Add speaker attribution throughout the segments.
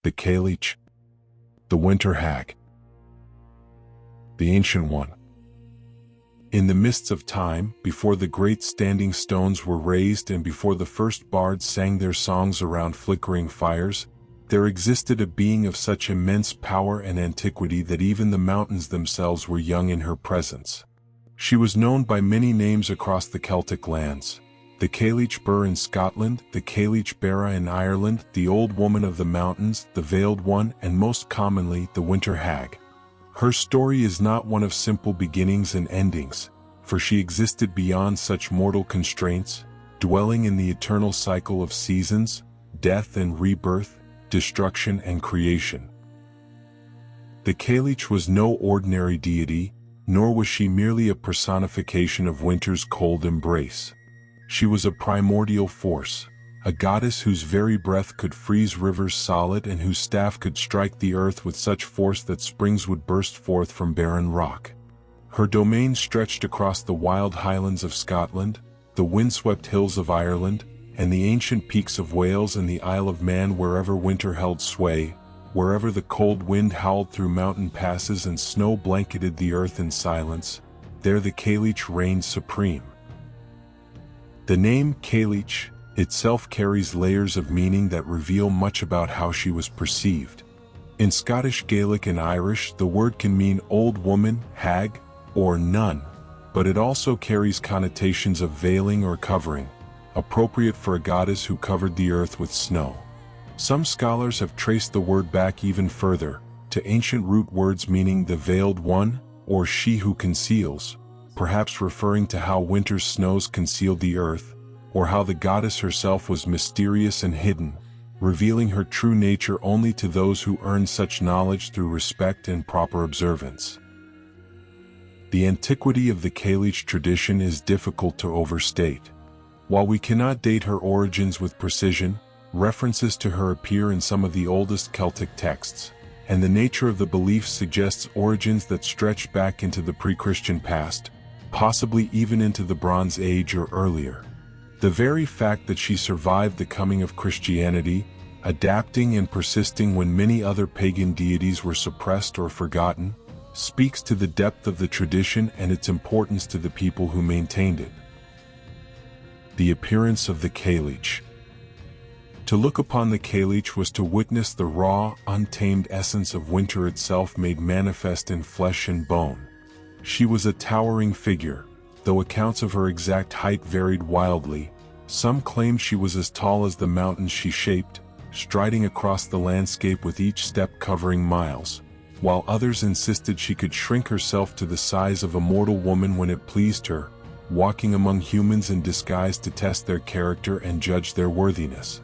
Speaker 1: the Cailleach, the winter hag, the ancient one. In the mists of time, before the great standing stones were raised and before the first bards sang their songs around flickering fires, there existed a being of such immense power and antiquity that even the mountains themselves were young in her presence. She was known by many names across the Celtic lands: the Cailleach Burr in Scotland, the Cailleach Barra in Ireland, the Old Woman of the Mountains, the Veiled One, and most commonly, the Winter Hag. Her story is not one of simple beginnings and endings, for she existed beyond such mortal constraints, dwelling in the eternal cycle of seasons, death and rebirth, destruction and creation. The Cailleach was no ordinary deity, nor was she merely a personification of winter's cold embrace. She was a primordial force, a goddess whose very breath could freeze rivers solid and whose staff could strike the earth with such force that springs would burst forth from barren rock. Her domain stretched across the wild highlands of Scotland, the windswept hills of Ireland, and the ancient peaks of Wales and the Isle of Man. Wherever winter held sway, wherever the cold wind howled through mountain passes and snow blanketed the earth in silence, there the Cailleach reigned supreme. The name Cailleach itself carries layers of meaning that reveal much about how she was perceived. In Scottish Gaelic and Irish, the word can mean old woman, hag, or nun, but it also carries connotations of veiling or covering, appropriate for a goddess who covered the earth with snow. Some scholars have traced the word back even further, to ancient root words meaning the veiled one, or she who conceals, perhaps referring to how winter's snows concealed the earth, or how the goddess herself was mysterious and hidden, revealing her true nature only to those who earned such knowledge through respect and proper observance. The antiquity of the Cailleach tradition is difficult to overstate. While we cannot date her origins with precision, references to her appear in some of the oldest Celtic texts, and the nature of the belief suggests origins that stretch back into the pre-Christian past, possibly even into the Bronze Age or earlier. The very fact that she survived the coming of Christianity, adapting and persisting when many other pagan deities were suppressed or forgotten, speaks to the depth of the tradition and its importance to the people who maintained it. The appearance of the Cailleach. To look upon the Cailleach was to witness the raw, untamed essence of winter itself made manifest in flesh and bone. She was a towering figure, though accounts of her exact height varied wildly. Some claimed she was as tall as the mountains she shaped, striding across the landscape with each step covering miles, while others insisted she could shrink herself to the size of a mortal woman when it pleased her, walking among humans in disguise to test their character and judge their worthiness.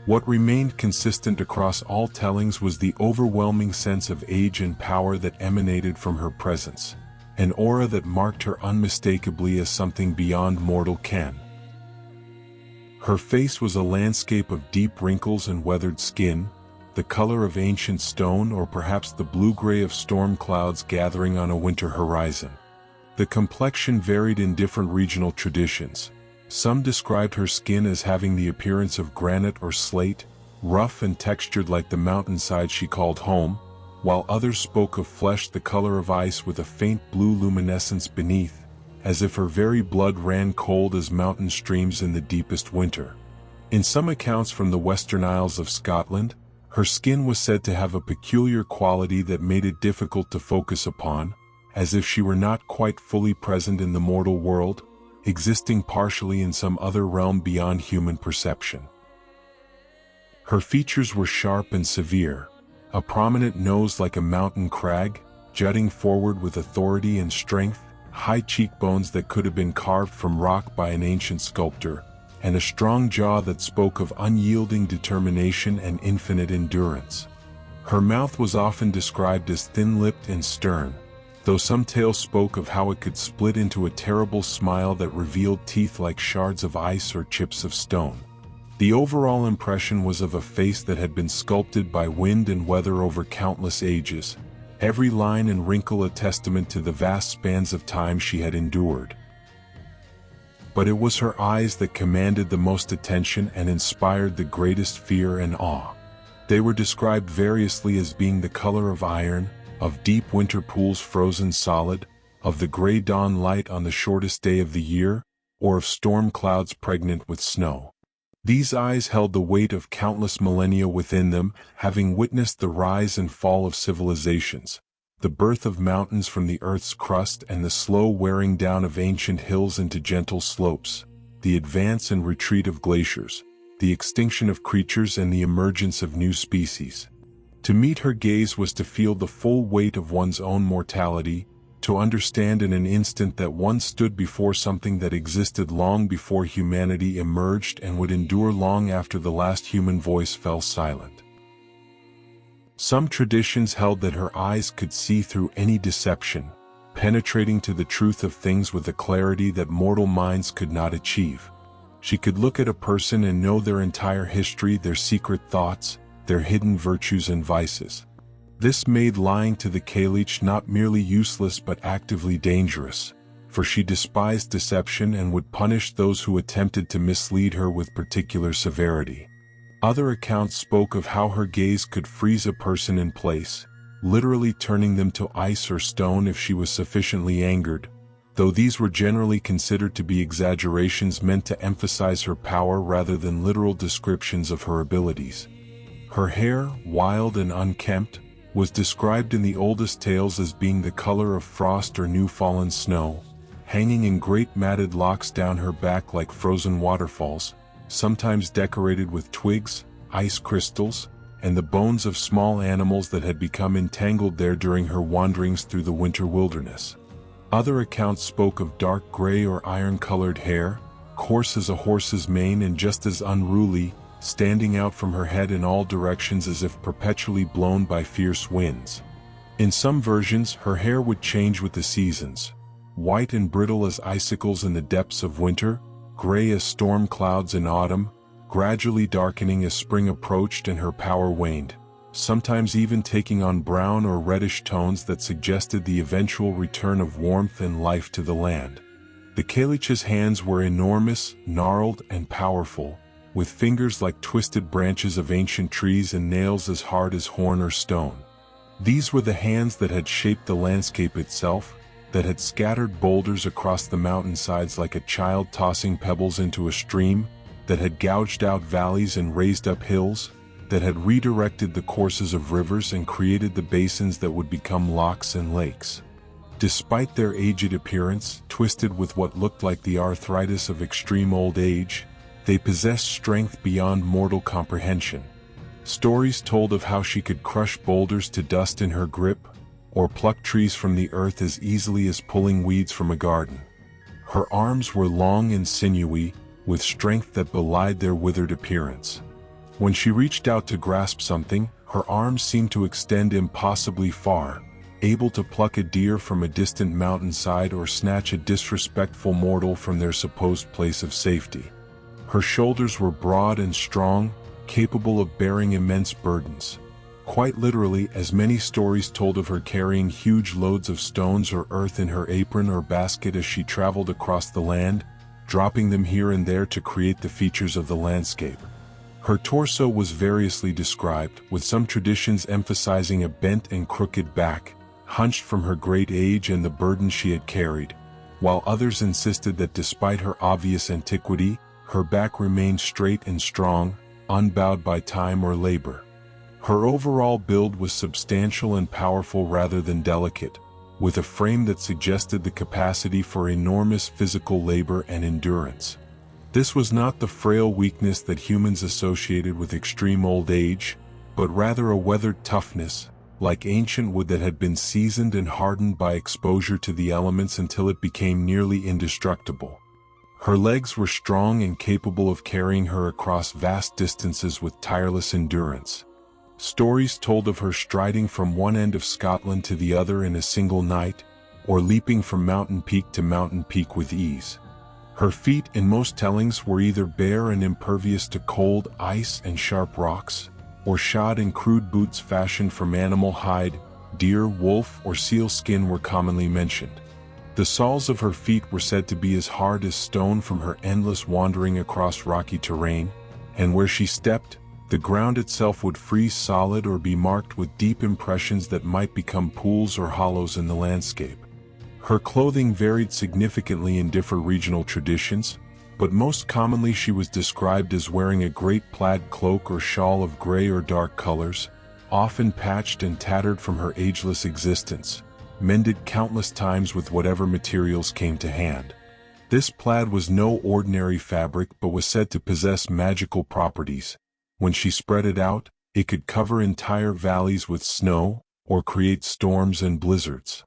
Speaker 1: What remained consistent across all tellings was the overwhelming sense of age and power that emanated from her presence, an aura that marked her unmistakably as something beyond mortal ken. Her face was a landscape of deep wrinkles and weathered skin, the color of ancient stone or perhaps the blue-gray of storm clouds gathering on a winter horizon. The complexion varied in different regional traditions. Some described her skin as having the appearance of granite or slate, rough and textured like the mountainside she called home, while others spoke of flesh the color of ice with a faint blue luminescence beneath, as if her very blood ran cold as mountain streams in the deepest winter. In some accounts from the Western Isles of Scotland, her skin was said to have a peculiar quality that made it difficult to focus upon, as if she were not quite fully present in the mortal world, existing partially in some other realm beyond human perception. Her features were sharp and severe, a prominent nose like a mountain crag, jutting forward with authority and strength, high cheekbones that could have been carved from rock by an ancient sculptor, and a strong jaw that spoke of unyielding determination and infinite endurance. Her mouth was often described as thin-lipped and stern, though some tales spoke of how it could split into a terrible smile that revealed teeth like shards of ice or chips of stone. The overall impression was of a face that had been sculpted by wind and weather over countless ages, every line and wrinkle a testament to the vast spans of time she had endured. But it was her eyes that commanded the most attention and inspired the greatest fear and awe. They were described variously as being the color of iron, of deep winter pools frozen solid, of the gray dawn light on the shortest day of the year, or of storm clouds pregnant with snow. These eyes held the weight of countless millennia within them, having witnessed the rise and fall of civilizations, the birth of mountains from the earth's crust and the slow wearing down of ancient hills into gentle slopes, the advance and retreat of glaciers, the extinction of creatures and the emergence of new species. To meet her gaze was to feel the full weight of one's own mortality, to understand in an instant that one stood before something that existed long before humanity emerged and would endure long after the last human voice fell silent. Some traditions held that her eyes could see through any deception, penetrating to the truth of things with a clarity that mortal minds could not achieve. She could look at a person and know their entire history, their secret thoughts, their hidden virtues and vices. This made lying to the Cailleach not merely useless but actively dangerous, for she despised deception and would punish those who attempted to mislead her with particular severity. Other accounts spoke of how her gaze could freeze a person in place, literally turning them to ice or stone if she was sufficiently angered, though these were generally considered to be exaggerations meant to emphasize her power rather than literal descriptions of her abilities. Her hair, wild and unkempt, was described in the oldest tales as being the color of frost or new-fallen snow, hanging in great matted locks down her back like frozen waterfalls, sometimes decorated with twigs, ice crystals, and the bones of small animals that had become entangled there during her wanderings through the winter wilderness. Other accounts spoke of dark gray or iron-colored hair, coarse as a horse's mane and just as unruly, standing out from her head in all directions as if perpetually blown by fierce winds. In some versions, her hair would change with the seasons, white and brittle as icicles in the depths of winter, gray as storm clouds in autumn, gradually darkening as spring approached and her power waned, sometimes even taking on brown or reddish tones that suggested the eventual return of warmth and life to the land. The Cailleach's hands were enormous, gnarled, and powerful, with fingers like twisted branches of ancient trees and nails as hard as horn or stone. These were the hands that had shaped the landscape itself, that had scattered boulders across the mountainsides like a child tossing pebbles into a stream, that had gouged out valleys and raised up hills, that had redirected the courses of rivers and created the basins that would become lochs and lakes. Despite their aged appearance, twisted with what looked like the arthritis of extreme old age, they possessed strength beyond mortal comprehension. Stories told of how she could crush boulders to dust in her grip, or pluck trees from the earth as easily as pulling weeds from a garden. Her arms were long and sinewy, with strength that belied their withered appearance. When she reached out to grasp something, her arms seemed to extend impossibly far, able to pluck a deer from a distant mountainside or snatch a disrespectful mortal from their supposed place of safety. Her shoulders were broad and strong, capable of bearing immense burdens. Quite literally, as many stories told of her carrying huge loads of stones or earth in her apron or basket as she traveled across the land, dropping them here and there to create the features of the landscape. Her torso was variously described, with some traditions emphasizing a bent and crooked back, hunched from her great age and the burden she had carried, while others insisted that despite her obvious antiquity, her back remained straight and strong, unbowed by time or labor. Her overall build was substantial and powerful rather than delicate, with a frame that suggested the capacity for enormous physical labor and endurance. This was not the frail weakness that humans associated with extreme old age, but rather a weathered toughness, like ancient wood that had been seasoned and hardened by exposure to the elements until it became nearly indestructible. Her legs were strong and capable of carrying her across vast distances with tireless endurance. Stories told of her striding from one end of Scotland to the other in a single night, or leaping from mountain peak to mountain peak with ease. Her feet in most tellings were either bare and impervious to cold, ice, and sharp rocks, or shod in crude boots fashioned from animal hide, deer, wolf, or seal skin were commonly mentioned. The soles of her feet were said to be as hard as stone from her endless wandering across rocky terrain, and where she stepped, The ground itself would freeze solid or be marked with deep impressions that might become pools or hollows in the landscape. Her clothing varied significantly in different regional traditions, but most commonly she was described as wearing a great plaid cloak or shawl of gray or dark colors, often patched and tattered from her ageless existence, mended countless times with whatever materials came to hand. This plaid was no ordinary fabric but was said to possess magical properties. When she spread it out, it could cover entire valleys with snow, or create storms and blizzards.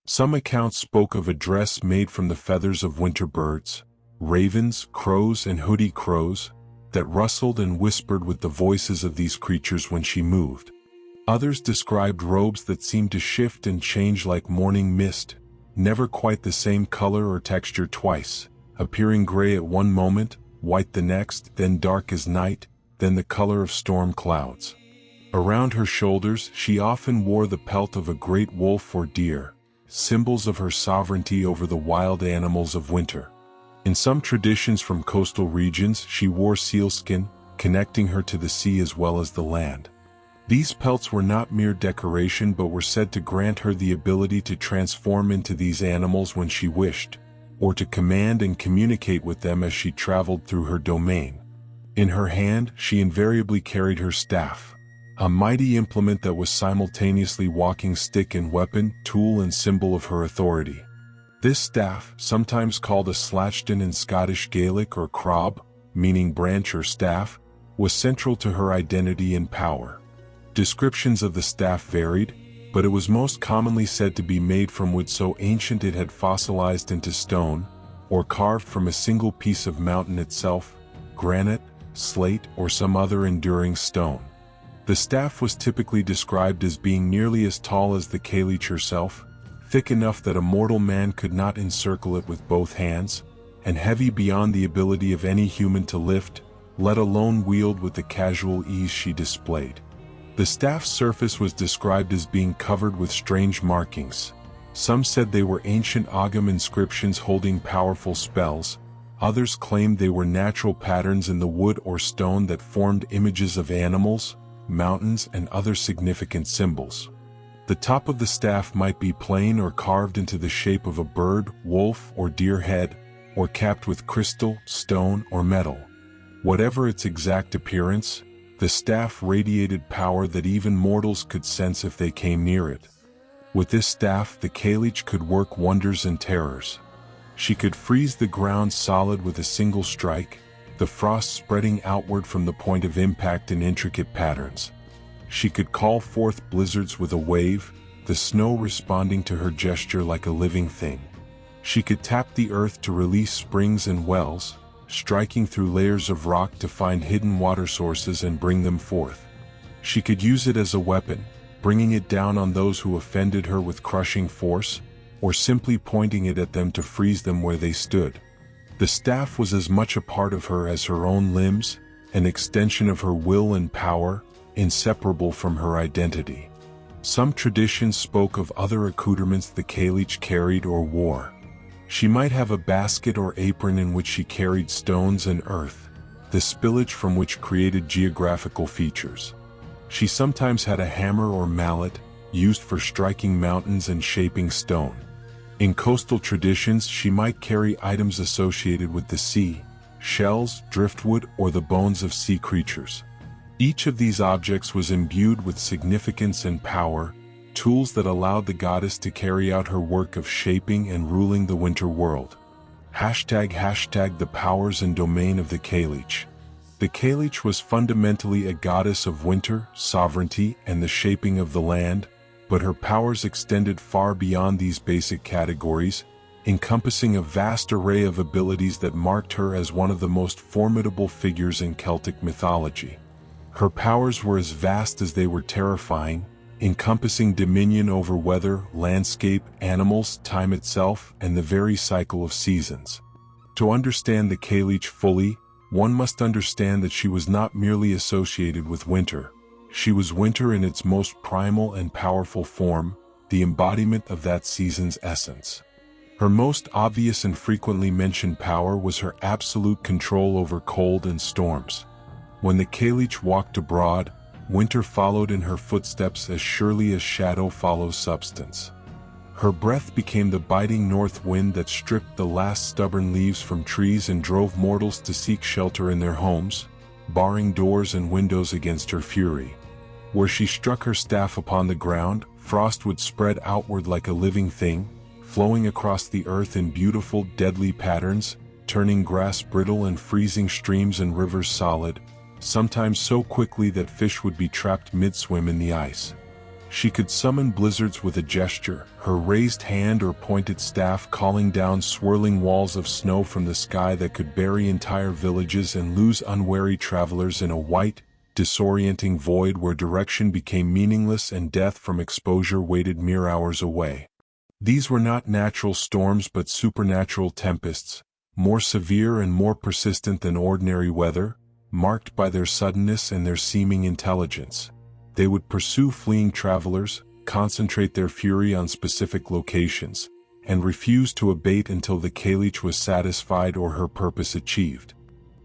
Speaker 1: Some accounts spoke of a dress made from the feathers of winter birds, ravens, crows, and hoodie crows, that rustled and whispered with the voices of these creatures when she moved. Others described robes that seemed to shift and change like morning mist, never quite the same color or texture twice, appearing gray at one moment, white the next, then dark as night, then the color of storm clouds. Around her shoulders she often wore the pelt of a great wolf or deer, symbols of her sovereignty over the wild animals of winter. In some traditions from coastal regions she wore sealskin, connecting her to the sea as well as the land. These pelts were not mere decoration but were said to grant her the ability to transform into these animals when she wished, or to command and communicate with them as she traveled through her domain. In her hand she invariably carried her staff, a mighty implement that was simultaneously walking stick and weapon, tool and symbol of her authority. This staff, sometimes called a slachtan in Scottish Gaelic or crob, meaning branch or staff, was central to her identity and power. Descriptions of the staff varied, but it was most commonly said to be made from wood so ancient it had fossilized into stone, or carved from a single piece of mountain itself, granite, slate, or some other enduring stone. The staff was typically described as being nearly as tall as the Cailleach herself, thick enough that a mortal man could not encircle it with both hands, and heavy beyond the ability of any human to lift, let alone wield with the casual ease she displayed. The staff's surface was described as being covered with strange markings. Some said they were ancient Ogham inscriptions holding powerful spells. Others claimed they were natural patterns in the wood or stone that formed images of animals, mountains, and other significant symbols. The top of the staff might be plain or carved into the shape of a bird, wolf, or deer head, or capped with crystal, stone, or metal. Whatever its exact appearance, the staff radiated power that even mortals could sense if they came near it. With this staff the Cailleach could work wonders and terrors. She could freeze the ground solid with a single strike, the frost spreading outward from the point of impact in intricate patterns. She could call forth blizzards with a wave, the snow responding to her gesture like a living thing. She could tap the earth to release springs and wells, striking through layers of rock to find hidden water sources and bring them forth. She could use it as a weapon, bringing it down on those who offended her with crushing force, or simply pointing it at them to freeze them where they stood. The staff was as much a part of her as her own limbs, an extension of her will and power, inseparable from her identity. Some traditions spoke of other accoutrements the Cailleach carried or wore. She might have a basket or apron in which she carried stones and earth, the spillage from which created geographical features. She sometimes had a hammer or mallet, used for striking mountains and shaping stone. In coastal traditions she might carry items associated with the sea, shells, driftwood, or the bones of sea creatures. Each of these objects was imbued with significance and power, tools that allowed the goddess to carry out her work of shaping and ruling the winter world. #the powers and domain of the Cailleach. The Cailleach was fundamentally a goddess of winter, sovereignty, and the shaping of the land, but her powers extended far beyond these basic categories, encompassing a vast array of abilities that marked her as one of the most formidable figures in Celtic mythology. Her powers were as vast as they were terrifying, encompassing dominion over weather, landscape, animals, time itself, and the very cycle of seasons. To understand the Cailleach fully, one must understand that she was not merely associated with winter. She was winter in its most primal and powerful form, the embodiment of that season's essence. Her most obvious and frequently mentioned power was her absolute control over cold and storms. When the Cailleach walked abroad, winter followed in her footsteps as surely as shadow follows substance. Her breath became the biting north wind that stripped the last stubborn leaves from trees and drove mortals to seek shelter in their homes, barring doors and windows against her fury. Where she struck her staff upon the ground, frost would spread outward like a living thing, flowing across the earth in beautiful, deadly patterns, turning grass brittle and freezing streams and rivers solid, sometimes so quickly that fish would be trapped mid-swim in the ice. She could summon blizzards with a gesture, her raised hand or pointed staff calling down swirling walls of snow from the sky that could bury entire villages and lose unwary travelers in a white, disorienting void where direction became meaningless and death from exposure waited mere hours away. These were not natural storms but supernatural tempests, more severe and more persistent than ordinary weather, marked by their suddenness and their seeming intelligence. They would pursue fleeing travelers, concentrate their fury on specific locations, and refuse to abate until the Cailleach was satisfied or her purpose achieved.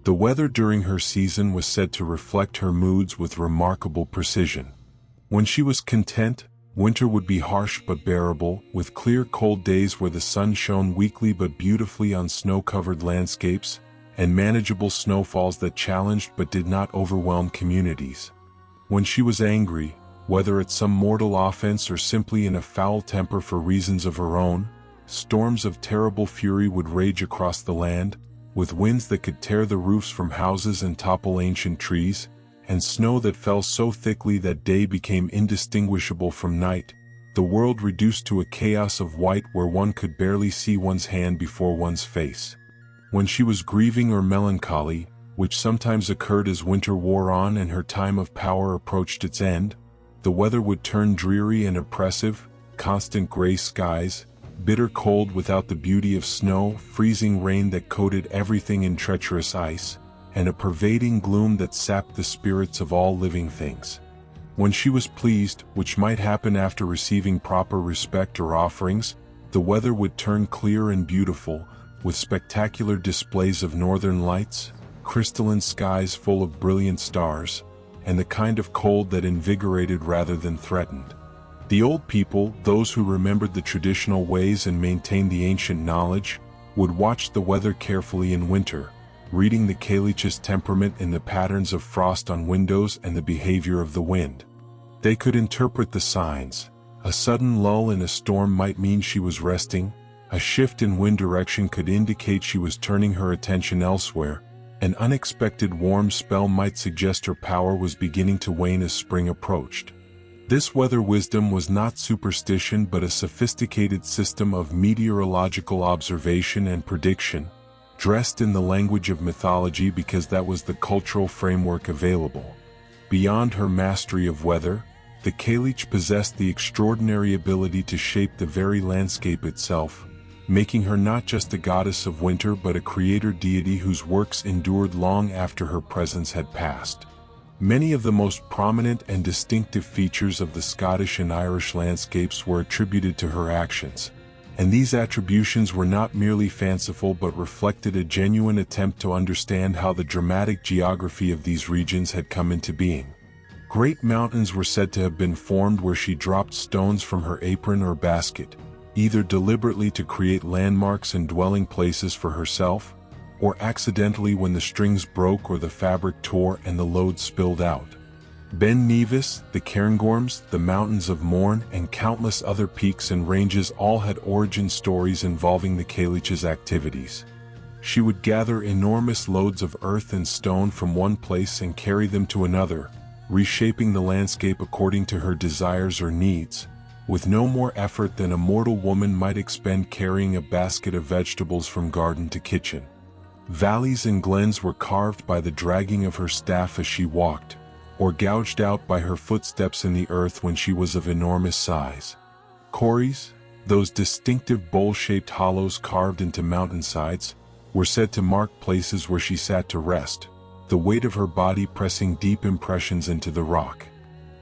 Speaker 1: The weather during her season was said to reflect her moods with remarkable precision. When she was content, winter would be harsh but bearable, with clear cold days where the sun shone weakly but beautifully on snow-covered landscapes, and manageable snowfalls that challenged but did not overwhelm communities. When she was angry, whether at some mortal offense or simply in a foul temper for reasons of her own, storms of terrible fury would rage across the land, with winds that could tear the roofs from houses and topple ancient trees, and snow that fell so thickly that day became indistinguishable from night, the world reduced to a chaos of white where one could barely see one's hand before one's face. When she was grieving or melancholy, which sometimes occurred as winter wore on and her time of power approached its end, the weather would turn dreary and oppressive, constant gray skies, bitter cold without the beauty of snow, freezing rain that coated everything in treacherous ice, and a pervading gloom that sapped the spirits of all living things. When she was pleased, which might happen after receiving proper respect or offerings, the weather would turn clear and beautiful, with spectacular displays of northern lights, crystalline skies full of brilliant stars, and the kind of cold that invigorated rather than threatened. The old people, those who remembered the traditional ways and maintained the ancient knowledge, would watch the weather carefully in winter, reading the Cailleach's temperament in the patterns of frost on windows and the behavior of the wind. They could interpret the signs. A sudden lull in a storm might mean she was resting, a shift in wind direction could indicate she was turning her attention elsewhere, an unexpected warm spell might suggest her power was beginning to wane as spring approached. This weather wisdom was not superstition but a sophisticated system of meteorological observation and prediction, dressed in the language of mythology because that was the cultural framework available. Beyond her mastery of weather, the Cailleach possessed the extraordinary ability to shape the very landscape itself, making her not just a goddess of winter but a creator deity whose works endured long after her presence had passed. Many of the most prominent and distinctive features of the Scottish and Irish landscapes were attributed to her actions, and these attributions were not merely fanciful but reflected a genuine attempt to understand how the dramatic geography of these regions had come into being. Great mountains were said to have been formed where she dropped stones from her apron or basket, either deliberately to create landmarks and dwelling places for herself, or accidentally when the strings broke or the fabric tore and the load spilled out. Ben Nevis, the Cairngorms, the Mountains of Mourne, and countless other peaks and ranges all had origin stories involving the Cailleach's activities. She would gather enormous loads of earth and stone from one place and carry them to another, reshaping the landscape according to her desires or needs, with no more effort than a mortal woman might expend carrying a basket of vegetables from garden to kitchen. Valleys and glens were carved by the dragging of her staff as she walked, or gouged out by her footsteps in the earth when she was of enormous size. Corries, those distinctive bowl-shaped hollows carved into mountainsides, were said to mark places where she sat to rest, the weight of her body pressing deep impressions into the rock.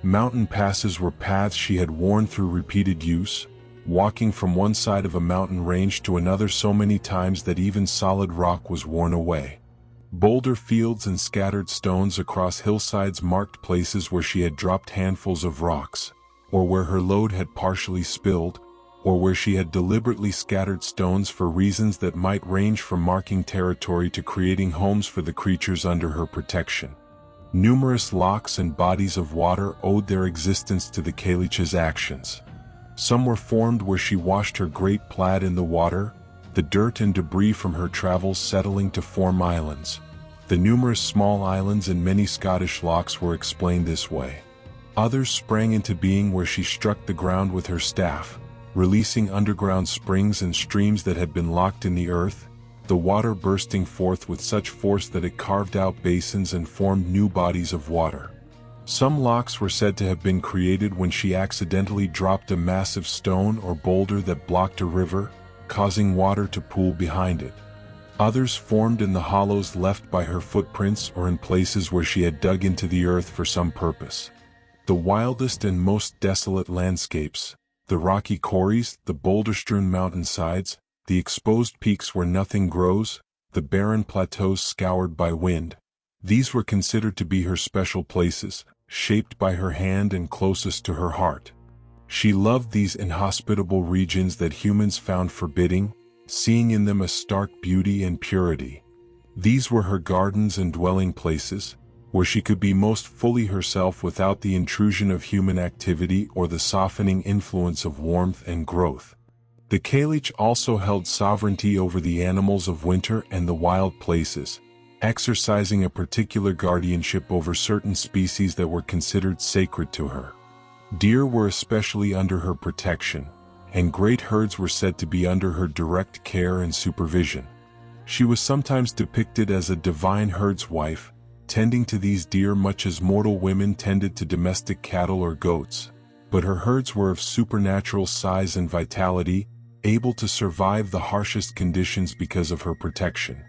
Speaker 1: Mountain passes were paths she had worn through repeated use, walking from one side of a mountain range to another so many times that even solid rock was worn away. Boulder fields and scattered stones across hillsides marked places where she had dropped handfuls of rocks, or where her load had partially spilled, or where she had deliberately scattered stones for reasons that might range from marking territory to creating homes for the creatures under her protection. Numerous lochs and bodies of water owed their existence to the Cailleach's actions. Some were formed where she washed her great plaid in the water, the dirt and debris from her travels settling to form islands. The numerous small islands in many Scottish lochs were explained this way. Others sprang into being where she struck the ground with her staff, releasing underground springs and streams that had been locked in the earth, the water bursting forth with such force that it carved out basins and formed new bodies of water. Some lochs were said to have been created when she accidentally dropped a massive stone or boulder that blocked a river, causing water to pool behind it. Others formed in the hollows left by her footprints or in places where she had dug into the earth for some purpose. The wildest and most desolate landscapes, the rocky quarries, the boulder-strewn mountainsides, the exposed peaks where nothing grows, the barren plateaus scoured by wind, these were considered to be her special places, shaped by her hand and closest to her heart. She loved these inhospitable regions that humans found forbidding, seeing in them a stark beauty and purity. These were her gardens and dwelling places, where she could be most fully herself without the intrusion of human activity or the softening influence of warmth and growth. The Cailleach also held sovereignty over the animals of winter and the wild places, exercising a particular guardianship over certain species that were considered sacred to her. Deer were especially under her protection, and great herds were said to be under her direct care and supervision. She was sometimes depicted as a divine herd's wife, tending to these deer much as mortal women tended to domestic cattle or goats, but her herds were of supernatural size and vitality, able to survive the harshest conditions because of her protection.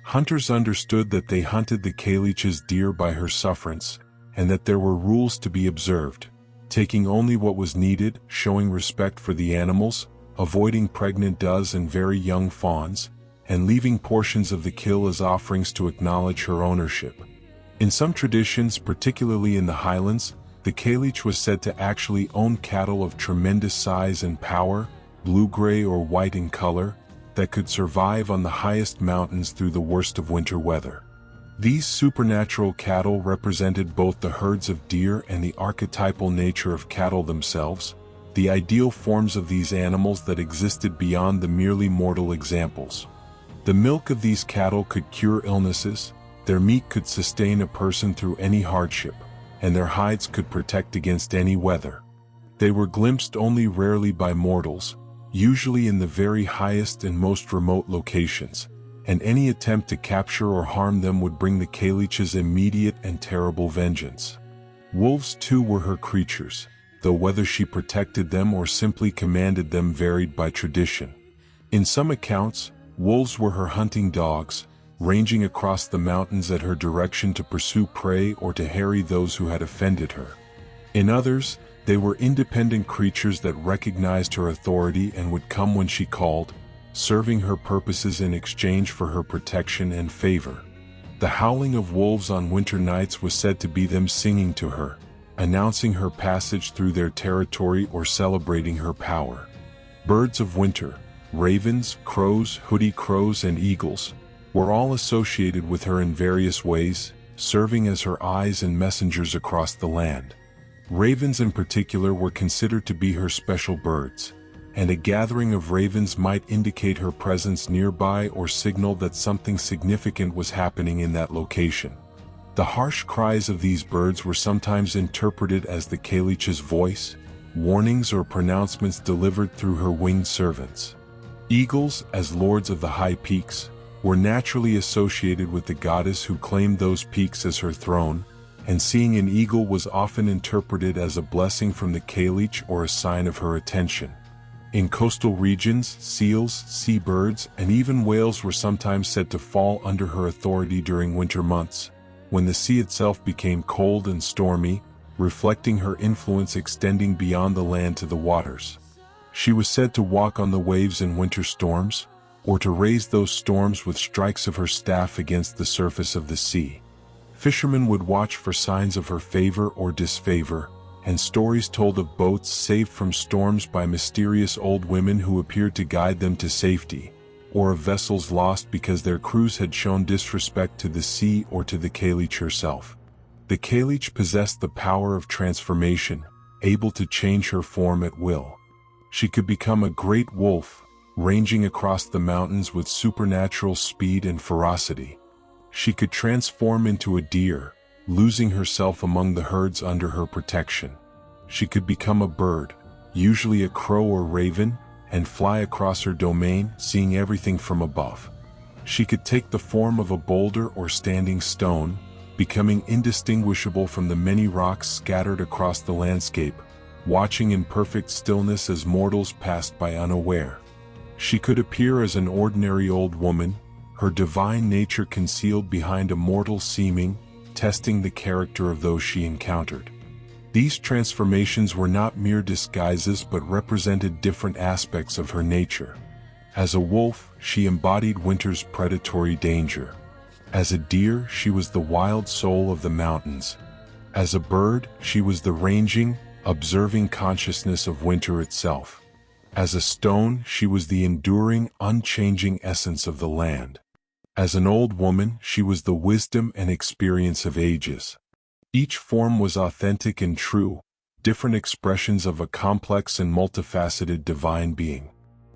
Speaker 1: Hunters understood that they hunted the Cailleach's deer by her sufferance, and that there were rules to be observed, taking only what was needed, showing respect for the animals, avoiding pregnant does and very young fawns, and leaving portions of the kill as offerings to acknowledge her ownership. In some traditions, particularly in the Highlands, the Cailleach was said to actually own cattle of tremendous size and power, blue-gray or white in color, that could survive on the highest mountains through the worst of winter weather. These supernatural cattle represented both the herds of deer and the archetypal nature of cattle themselves, the ideal forms of these animals that existed beyond the merely mortal examples. The milk of these cattle could cure illnesses, their meat could sustain a person through any hardship, and their hides could protect against any weather. They were glimpsed only rarely by mortals, usually in the very highest and most remote locations, and any attempt to capture or harm them would bring the Cailleach's immediate and terrible vengeance. Wolves too were her creatures, though whether she protected them or simply commanded them varied by tradition. In some accounts, wolves were her hunting dogs, ranging across the mountains at her direction to pursue prey or to harry those who had offended her. In others, they were independent creatures that recognized her authority and would come when she called, serving her purposes in exchange for her protection and favor. The howling of wolves on winter nights was said to be them singing to her, announcing her passage through their territory or celebrating her power. Birds of winter, ravens, crows, hoodie crows, and eagles, were all associated with her in various ways, serving as her eyes and messengers across the land. Ravens in particular were considered to be her special birds, and a gathering of ravens might indicate her presence nearby or signal that something significant was happening in that location. The harsh cries of these birds were sometimes interpreted as the Cailleach's voice, warnings or pronouncements delivered through her winged servants. Eagles, as lords of the high peaks, were naturally associated with the goddess who claimed those peaks as her throne, and seeing an eagle was often interpreted as a blessing from the Cailleach or a sign of her attention. In coastal regions, seals, seabirds, and even whales were sometimes said to fall under her authority during winter months, when the sea itself became cold and stormy, reflecting her influence extending beyond the land to the waters. She was said to walk on the waves in winter storms, or to raise those storms with strikes of her staff against the surface of the sea. Fishermen would watch for signs of her favor or disfavor, and stories told of boats saved from storms by mysterious old women who appeared to guide them to safety, or of vessels lost because their crews had shown disrespect to the sea or to the Cailleach herself. The Cailleach possessed the power of transformation, able to change her form at will. She could become a great wolf, ranging across the mountains with supernatural speed and ferocity. She could transform into a deer, losing herself among the herds under her protection. She could become a bird, usually a crow or raven, and fly across her domain, seeing everything from above. She could take the form of a boulder or standing stone, becoming indistinguishable from the many rocks scattered across the landscape, watching in perfect stillness as mortals passed by unaware. She could appear as an ordinary old woman, her divine nature concealed behind a mortal seeming, testing the character of those she encountered. These transformations were not mere disguises but represented different aspects of her nature. As a wolf, she embodied winter's predatory danger. As a deer, she was the wild soul of the mountains. As a bird, she was the ranging, observing consciousness of winter itself. As a stone, she was the enduring, unchanging essence of the land. As an old woman, she was the wisdom and experience of ages. Each form was authentic and true, different expressions of a complex and multifaceted divine being.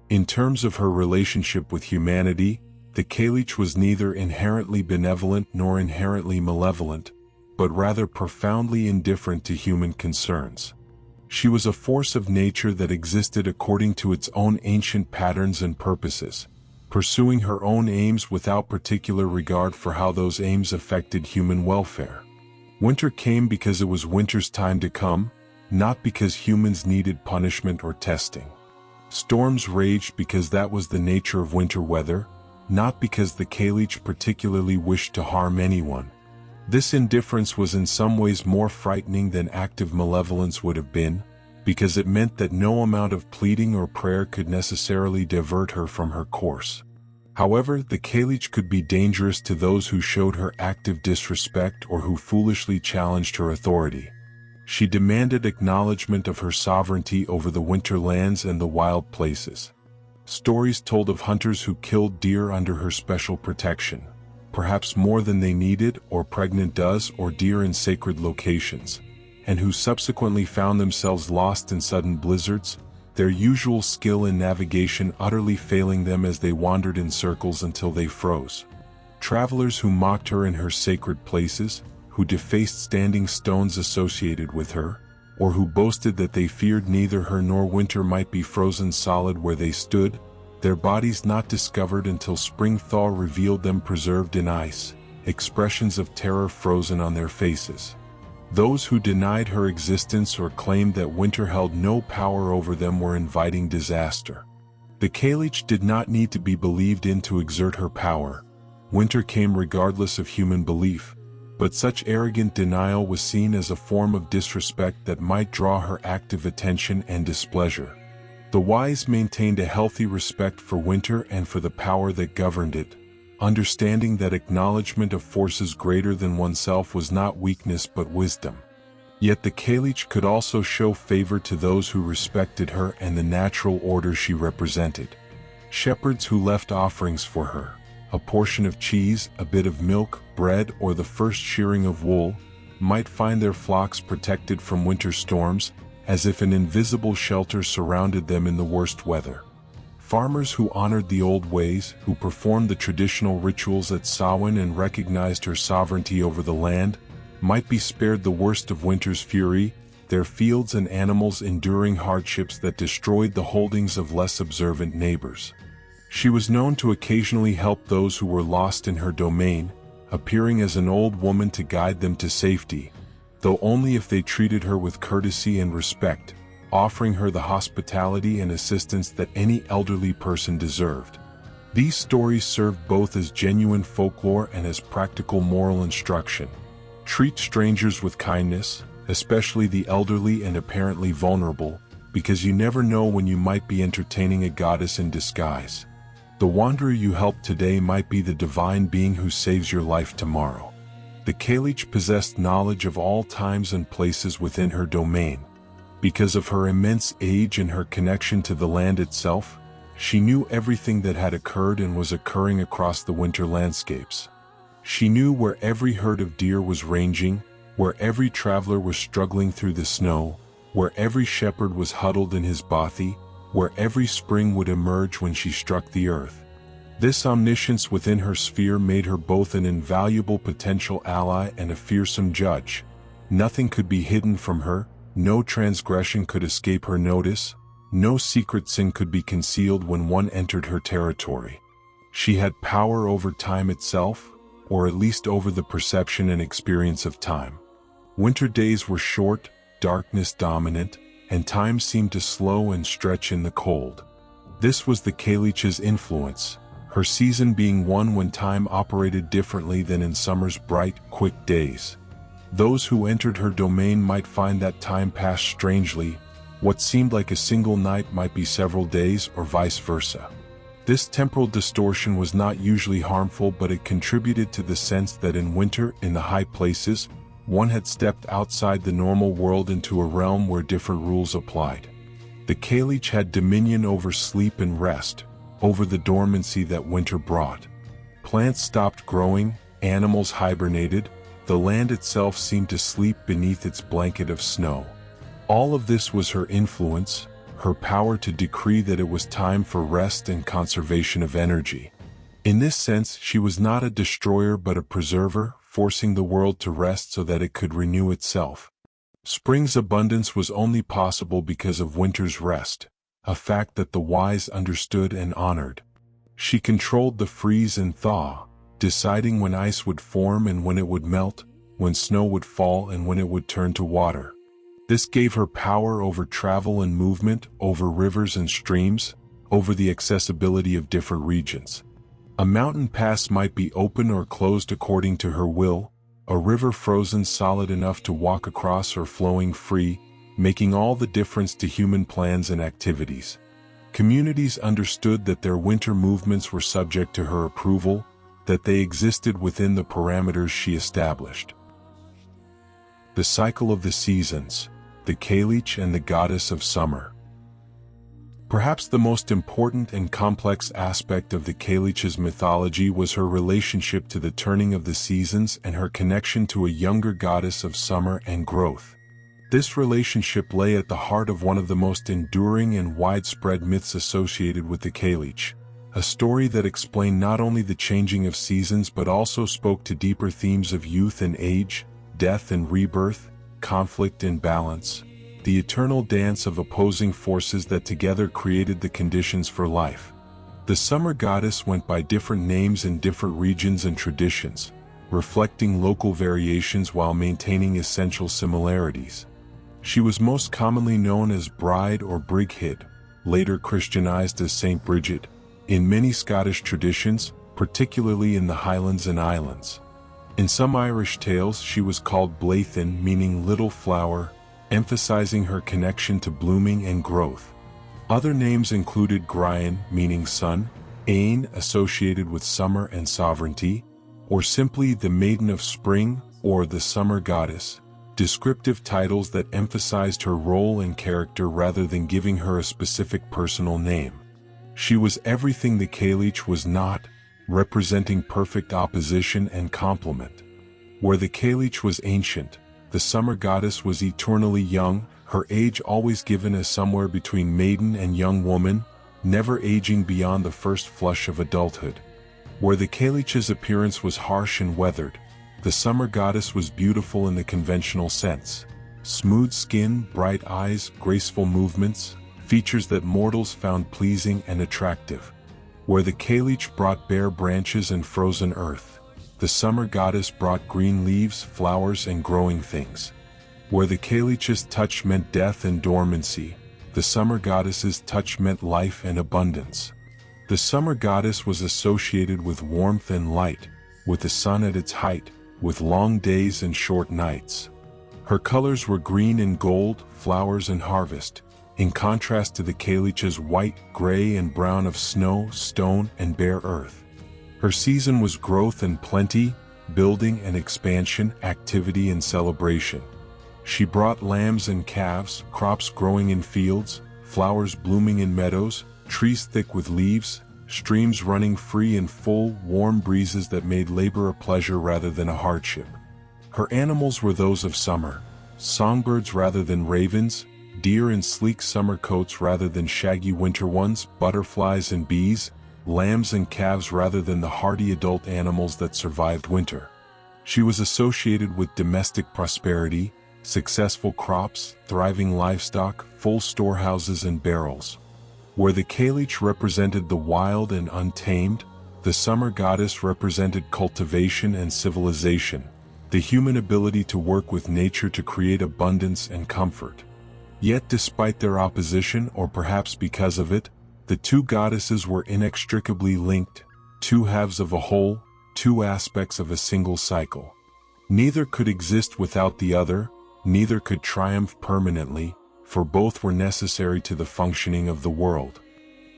Speaker 1: In terms of her relationship with humanity, the Cailleach was neither inherently benevolent nor inherently malevolent, but rather profoundly indifferent to human concerns. She was a force of nature that existed according to its own ancient patterns and purposes, pursuing her own aims without particular regard for how those aims affected human welfare. Winter came because it was winter's time to come, not because humans needed punishment or testing. Storms raged because that was the nature of winter weather, not because the Cailleach particularly wished to harm anyone. This indifference was in some ways more frightening than active malevolence would have been, because it meant that no amount of pleading or prayer could necessarily divert her from her course. However, the Cailleach could be dangerous to those who showed her active disrespect or who foolishly challenged her authority. She demanded acknowledgement of her sovereignty over the winter lands and the wild places. Stories told of hunters who killed deer under her special protection, perhaps more than they needed, or pregnant does or deer in sacred locations, and who subsequently found themselves lost in sudden blizzards, their usual skill in navigation utterly failing them as they wandered in circles until they froze. Travelers who mocked her in her sacred places, who defaced standing stones associated with her, or who boasted that they feared neither her nor winter might be frozen solid where they stood, their bodies not discovered until spring thaw revealed them preserved in ice, expressions of terror frozen on their faces. Those who denied her existence or claimed that winter held no power over them were inviting disaster. The Cailleach did not need to be believed in to exert her power. Winter came regardless of human belief, but such arrogant denial was seen as a form of disrespect that might draw her active attention and displeasure. The wise maintained a healthy respect for winter and for the power that governed it, understanding that acknowledgement of forces greater than oneself was not weakness but wisdom. Yet the Cailleach could also show favor to those who respected her and the natural order she represented. Shepherds who left offerings for her, a portion of cheese, a bit of milk, bread, or the first shearing of wool, might find their flocks protected from winter storms, as if an invisible shelter surrounded them in the worst weather. Farmers who honored the old ways, who performed the traditional rituals at Samhain and recognized her sovereignty over the land, might be spared the worst of winter's fury, their fields and animals enduring hardships that destroyed the holdings of less observant neighbors. She was known to occasionally help those who were lost in her domain, appearing as an old woman to guide them to safety, though only if they treated her with courtesy and respect, offering her the hospitality and assistance that any elderly person deserved. These stories served both as genuine folklore and as practical moral instruction. Treat strangers with kindness, especially the elderly and apparently vulnerable, because you never know when you might be entertaining a goddess in disguise. The wanderer you help today might be the divine being who saves your life tomorrow. The Cailleach possessed knowledge of all times and places within her domain. Because of her immense age and her connection to the land itself, she knew everything that had occurred and was occurring across the winter landscapes. She knew where every herd of deer was ranging, where every traveler was struggling through the snow, where every shepherd was huddled in his bothy, where every spring would emerge when she struck the earth. This omniscience within her sphere made her both an invaluable potential ally and a fearsome judge. Nothing could be hidden from her, no transgression could escape her notice, no secret sin could be concealed when one entered her territory. She had power over time itself, or at least over the perception and experience of time. Winter days were short, darkness dominant, and time seemed to slow and stretch in the cold. This was the Cailleach's influence, her season being one when time operated differently than in summer's bright, quick days. Those who entered her domain might find that time passed strangely. What seemed like a single night might be several days, or vice versa. This temporal distortion was not usually harmful, but it contributed to the sense that in winter, in the high places, one had stepped outside the normal world into a realm where different rules applied. The Cailleach had dominion over sleep and rest, over the dormancy that winter brought. Plants stopped growing, animals hibernated, the land itself seemed to sleep beneath its blanket of snow. All of this was her influence, her power to decree that it was time for rest and conservation of energy. In this sense, she was not a destroyer but a preserver, forcing the world to rest so that it could renew itself. Spring's abundance was only possible because of winter's rest, a fact that the wise understood and honored. She controlled the freeze and thaw, deciding when ice would form and when it would melt, when snow would fall and when it would turn to water. This gave her power over travel and movement, over rivers and streams, over the accessibility of different regions. A mountain pass might be open or closed according to her will, a river frozen solid enough to walk across or flowing free, making all the difference to human plans and activities. Communities understood that their winter movements were subject to her approval, that they existed within the parameters she established. The cycle of the seasons, the Cailleach and the goddess of summer. Perhaps the most important and complex aspect of the Cailleach's mythology was her relationship to the turning of the seasons and her connection to a younger goddess of summer and growth. This relationship lay at the heart of one of the most enduring and widespread myths associated with the Cailleach, a story that explained not only the changing of seasons but also spoke to deeper themes of youth and age, death and rebirth, conflict and balance, the eternal dance of opposing forces that together created the conditions for life. The summer goddess went by different names in different regions and traditions, reflecting local variations while maintaining essential similarities. She was most commonly known as Bride or Brigid, later Christianized as Saint Bridget, in many Scottish traditions, particularly in the Highlands and Islands. In some Irish tales she was called Beltane, meaning little flower, emphasizing her connection to blooming and growth. Other names included Grian, meaning sun, Ain, associated with summer and sovereignty, or simply the Maiden of Spring or the Summer Goddess, descriptive titles that emphasized her role and character rather than giving her a specific personal name. She was everything the Cailleach was not, representing perfect opposition and complement. Where the Cailleach was ancient, the summer goddess was eternally young, her age always given as somewhere between maiden and young woman, never aging beyond the first flush of adulthood. Where the Cailleach's appearance was harsh and weathered, the summer goddess was beautiful in the conventional sense. Smooth skin, bright eyes, graceful movements, features that mortals found pleasing and attractive. Where the Cailleach brought bare branches and frozen earth, the summer goddess brought green leaves, flowers and growing things. Where the Cailleach's touch meant death and dormancy, the summer goddess's touch meant life and abundance. The summer goddess was associated with warmth and light, with the sun at its height, with long days and short nights. Her colors were green and gold, flowers and harvest, in contrast to the Cailleach's white, gray and brown of snow, stone and bare earth. Her season was growth and plenty, building and expansion, activity and celebration. She brought lambs and calves, crops growing in fields, flowers blooming in meadows, trees thick with leaves, streams running free and full, warm breezes that made labor a pleasure rather than a hardship. Her animals were those of summer, songbirds rather than ravens, deer in sleek summer coats rather than shaggy winter ones, butterflies and bees, lambs and calves rather than the hardy adult animals that survived winter. She was associated with domestic prosperity, successful crops, thriving livestock, full storehouses and barrels. Where the Cailleach represented the wild and untamed, the summer goddess represented cultivation and civilization, the human ability to work with nature to create abundance and comfort. Yet despite their opposition, or perhaps because of it, the two goddesses were inextricably linked, two halves of a whole, two aspects of a single cycle. Neither could exist without the other, neither could triumph permanently, for both were necessary to the functioning of the world.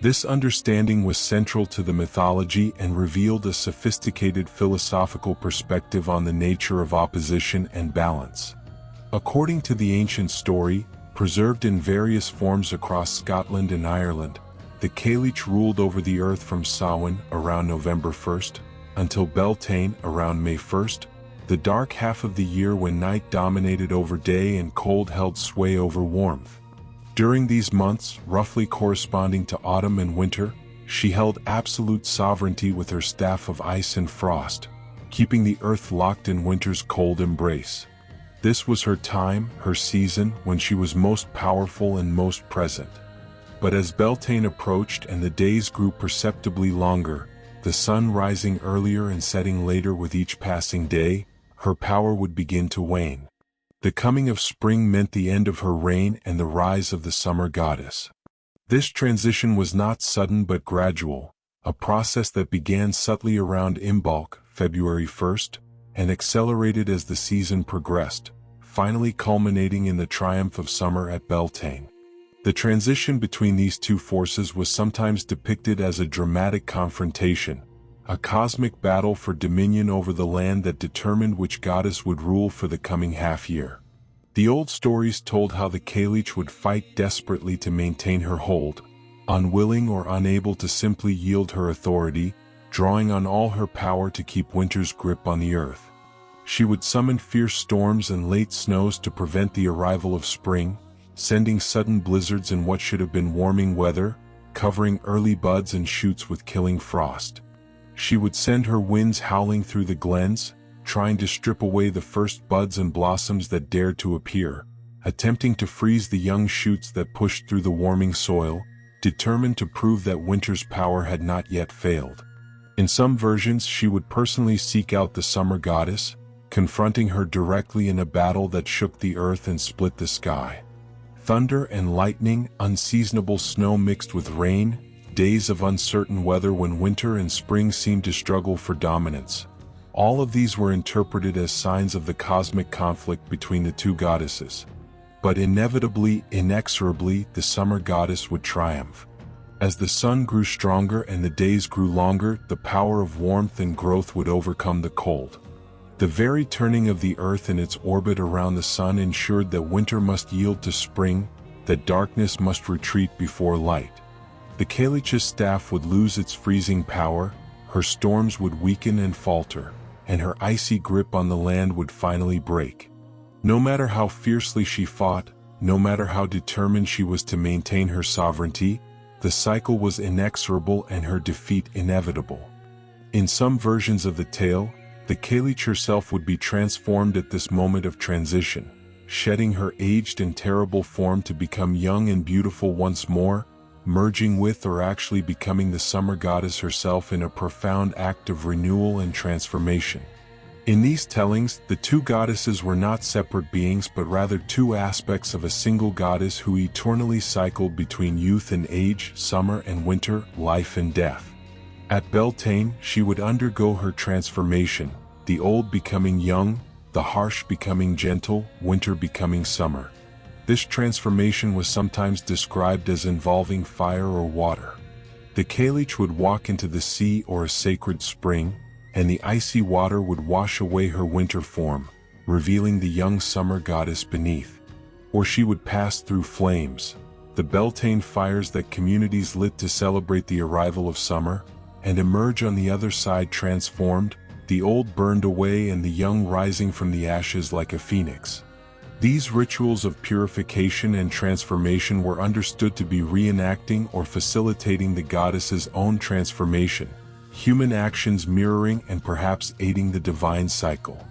Speaker 1: This understanding was central to the mythology and revealed a sophisticated philosophical perspective on the nature of opposition and balance. According to the ancient story, preserved in various forms across Scotland and Ireland, the Cailleach ruled over the earth from Samhain around November 1st until Beltane around May 1st, the dark half of the year when night dominated over day and cold held sway over warmth. During these months, roughly corresponding to autumn and winter, she held absolute sovereignty with her staff of ice and frost, keeping the earth locked in winter's cold embrace. This was her time, her season, when she was most powerful and most present. But as Beltane approached and the days grew perceptibly longer, the sun rising earlier and setting later with each passing day, her power would begin to wane. The coming of spring meant the end of her reign and the rise of the summer goddess. This transition was not sudden but gradual, a process that began subtly around Imbolc, February 1st, and accelerated as the season progressed, finally culminating in the triumph of summer at Beltane. The transition between these two forces was sometimes depicted as a dramatic confrontation, a cosmic battle for dominion over the land that determined which goddess would rule for the coming half-year. The old stories told how the Cailleach would fight desperately to maintain her hold, unwilling or unable to simply yield her authority, drawing on all her power to keep winter's grip on the earth. She would summon fierce storms and late snows to prevent the arrival of spring, sending sudden blizzards in what should have been warming weather, covering early buds and shoots with killing frost. She would send her winds howling through the glens, trying to strip away the first buds and blossoms that dared to appear, attempting to freeze the young shoots that pushed through the warming soil, determined to prove that winter's power had not yet failed. In some versions, she would personally seek out the summer goddess, confronting her directly in a battle that shook the earth and split the sky. Thunder and lightning, unseasonable snow mixed with rain, days of uncertain weather when winter and spring seemed to struggle for dominance. All of these were interpreted as signs of the cosmic conflict between the two goddesses. But inevitably, inexorably, the summer goddess would triumph. As the sun grew stronger and the days grew longer, the power of warmth and growth would overcome the cold. The very turning of the earth in its orbit around the sun ensured that winter must yield to spring, that darkness must retreat before light. The Cailleach's staff would lose its freezing power, her storms would weaken and falter, and her icy grip on the land would finally break. No matter how fiercely she fought, no matter how determined she was to maintain her sovereignty, the cycle was inexorable and her defeat inevitable. In some versions of the tale, the Cailleach herself would be transformed at this moment of transition, shedding her aged and terrible form to become young and beautiful once more, merging with or actually becoming the summer goddess herself in a profound act of renewal and transformation. In these tellings, the two goddesses were not separate beings but rather two aspects of a single goddess who eternally cycled between youth and age, summer and winter, life and death. At Beltane, she would undergo her transformation, the old becoming young, the harsh becoming gentle, winter becoming summer. This transformation was sometimes described as involving fire or water. The Cailleach would walk into the sea or a sacred spring, and the icy water would wash away her winter form, revealing the young summer goddess beneath. Or she would pass through flames, the Beltane fires that communities lit to celebrate the arrival of summer, and emerge on the other side transformed, the old burned away and the young rising from the ashes like a phoenix. These rituals of purification and transformation were understood to be reenacting or facilitating the goddess's own transformation, human actions mirroring and perhaps aiding the divine cycle.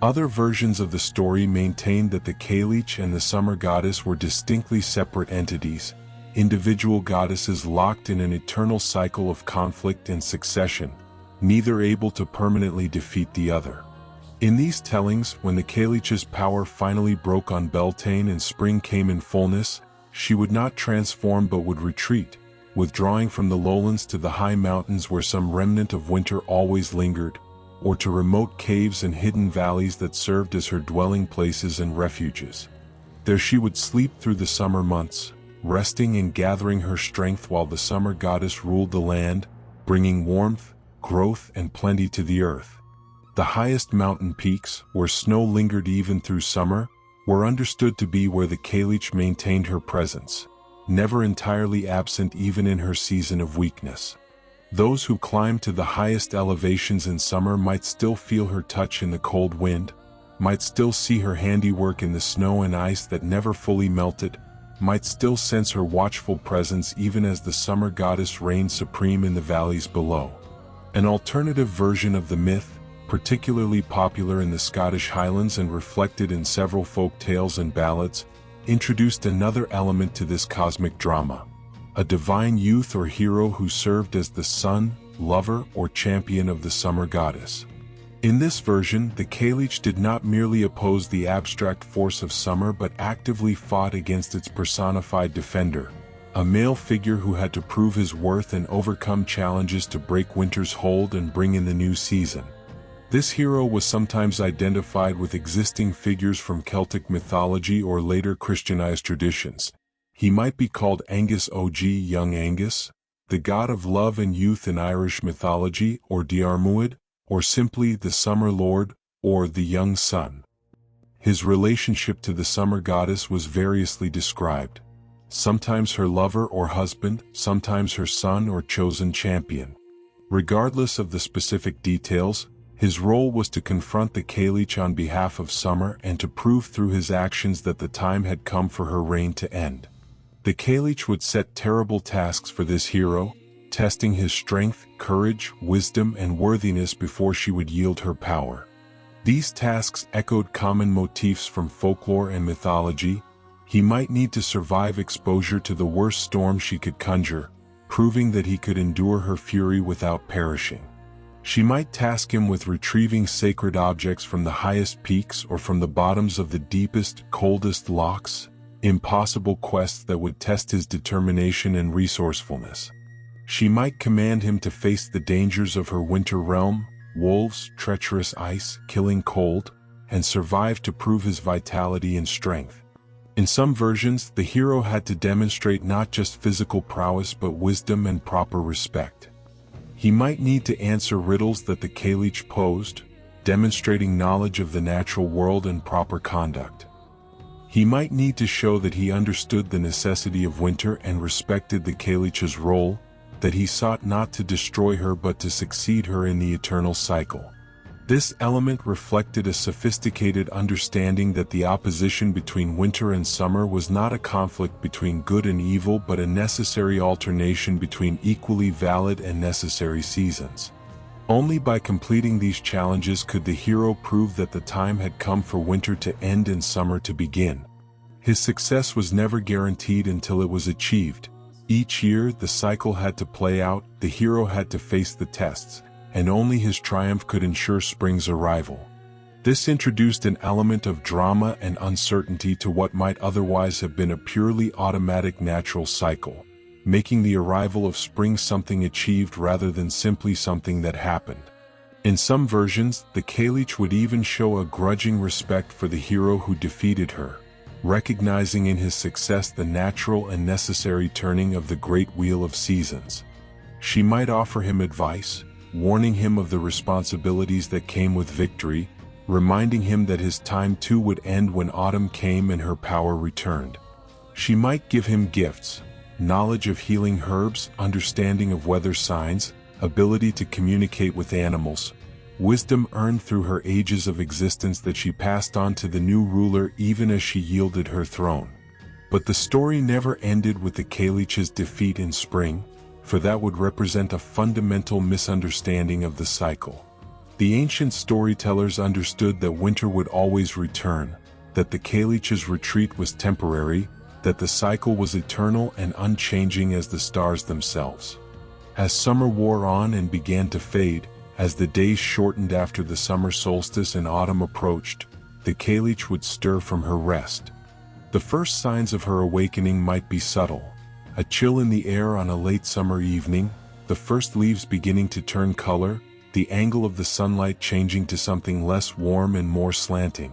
Speaker 1: Other versions of the story maintained that the Cailleach and the summer goddess were distinctly separate entities, individual goddesses locked in an eternal cycle of conflict and succession, neither able to permanently defeat the other. In these tellings, when the Cailleach's power finally broke on Beltane and spring came in fullness, she would not transform but would retreat, withdrawing from the lowlands to the high mountains where some remnant of winter always lingered, or to remote caves and hidden valleys that served as her dwelling places and refuges. There she would sleep through the summer months, resting and gathering her strength while the summer goddess ruled the land, bringing warmth, growth, and plenty to the earth. The highest mountain peaks, where snow lingered even through summer, were understood to be where the Cailleach maintained her presence, never entirely absent even in her season of weakness. Those who climbed to the highest elevations in summer might still feel her touch in the cold wind, might still see her handiwork in the snow and ice that never fully melted, might still sense her watchful presence even as the summer goddess reigned supreme in the valleys below. An alternative version of the myth, particularly popular in the Scottish Highlands and reflected in several folk tales and ballads, introduced another element to this cosmic drama: a divine youth or hero who served as the son, lover, or champion of the summer goddess. In this version, the Cailleach did not merely oppose the abstract force of summer but actively fought against its personified defender, a male figure who had to prove his worth and overcome challenges to break winter's hold and bring in the new season. This hero was sometimes identified with existing figures from Celtic mythology or later Christianized traditions. He might be called Angus Og, young Angus, the god of love and youth in Irish mythology, or Diarmuid, or simply the Summer Lord, or the Young Sun. His relationship to the summer goddess was variously described. Sometimes her lover or husband, sometimes her son or chosen champion. Regardless of the specific details, his role was to confront the Cailleach on behalf of summer and to prove through his actions that the time had come for her reign to end. The Cailleach would set terrible tasks for this hero, testing his strength, courage, wisdom, and worthiness before she would yield her power. These tasks echoed common motifs from folklore and mythology. He might need to survive exposure to the worst storm she could conjure, proving that he could endure her fury without perishing. She might task him with retrieving sacred objects from the highest peaks or from the bottoms of the deepest, coldest lochs, impossible quests that would test his determination and resourcefulness. She might command him to face the dangers of her winter realm, wolves, treacherous ice, killing cold, and survive to prove his vitality and strength. In some versions, the hero had to demonstrate not just physical prowess but wisdom and proper respect. He might need to answer riddles that the Cailleach posed, demonstrating knowledge of the natural world and proper conduct. He might need to show that he understood the necessity of winter and respected the Cailleach's role, that he sought not to destroy her but to succeed her in the eternal cycle. This element reflected a sophisticated understanding that the opposition between winter and summer was not a conflict between good and evil but a necessary alternation between equally valid and necessary seasons. Only by completing these challenges could the hero prove that the time had come for winter to end and summer to begin. His success was never guaranteed until it was achieved. Each year the cycle had to play out, the hero had to face the tests, and only his triumph could ensure spring's arrival. This introduced an element of drama and uncertainty to what might otherwise have been a purely automatic natural cycle, making the arrival of spring something achieved rather than simply something that happened. In some versions, the Cailleach would even show a grudging respect for the hero who defeated her. recognizing in his success the natural and necessary turning of the great wheel of seasons. She might offer him advice, warning him of the responsibilities that came with victory, reminding him that his time too would end when autumn came and her power returned. She might give him gifts, knowledge of healing herbs, understanding of weather signs, ability to communicate with animals, wisdom earned through her ages of existence that she passed on to the new ruler even as she yielded her throne. But the story never ended with the Cailleach's defeat in spring, for that would represent a fundamental misunderstanding of the cycle. The ancient storytellers understood that winter would always return, that the Cailleach's retreat was temporary, that the cycle was eternal and unchanging as the stars themselves. As summer wore on and began to fade, as the days shortened after the summer solstice and autumn approached, the Cailleach would stir from her rest. The first signs of her awakening might be subtle: a chill in the air on a late summer evening, the first leaves beginning to turn color, the angle of the sunlight changing to something less warm and more slanting.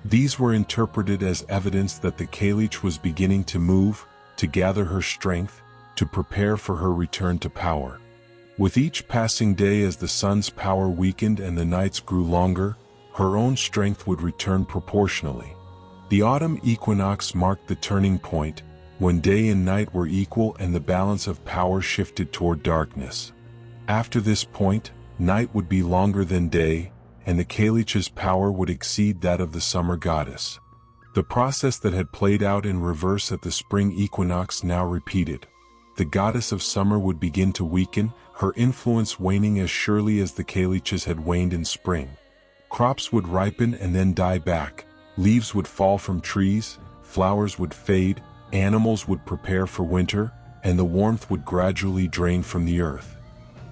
Speaker 1: These were interpreted as evidence that the Cailleach was beginning to move, to gather her strength, to prepare for her return to power. With each passing day, as the sun's power weakened and the nights grew longer, her own strength would return proportionally. The autumn equinox marked the turning point, when day and night were equal and the balance of power shifted toward darkness. After this point, night would be longer than day, and the Cailleach's power would exceed that of the summer goddess. The process that had played out in reverse at the spring equinox now repeated. The goddess of summer would begin to weaken, her influence waning as surely as the Cailleach's had waned in spring. Crops would ripen and then die back, leaves would fall from trees, flowers would fade, animals would prepare for winter, and the warmth would gradually drain from the earth.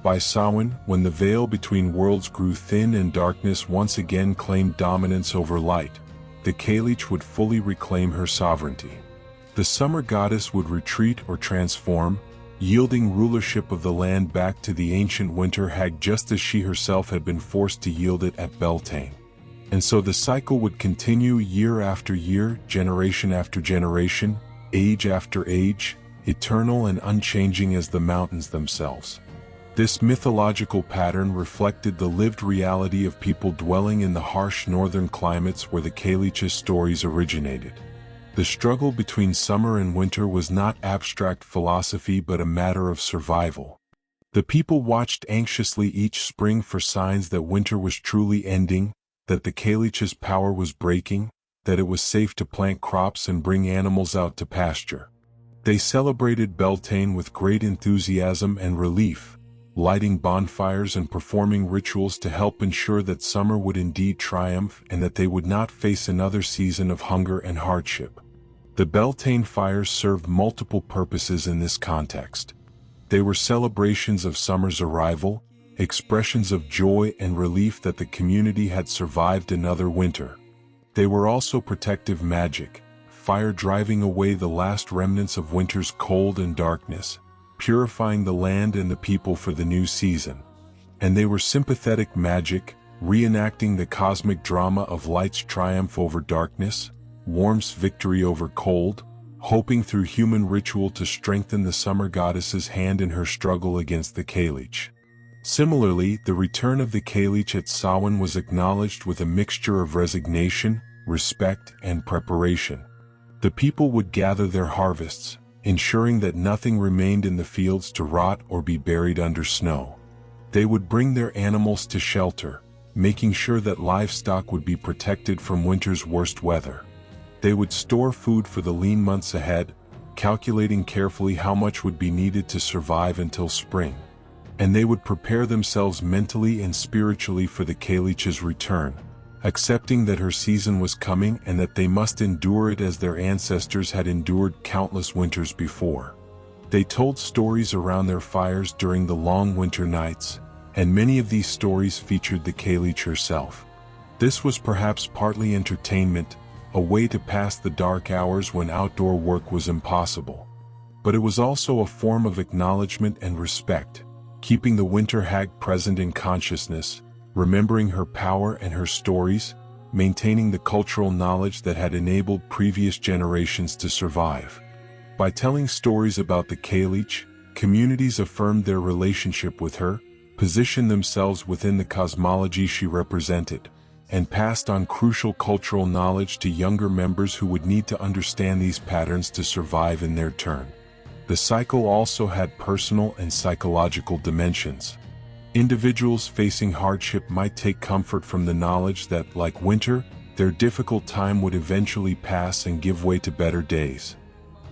Speaker 1: By Samhain, when the veil between worlds grew thin and darkness once again claimed dominance over light, the Cailleach would fully reclaim her sovereignty. The summer goddess would retreat or transform, yielding rulership of the land back to the ancient winter hag just as she herself had been forced to yield it at Beltane. And so the cycle would continue year after year, generation after generation, age after age, eternal and unchanging as the mountains themselves. This mythological pattern reflected the lived reality of people dwelling in the harsh northern climates where the Cailleach's stories originated. The struggle between summer and winter was not abstract philosophy but a matter of survival. The people watched anxiously each spring for signs that winter was truly ending, that the Cailleach's power was breaking, that it was safe to plant crops and bring animals out to pasture. They celebrated Beltane with great enthusiasm and relief, lighting bonfires and performing rituals to help ensure that summer would indeed triumph and that they would not face another season of hunger and hardship. The Beltane fires served multiple purposes in this context. They were celebrations of summer's arrival, expressions of joy and relief that the community had survived another winter. They were also protective magic, fire driving away the last remnants of winter's cold and darkness, purifying the land and the people for the new season. And they were sympathetic magic, reenacting the cosmic drama of light's triumph over darkness, warmth's victory over cold, hoping through human ritual to strengthen the summer goddess's hand in her struggle against the Cailleach. Similarly, the return of the Cailleach at Samhain was acknowledged with a mixture of resignation, respect, and preparation. The people would gather their harvests, ensuring that nothing remained in the fields to rot or be buried under snow. They would bring their animals to shelter, making sure that livestock would be protected from winter's worst weather. They would store food for the lean months ahead, calculating carefully how much would be needed to survive until spring. And they would prepare themselves mentally and spiritually for the Cailleach's return, accepting that her season was coming and that they must endure it as their ancestors had endured countless winters before. They told stories around their fires during the long winter nights, and many of these stories featured the Cailleach herself. This was perhaps partly entertainment, a way to pass the dark hours when outdoor work was impossible. But it was also a form of acknowledgement and respect, keeping the winter hag present in consciousness, remembering her power and her stories, maintaining the cultural knowledge that had enabled previous generations to survive. By telling stories about the Cailleach, communities affirmed their relationship with her, positioned themselves within the cosmology she represented, and passed on crucial cultural knowledge to younger members who would need to understand these patterns to survive in their turn. The cycle also had personal and psychological dimensions. Individuals facing hardship might take comfort from the knowledge that, like winter, their difficult time would eventually pass and give way to better days.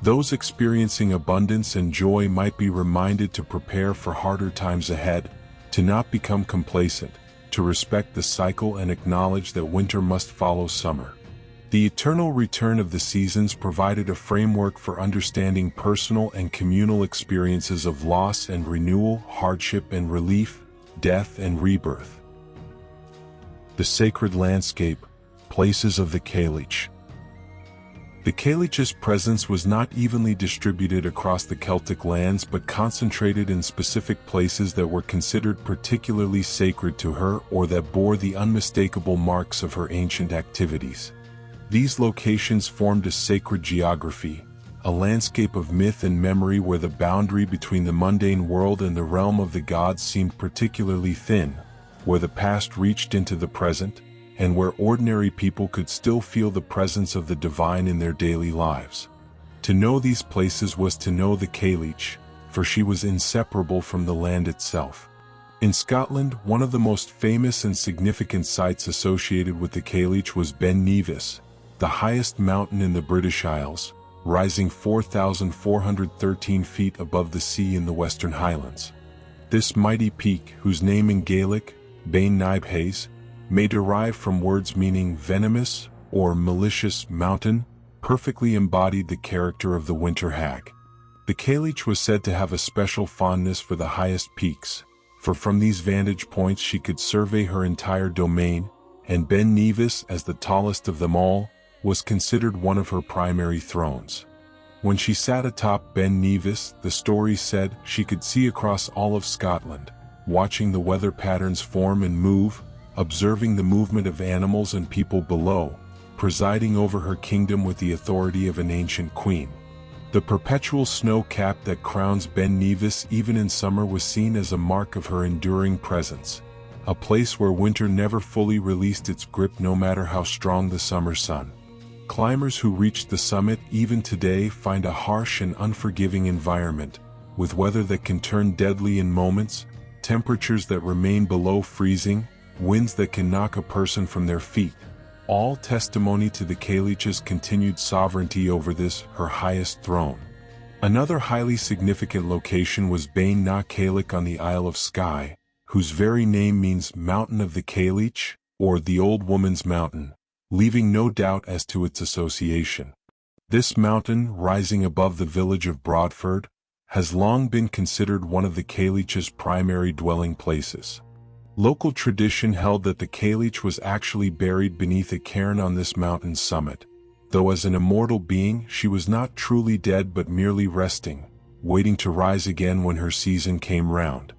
Speaker 1: Those experiencing abundance and joy might be reminded to prepare for harder times ahead, to not become complacent, to respect the cycle and acknowledge that winter must follow summer. The eternal return of the seasons provided a framework for understanding personal and communal experiences of loss and renewal, hardship and relief, death and rebirth. The sacred landscape, places of the Cailleach. The Cailleach's presence was not evenly distributed across the Celtic lands but concentrated in specific places that were considered particularly sacred to her or that bore the unmistakable marks of her ancient activities. These locations formed a sacred geography, a landscape of myth and memory where the boundary between the mundane world and the realm of the gods seemed particularly thin, where the past reached into the present, and where ordinary people could still feel the presence of the divine in their daily lives. To know these places was to know the Cailleach, for she was inseparable from the land itself. In Scotland, one of the most famous and significant sites associated with the Cailleach was Ben Nevis, the highest mountain in the British Isles, rising 4,413 feet above the sea in the Western Highlands. This mighty peak, whose name in Gaelic, Beinn Nibhes, may derive from words meaning venomous or malicious mountain, perfectly embodied the character of the winter hag. The Cailleach was said to have a special fondness for the highest peaks, for from these vantage points she could survey her entire domain, and Ben Nevis, as the tallest of them all, was considered one of her primary thrones. When she sat atop Ben Nevis, the story said she could see across all of Scotland, watching the weather patterns form and move, observing the movement of animals and people below, presiding over her kingdom with the authority of an ancient queen. The perpetual snow cap that crowns Ben Nevis even in summer was seen as a mark of her enduring presence, a place where winter never fully released its grip no matter how strong the summer sun. Climbers who reach the summit even today find a harsh and unforgiving environment, with weather that can turn deadly in moments, temperatures that remain below freezing, winds that can knock a person from their feet, all testimony to the Cailleach's continued sovereignty over this, her highest throne. Another highly significant location was Beinn na Cailleach on the Isle of Skye, whose very name means Mountain of the Cailleach, or the Old Woman's Mountain, leaving no doubt as to its association. This mountain, rising above the village of Broadford, has long been considered one of the Cailleach's primary dwelling places. Local tradition held that the Cailleach was actually buried beneath a cairn on this mountain's summit, though as an immortal being she was not truly dead but merely resting, waiting to rise again when her season came round.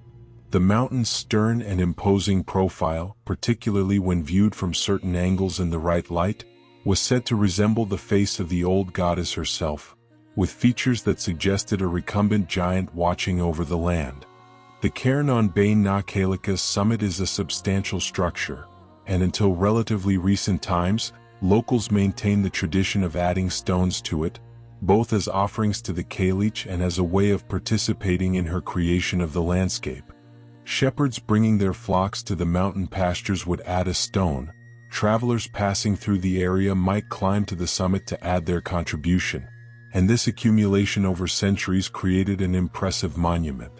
Speaker 1: The mountain's stern and imposing profile, particularly when viewed from certain angles in the right light, was said to resemble the face of the old goddess herself, with features that suggested a recumbent giant watching over the land. The cairn on Beinn na Cailleach's summit is a substantial structure, and until relatively recent times, locals maintained the tradition of adding stones to it, both as offerings to the Cailleach and as a way of participating in her creation of the landscape. Shepherds bringing their flocks to the mountain pastures would add a stone. Travelers passing through the area might climb to the summit to add their contribution, and this accumulation over centuries created an impressive monument.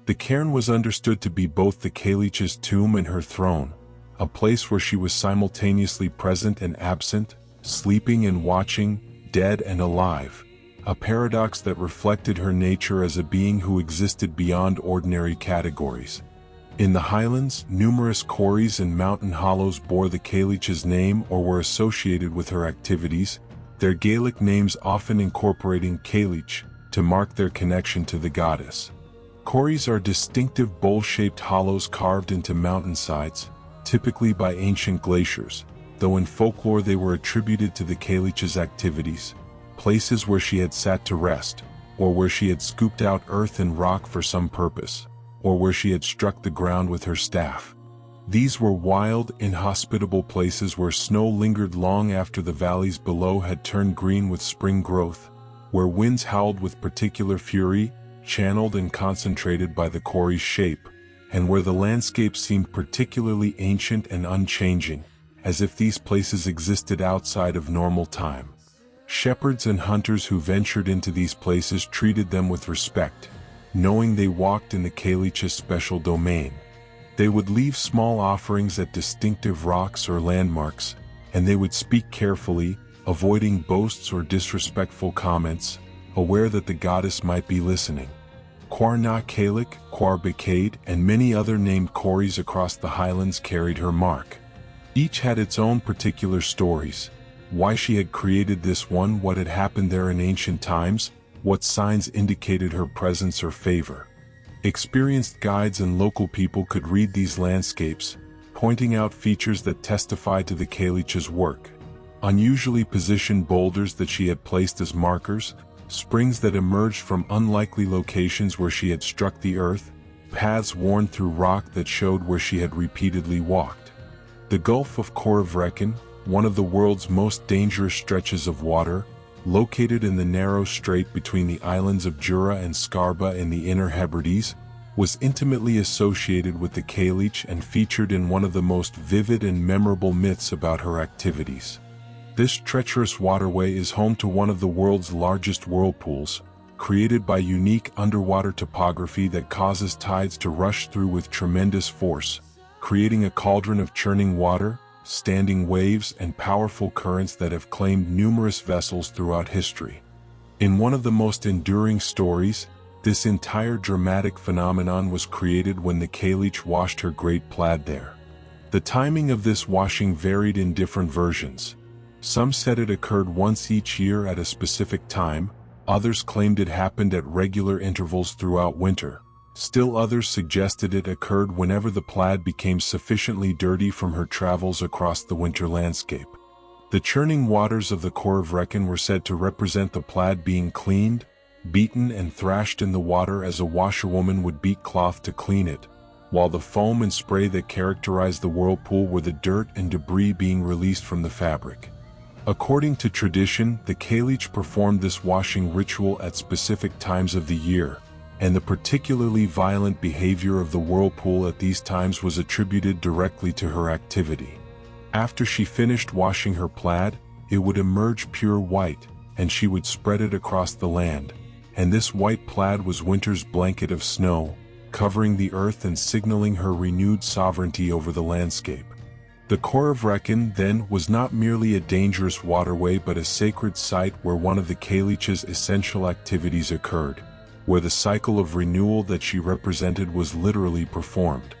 Speaker 1: The cairn was understood to be both the Cailleach's tomb and her throne, a place where she was simultaneously present and absent, sleeping and watching, dead and alive, a paradox that reflected her nature as a being who existed beyond ordinary categories. In the Highlands, numerous quarries and mountain hollows bore the Cailleach's name or were associated with her activities, their Gaelic names often incorporating Cailleach to mark their connection to the goddess. Quarries are distinctive bowl-shaped hollows carved into mountainsides, typically by ancient glaciers, though in folklore they were attributed to the Cailleach's activities, places where she had sat to rest, or where she had scooped out earth and rock for some purpose, or where she had struck the ground with her staff. These were wild, inhospitable places where snow lingered long after the valleys below had turned green with spring growth, where winds howled with particular fury, channeled and concentrated by the quarry's shape, and where the landscape seemed particularly ancient and unchanging, as if these places existed outside of normal time. Shepherds and hunters who ventured into these places treated them with respect, knowing they walked in the Cailleach's special domain. They would leave small offerings at distinctive rocks or landmarks, and they would speak carefully, avoiding boasts or disrespectful comments, aware that the goddess might be listening. Cailleach, Cailleach, and many other named quarries across the highlands carried her mark. Each had its own particular stories: why she had created this one, what had happened there in ancient times, what signs indicated her presence or favor. Experienced guides and local people could read these landscapes, pointing out features that testified to the Cailleach's work. Unusually positioned boulders that she had placed as markers, springs that emerged from unlikely locations where she had struck the earth, paths worn through rock that showed where she had repeatedly walked. The Gulf of Cailleach, one of the world's most dangerous stretches of water, located in the narrow strait between the islands of Jura and Scarba in the Inner Hebrides, was intimately associated with the Cailleach and featured in one of the most vivid and memorable myths about her activities. This treacherous waterway is home to one of the world's largest whirlpools, created by unique underwater topography that causes tides to rush through with tremendous force, creating a cauldron of churning water, standing waves, and powerful currents that have claimed numerous vessels throughout history. In one of the most enduring stories, this entire dramatic phenomenon was created when the Cailleach washed her great plaid there. The timing of this washing varied in different versions. Some said it occurred once each year at a specific time, others claimed it happened at regular intervals throughout winter. Still others suggested it occurred whenever the plaid became sufficiently dirty from her travels across the winter landscape. The churning waters of the Cailleach were said to represent the plaid being cleaned, beaten and thrashed in the water as a washerwoman would beat cloth to clean it, while the foam and spray that characterized the whirlpool were the dirt and debris being released from the fabric. According to tradition, the Cailleach performed this washing ritual at specific times of the year, and the particularly violent behavior of the whirlpool at these times was attributed directly to her activity. After she finished washing her plaid, it would emerge pure white, and she would spread it across the land, and this white plaid was winter's blanket of snow, covering the earth and signaling her renewed sovereignty over the landscape. The Cailleach, then, was not merely a dangerous waterway but a sacred site where one of the Cailleach's essential activities occurred, where the cycle of renewal that she represented was literally performed.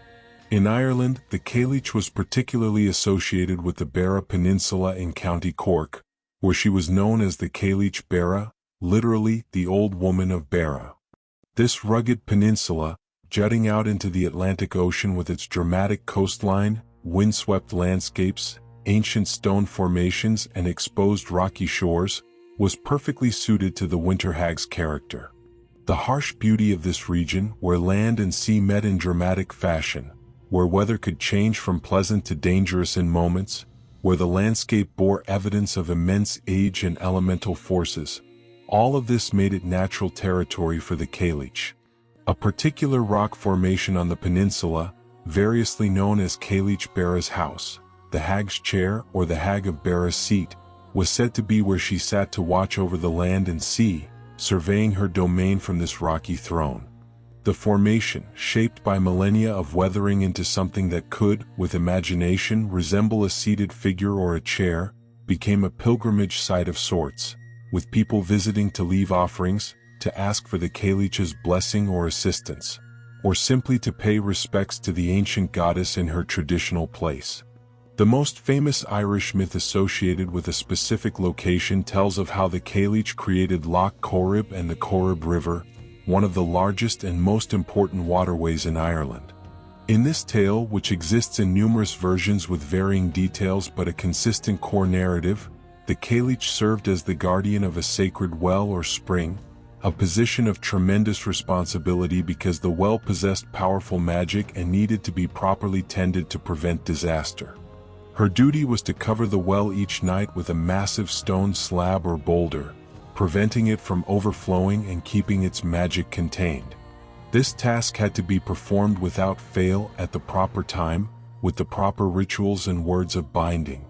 Speaker 1: In Ireland, the Cailleach was particularly associated with the Beara Peninsula in County Cork, where she was known as the Cailleach Beara, literally, the Old Woman of Beara. This rugged peninsula, jutting out into the Atlantic Ocean with its dramatic coastline, windswept landscapes, ancient stone formations and exposed rocky shores, was perfectly suited to the winter hag's character. The harsh beauty of this region, where land and sea met in dramatic fashion, where weather could change from pleasant to dangerous in moments, where the landscape bore evidence of immense age and elemental forces, all of this made it natural territory for the Cailleach. A particular rock formation on the peninsula, variously known as Cailleach Beara's house, the hag's chair or the hag of Beara's seat, was said to be where she sat to watch over the land and sea, surveying her domain from this rocky throne. The formation, shaped by millennia of weathering into something that could, with imagination, resemble a seated figure or a chair, became a pilgrimage site of sorts, with people visiting to leave offerings, to ask for the Cailleach's blessing or assistance, or simply to pay respects to the ancient goddess in her traditional place. The most famous Irish myth associated with a specific location tells of how the Cailleach created Loch Corrib and the Corrib River, one of the largest and most important waterways in Ireland. In this tale, which exists in numerous versions with varying details but a consistent core narrative, the Cailleach served as the guardian of a sacred well or spring, a position of tremendous responsibility because the well possessed powerful magic and needed to be properly tended to prevent disaster. Her duty was to cover the well each night with a massive stone slab or boulder, preventing it from overflowing and keeping its magic contained. This task had to be performed without fail at the proper time, with the proper rituals and words of binding.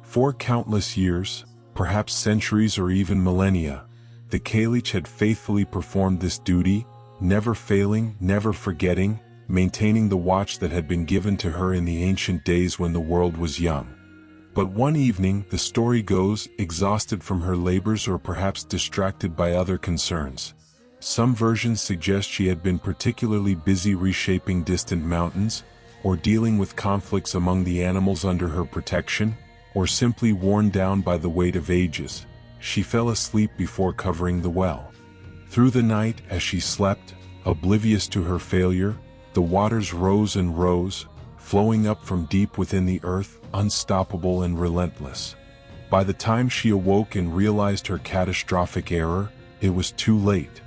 Speaker 1: For countless years, perhaps centuries or even millennia, the Cailleach had faithfully performed this duty, never failing, never forgetting, maintaining the watch that had been given to her in the ancient days when the world was young. But one evening, the story goes, exhausted from her labors or perhaps distracted by other concerns. Some versions suggest she had been particularly busy reshaping distant mountains, or dealing with conflicts among the animals under her protection, or simply worn down by the weight of ages. She fell asleep before covering the well. Through the night, as she slept, oblivious to her failure, the waters rose and rose, flowing up from deep within the earth, unstoppable and relentless. By the time she awoke and realized her catastrophic error, it was too late.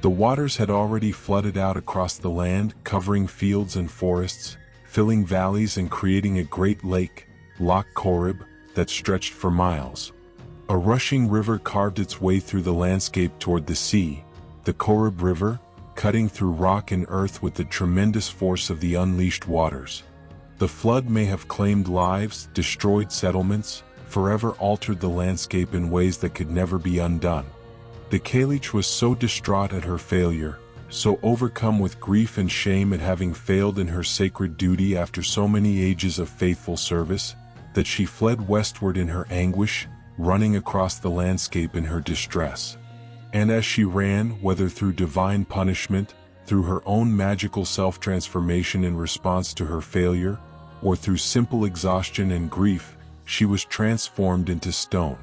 Speaker 1: The waters had already flooded out across the land, covering fields and forests, filling valleys and creating a great lake, Loch Corrib, that stretched for miles. A rushing river carved its way through the landscape toward the sea, the Corrib River, cutting through rock and earth with the tremendous force of the unleashed waters. The flood may have claimed lives, destroyed settlements, forever altered the landscape in ways that could never be undone. The Cailleach was so distraught at her failure, so overcome with grief and shame at having failed in her sacred duty after so many ages of faithful service, that she fled westward in her anguish, running across the landscape in her distress. And as she ran, whether through divine punishment, through her own magical self-transformation in response to her failure, or through simple exhaustion and grief, she was transformed into stone.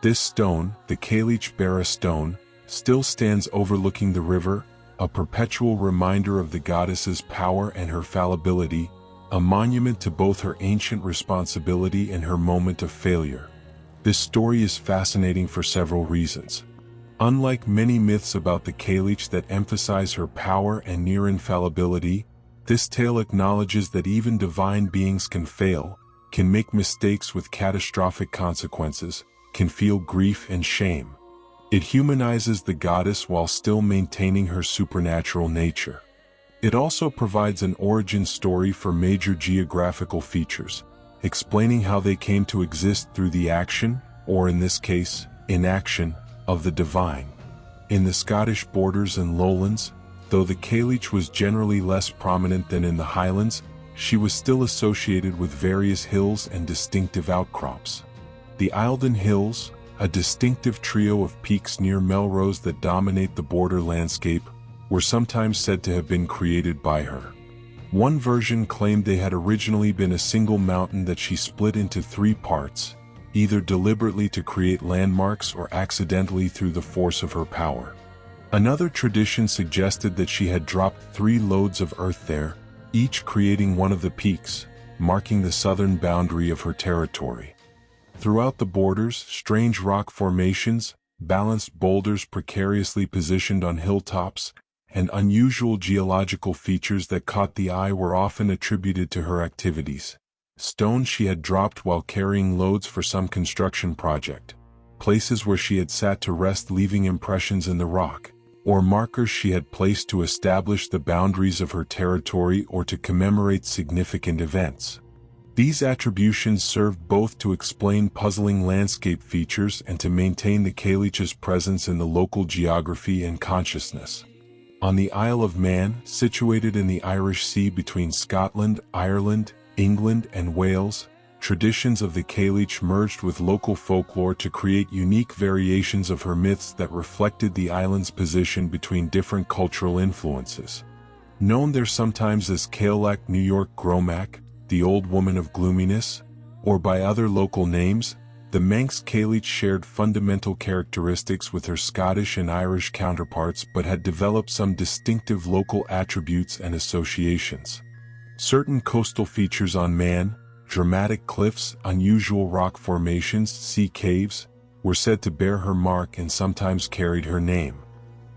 Speaker 1: This stone, the Cailleach Bara stone, still stands overlooking the river, a perpetual reminder of the goddess's power and her fallibility, a monument to both her ancient responsibility and her moment of failure. This story is fascinating for several reasons. Unlike many myths about the Cailleach that emphasize her power and near infallibility, this tale acknowledges that even divine beings can fail, can make mistakes with catastrophic consequences, can feel grief and shame. It humanizes the goddess while still maintaining her supernatural nature. It also provides an origin story for major geographical features, explaining how they came to exist through the action, or in this case, inaction, of the divine. In the Scottish borders and lowlands, though the Cailleach was generally less prominent than in the Highlands, she was still associated with various hills and distinctive outcrops. The Eildon Hills, a distinctive trio of peaks near Melrose that dominate the border landscape, were sometimes said to have been created by her. One version claimed they had originally been a single mountain that she split into 3 parts, either deliberately to create landmarks or accidentally through the force of her power. Another tradition suggested that she had dropped 3 loads of earth there, each creating one of the peaks, marking the southern boundary of her territory. Throughout the borders, strange rock formations, balanced boulders precariously positioned on hilltops, and unusual geological features that caught the eye were often attributed to her activities. Stones she had dropped while carrying loads for some construction project, places where she had sat to rest leaving impressions in the rock, or markers she had placed to establish the boundaries of her territory or to commemorate significant events. These attributions served both to explain puzzling landscape features and to maintain the Cailleach's presence in the local geography and consciousness. On the Isle of Man, situated in the Irish Sea between Scotland, Ireland, England, and Wales, traditions of the Cailleach merged with local folklore to create unique variations of her myths that reflected the island's position between different cultural influences. Known there sometimes as Cailleach New York Gromack, the Old Woman of Gloominess, or by other local names, the Manx Cailleach shared fundamental characteristics with her Scottish and Irish counterparts but had developed some distinctive local attributes and associations. Certain coastal features on Man, dramatic cliffs, unusual rock formations, sea caves, were said to bear her mark and sometimes carried her name.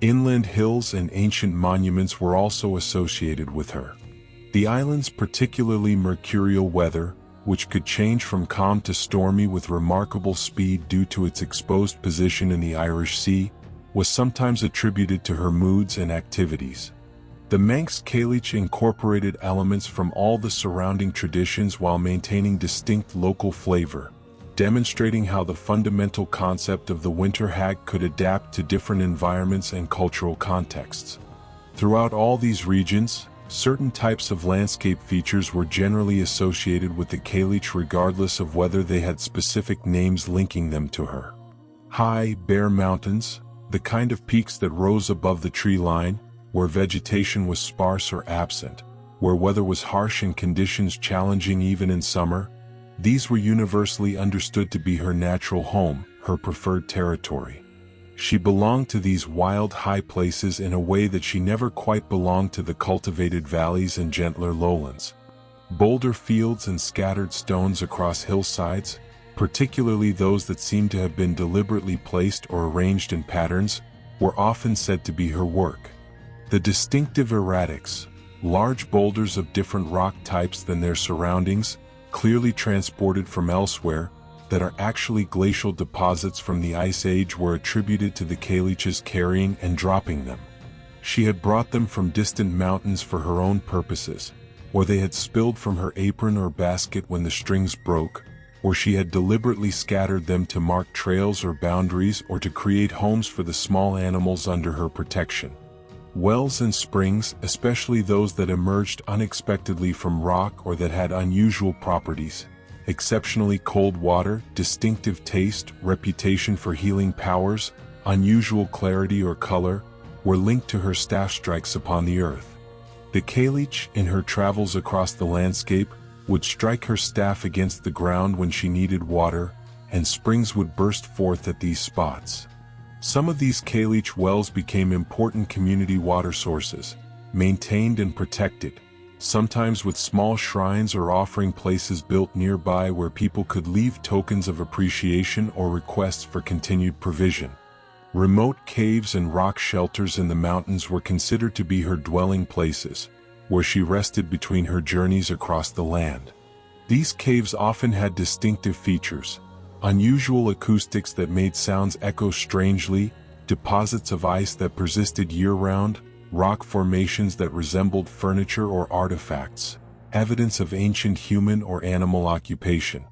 Speaker 1: Inland hills and ancient monuments were also associated with her. The island's particularly mercurial weather, which could change from calm to stormy with remarkable speed due to its exposed position in the Irish Sea, was sometimes attributed to her moods and activities. The Manx Cailleach incorporated elements from all the surrounding traditions while maintaining distinct local flavor, demonstrating how the fundamental concept of the winter hag could adapt to different environments and cultural contexts. Throughout all these regions, certain types of landscape features were generally associated with the Cailleach regardless of whether they had specific names linking them to her. High, bare mountains, the kind of peaks that rose above the tree line, where vegetation was sparse or absent, where weather was harsh and conditions challenging even in summer, these were universally understood to be her natural home, her preferred territory. She belonged to these wild high places in a way that she never quite belonged to the cultivated valleys and gentler lowlands. Boulder fields and scattered stones across hillsides, particularly those that seemed to have been deliberately placed or arranged in patterns, were often said to be her work. The distinctive erratics, large boulders of different rock types than their surroundings, clearly transported from elsewhere, that are actually glacial deposits from the Ice Age, were attributed to the Cailleach's carrying and dropping them. She had brought them from distant mountains for her own purposes, or they had spilled from her apron or basket when the strings broke, or she had deliberately scattered them to mark trails or boundaries or to create homes for the small animals under her protection. Wells and springs, especially those that emerged unexpectedly from rock or that had unusual properties, exceptionally cold water, distinctive taste, reputation for healing powers, unusual clarity or color, were linked to her staff strikes upon the earth. The Cailleach, in her travels across the landscape, would strike her staff against the ground when she needed water, and springs would burst forth at these spots. Some of these Cailleach wells became important community water sources, maintained and protected, sometimes with small shrines or offering places built nearby where people could leave tokens of appreciation or requests for continued provision. Remote caves and rock shelters in the mountains were considered to be her dwelling places, where she rested between her journeys across the land. These caves often had distinctive features, unusual acoustics that made sounds echo strangely, deposits of ice that persisted year-round, rock formations that resembled furniture or artifacts, evidence of ancient human or animal occupation.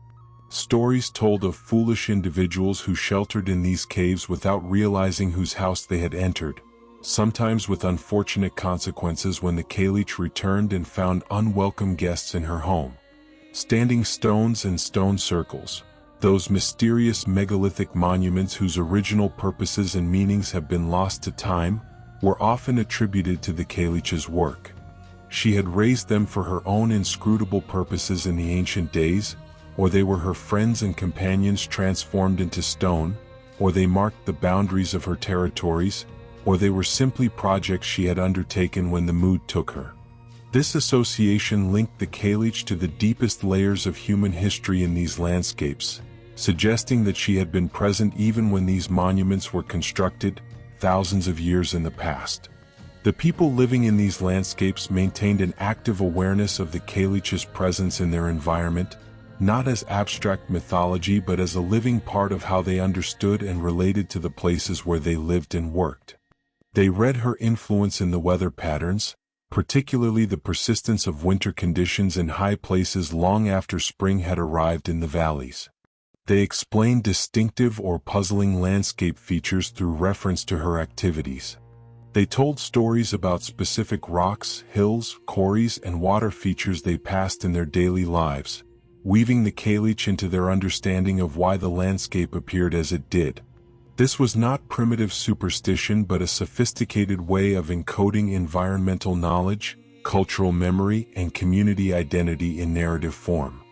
Speaker 1: Stories told of foolish individuals who sheltered in these caves without realizing whose house they had entered, sometimes with unfortunate consequences when the Cailleach returned and found unwelcome guests in her home. Standing stones and stone circles, those mysterious megalithic monuments whose original purposes and meanings have been lost to time, were often attributed to the Cailleach's work. She had raised them for her own inscrutable purposes in the ancient days, or they were her friends and companions transformed into stone, or they marked the boundaries of her territories, or they were simply projects she had undertaken when the mood took her. This association linked the Cailleach to the deepest layers of human history in these landscapes, suggesting that she had been present even when these monuments were constructed, thousands of years in the past. The people living in these landscapes maintained an active awareness of the Cailleach's presence in their environment, not as abstract mythology but as a living part of how they understood and related to the places where they lived and worked. They read her influence in the weather patterns, particularly the persistence of winter conditions in high places long after spring had arrived in the valleys. They explained distinctive or puzzling landscape features through reference to her activities. They told stories about specific rocks, hills, quarries, and water features they passed in their daily lives, weaving the Cailleach into their understanding of why the landscape appeared as it did. This was not primitive superstition but a sophisticated way of encoding environmental knowledge, cultural memory, and community identity in narrative form.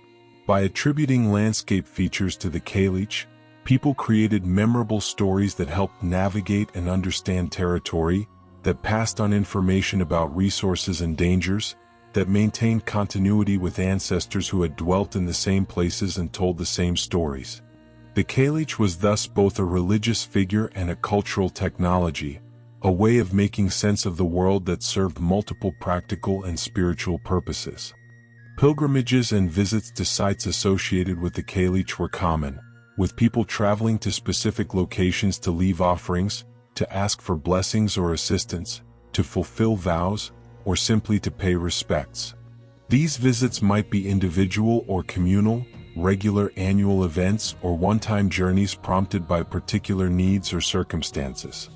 Speaker 1: By attributing landscape features to the Cailleach, people created memorable stories that helped navigate and understand territory, that passed on information about resources and dangers, that maintained continuity with ancestors who had dwelt in the same places and told the same stories. The Cailleach was thus both a religious figure and a cultural technology, a way of making sense of the world that served multiple practical and spiritual purposes. Pilgrimages and visits to sites associated with the Cailleach were common, with people traveling to specific locations to leave offerings, to ask for blessings or assistance, to fulfill vows, or simply to pay respects. These visits might be individual or communal, regular annual events, or one-time journeys prompted by particular needs or circumstances.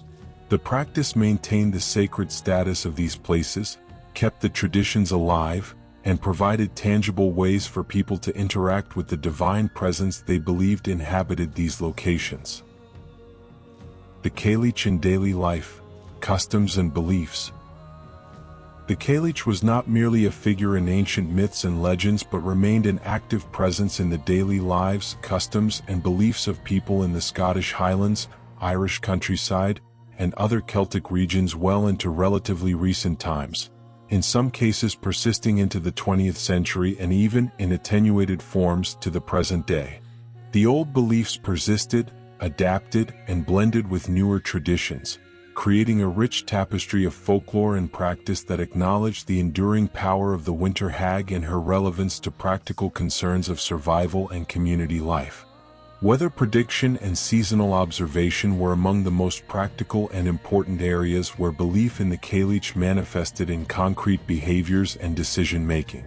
Speaker 1: The practice maintained the sacred status of these places, kept the traditions alive, and provided tangible ways for people to interact with the divine presence they believed inhabited these locations. The Cailleach in daily life, customs and beliefs. The Cailleach was not merely a figure in ancient myths and legends but remained an active presence in the daily lives, customs, and beliefs of people in the Scottish Highlands, Irish countryside, and other Celtic regions well into relatively recent times, in some cases persisting into the 20th century and even in attenuated forms to the present day. The old beliefs persisted, adapted, and blended with newer traditions, creating a rich tapestry of folklore and practice that acknowledged the enduring power of the winter hag and her relevance to practical concerns of survival and community life. Weather prediction and seasonal observation were among the most practical and important areas where belief in the Cailleach manifested in concrete behaviors and decision-making.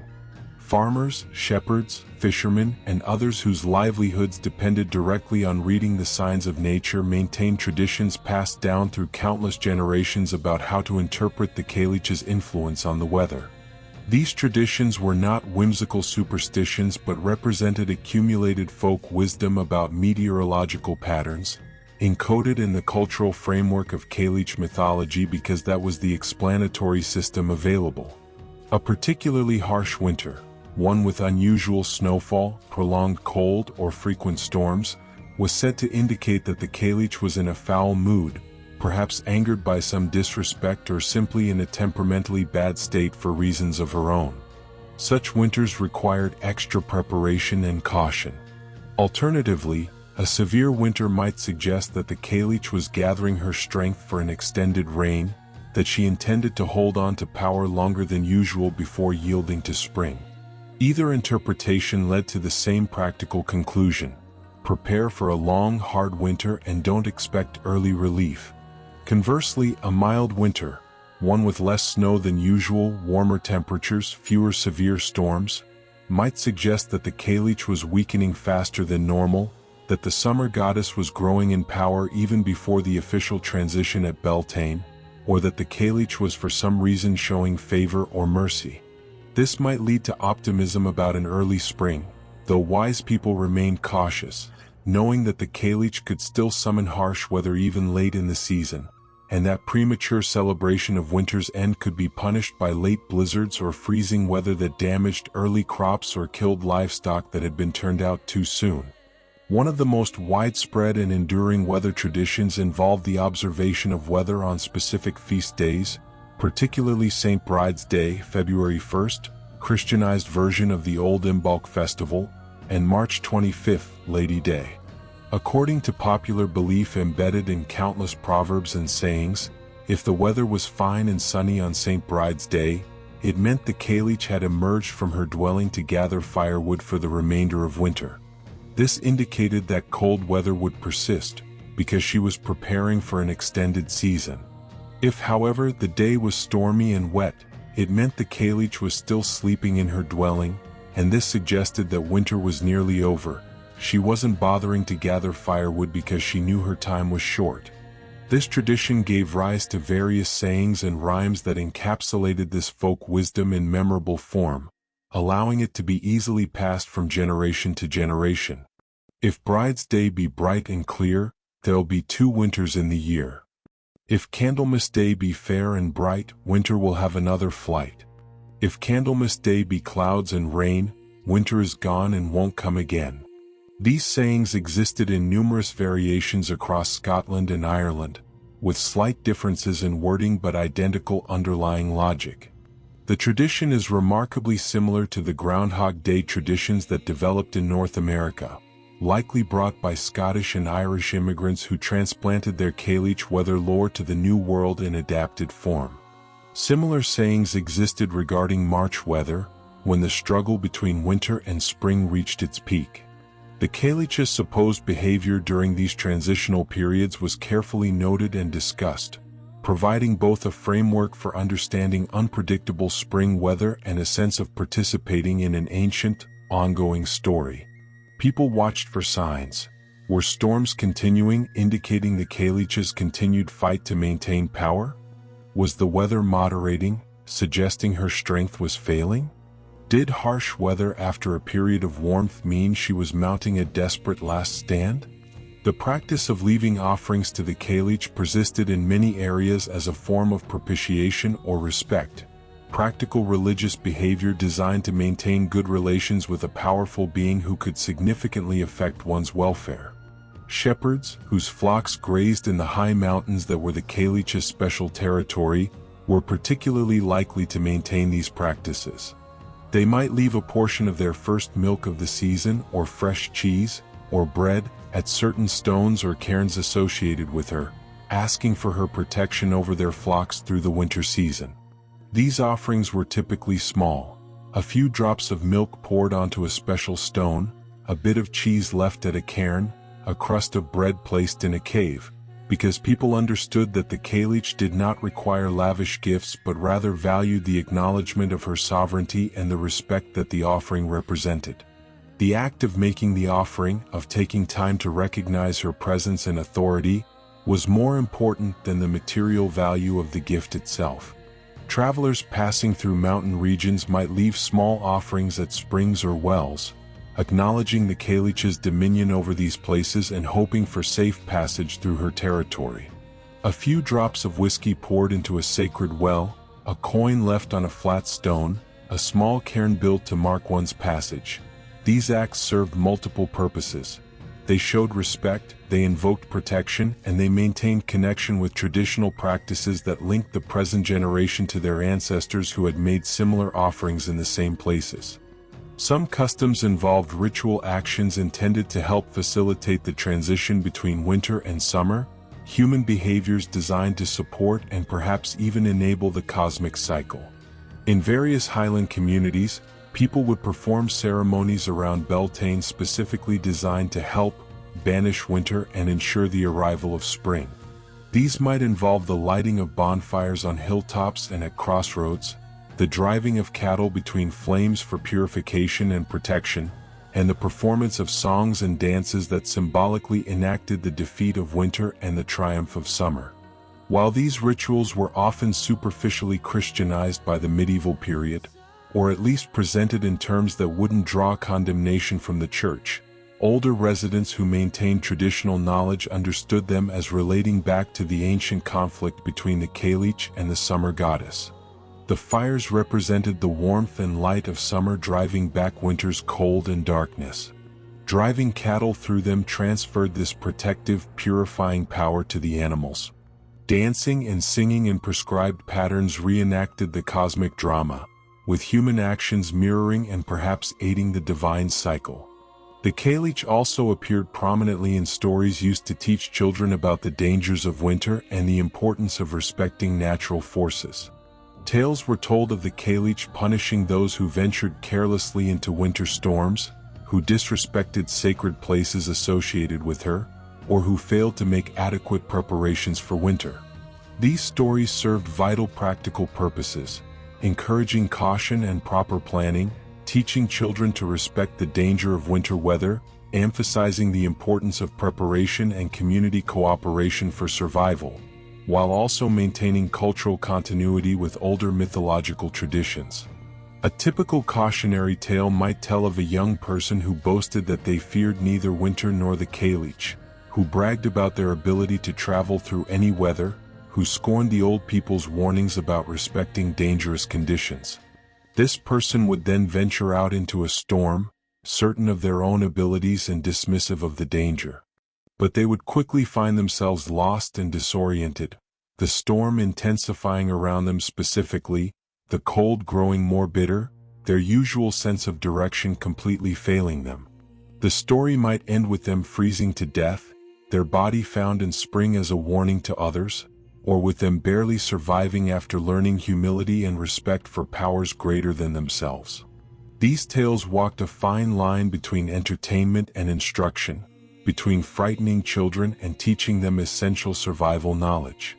Speaker 1: Farmers, shepherds, fishermen, and others whose livelihoods depended directly on reading the signs of nature maintained traditions passed down through countless generations about how to interpret the Cailleach's influence on the weather. These traditions were not whimsical superstitions but represented accumulated folk wisdom about meteorological patterns, encoded in the cultural framework of Cailleach mythology because that was the explanatory system available. A particularly harsh winter, one with unusual snowfall, prolonged cold, or frequent storms, was said to indicate that the Cailleach was in a foul mood, perhaps angered by some disrespect or simply in a temperamentally bad state for reasons of her own. Such winters required extra preparation and caution. Alternatively, a severe winter might suggest that the Cailleach was gathering her strength for an extended reign, that she intended to hold on to power longer than usual before yielding to spring. Either interpretation led to the same practical conclusion: prepare for a long, hard winter and don't expect early relief. Conversely, a mild winter, one with less snow than usual, warmer temperatures, fewer severe storms, might suggest that the Cailleach was weakening faster than normal, that the summer goddess was growing in power even before the official transition at Beltane, or that the Cailleach was for some reason showing favor or mercy. This might lead to optimism about an early spring, though wise people remained cautious, knowing that the Cailleach could still summon harsh weather even late in the season, and that premature celebration of winter's end could be punished by late blizzards or freezing weather that damaged early crops or killed livestock that had been turned out too soon. One of the most widespread and enduring weather traditions involved the observation of weather on specific feast days, particularly St. Bride's Day, February 1st, Christianized version of the old Imbolc festival, and March 25th, Lady Day. According to popular belief embedded in countless proverbs and sayings, if the weather was fine and sunny on St. Bride's Day, it meant the Cailleach had emerged from her dwelling to gather firewood for the remainder of winter. This indicated that cold weather would persist, because she was preparing for an extended season. If, however, the day was stormy and wet, it meant the Cailleach was still sleeping in her dwelling, and this suggested that winter was nearly over. She wasn't bothering to gather firewood because she knew her time was short. This tradition gave rise to various sayings and rhymes that encapsulated this folk wisdom in memorable form, allowing it to be easily passed from generation to generation. If Bride's Day be bright and clear, there'll be 2 winters in the year. If Candlemas Day be fair and bright, winter will have another flight. If Candlemas Day be clouds and rain, winter is gone and won't come again. These sayings existed in numerous variations across Scotland and Ireland, with slight differences in wording but identical underlying logic. The tradition is remarkably similar to the Groundhog Day traditions that developed in North America, likely brought by Scottish and Irish immigrants who transplanted their Cailleach weather lore to the New World in adapted form. Similar sayings existed regarding March weather, when the struggle between winter and spring reached its peak. The Cailleach's supposed behavior during these transitional periods was carefully noted and discussed, providing both a framework for understanding unpredictable spring weather and a sense of participating in an ancient, ongoing story. People watched for signs. Were storms continuing, indicating the Cailleach's continued fight to maintain power? Was the weather moderating, suggesting her strength was failing? Did harsh weather after a period of warmth mean she was mounting a desperate last stand? The practice of leaving offerings to the Cailleach persisted in many areas as a form of propitiation or respect, practical religious behavior designed to maintain good relations with a powerful being who could significantly affect one's welfare. Shepherds, whose flocks grazed in the high mountains that were the Cailleach's special territory, were particularly likely to maintain these practices. They might leave a portion of their first milk of the season or fresh cheese or bread at certain stones or cairns associated with her, asking for her protection over their flocks through the winter season. These offerings were typically small: a few drops of milk poured onto a special stone, a bit of cheese left at a cairn, a crust of bread placed in a cave, because people understood that the Cailleach did not require lavish gifts but rather valued the acknowledgement of her sovereignty and the respect that the offering represented. The act of making the offering, of taking time to recognize her presence and authority, was more important than the material value of the gift itself. Travelers passing through mountain regions might leave small offerings at springs or wells, acknowledging the Cailleach's dominion over these places and hoping for safe passage through her territory. A few drops of whiskey poured into a sacred well, a coin left on a flat stone, a small cairn built to mark one's passage. These acts served multiple purposes. They showed respect, they invoked protection, and they maintained connection with traditional practices that linked the present generation to their ancestors who had made similar offerings in the same places. Some customs involved ritual actions intended to help facilitate the transition between winter and summer, human behaviors designed to support and perhaps even enable the cosmic cycle. In various Highland communities, people would perform ceremonies around Beltane specifically designed to help banish winter and ensure the arrival of spring. These might involve the lighting of bonfires on hilltops and at crossroads, the driving of cattle between flames for purification and protection, and the performance of songs and dances that symbolically enacted the defeat of winter and the triumph of summer. While these rituals were often superficially Christianized by the medieval period, or at least presented in terms that wouldn't draw condemnation from the church, older residents who maintained traditional knowledge understood them as relating back to the ancient conflict between the Cailleach and the summer goddess. The fires represented the warmth and light of summer driving back winter's cold and darkness. Driving cattle through them transferred this protective, purifying power to the animals. Dancing and singing in prescribed patterns reenacted the cosmic drama, with human actions mirroring and perhaps aiding the divine cycle. The Cailleach also appeared prominently in stories used to teach children about the dangers of winter and the importance of respecting natural forces. Tales were told of the Cailleach punishing those who ventured carelessly into winter storms, who disrespected sacred places associated with her, or who failed to make adequate preparations for winter. These stories served vital practical purposes, encouraging caution and proper planning, teaching children to respect the danger of winter weather, emphasizing the importance of preparation and community cooperation for survival, while also maintaining cultural continuity with older mythological traditions. A typical cautionary tale might tell of a young person who boasted that they feared neither winter nor the Cailleach, who bragged about their ability to travel through any weather, who scorned the old people's warnings about respecting dangerous conditions. This person would then venture out into a storm, certain of their own abilities and dismissive of the danger. But they would quickly find themselves lost and disoriented, the storm intensifying around them specifically, the cold growing more bitter, their usual sense of direction completely failing them. The story might end with them freezing to death, their body found in spring as a warning to others, or with them barely surviving after learning humility and respect for powers greater than themselves. These tales walked a fine line between entertainment and instruction, between frightening children and teaching them essential survival knowledge.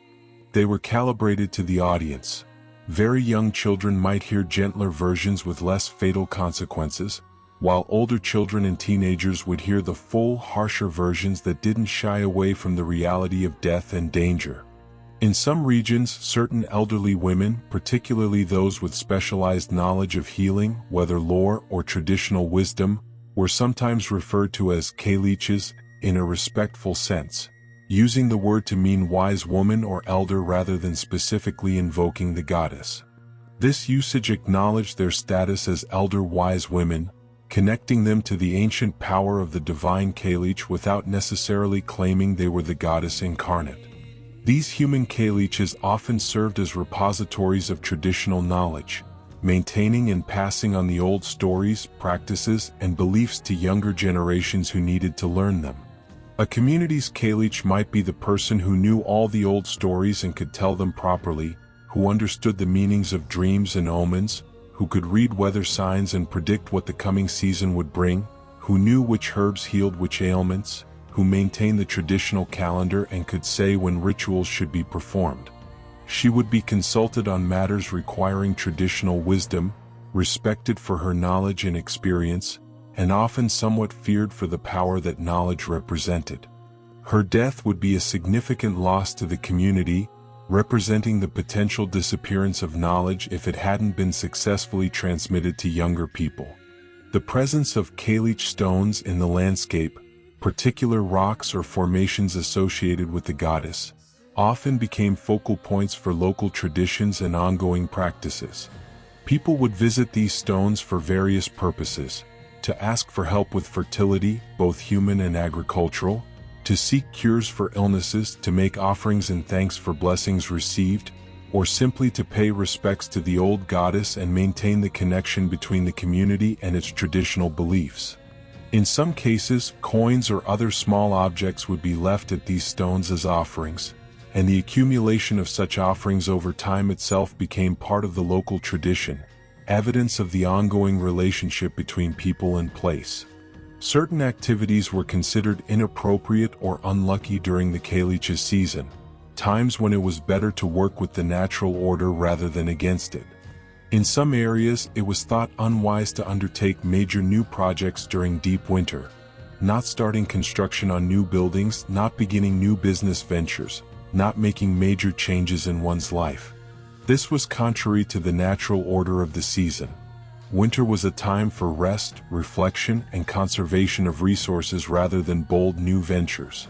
Speaker 1: They were calibrated to the audience. Very young children might hear gentler versions with less fatal consequences, while older children and teenagers would hear the full, harsher versions that didn't shy away from the reality of death and danger. In some regions, certain elderly women, particularly those with specialized knowledge of healing, whether lore or traditional wisdom, were sometimes referred to as Cailleaches in a respectful sense, using the word to mean wise woman or elder rather than specifically invoking the goddess. This usage acknowledged their status as elder wise women, connecting them to the ancient power of the divine Cailleach without necessarily claiming they were the goddess incarnate. These human Cailleaches often served as repositories of traditional knowledge, maintaining and passing on the old stories, practices, and beliefs to younger generations who needed to learn them. A community's Cailleach might be the person who knew all the old stories and could tell them properly, who understood the meanings of dreams and omens, who could read weather signs and predict what the coming season would bring, who knew which herbs healed which ailments, who maintained the traditional calendar and could say when rituals should be performed. She would be consulted on matters requiring traditional wisdom, respected for her knowledge and experience, and often somewhat feared for the power that knowledge represented. Her death would be a significant loss to the community, representing the potential disappearance of knowledge if it hadn't been successfully transmitted to younger people. The presence of Cailleach stones in the landscape, particular rocks or formations associated with the goddess, often became focal points for local traditions and ongoing practices. People would visit these stones for various purposes: to ask for help with fertility, both human and agricultural, to seek cures for illnesses, to make offerings and thanks for blessings received, or simply to pay respects to the old goddess and maintain the connection between the community and its traditional beliefs. In some cases, coins or other small objects would be left at these stones as offerings, and the accumulation of such offerings over time itself became part of the local tradition, evidence of the ongoing relationship between people and place. Certain activities were considered inappropriate or unlucky during the Cailleach's season, times when it was better to work with the natural order rather than against it. In some areas, it was thought unwise to undertake major new projects during deep winter, not starting construction on new buildings, not beginning new business ventures, not making major changes in one's life. This was contrary to the natural order of the season. Winter was a time for rest, reflection, and conservation of resources rather than bold new ventures.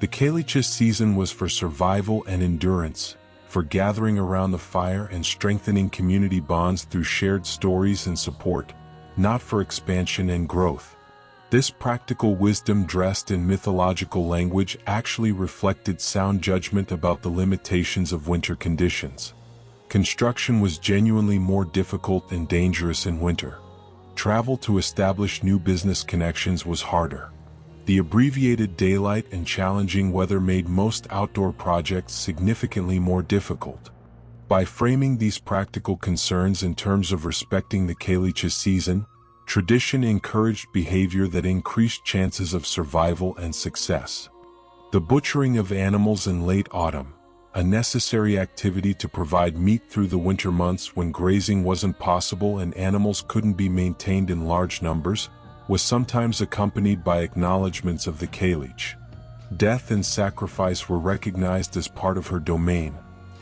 Speaker 1: The Cailleach's season was for survival and endurance, for gathering around the fire and strengthening community bonds through shared stories and support, not for expansion and growth. This practical wisdom dressed in mythological language actually reflected sound judgment about the limitations of winter conditions. Construction was genuinely more difficult and dangerous in winter. Travel to establish new business connections was harder. The abbreviated daylight and challenging weather made most outdoor projects significantly more difficult. By framing these practical concerns in terms of respecting the Cailleach's season, tradition encouraged behavior that increased chances of survival and success. The butchering of animals in late autumn, a necessary activity to provide meat through the winter months when grazing wasn't possible and animals couldn't be maintained in large numbers, was sometimes accompanied by acknowledgments of the Cailleach. Death and sacrifice were recognized as part of her domain,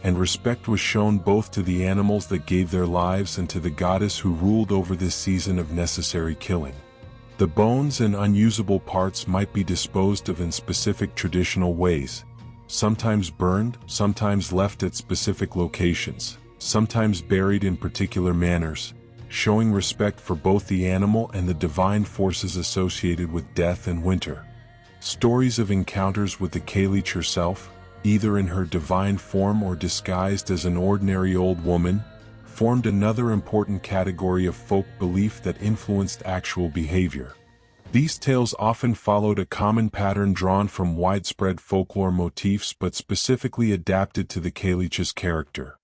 Speaker 1: and respect was shown both to the animals that gave their lives and to the goddess who ruled over this season of necessary killing. The bones and unusable parts might be disposed of in specific traditional ways, sometimes burned, sometimes left at specific locations, sometimes buried in particular manners, showing respect for both the animal and the divine forces associated with death and winter. Stories of encounters with the Cailleach herself, either in her divine form or disguised as an ordinary old woman, formed another important category of folk belief that influenced actual behavior. These tales often followed a common pattern drawn from widespread folklore motifs but specifically adapted to the Cailleach's character.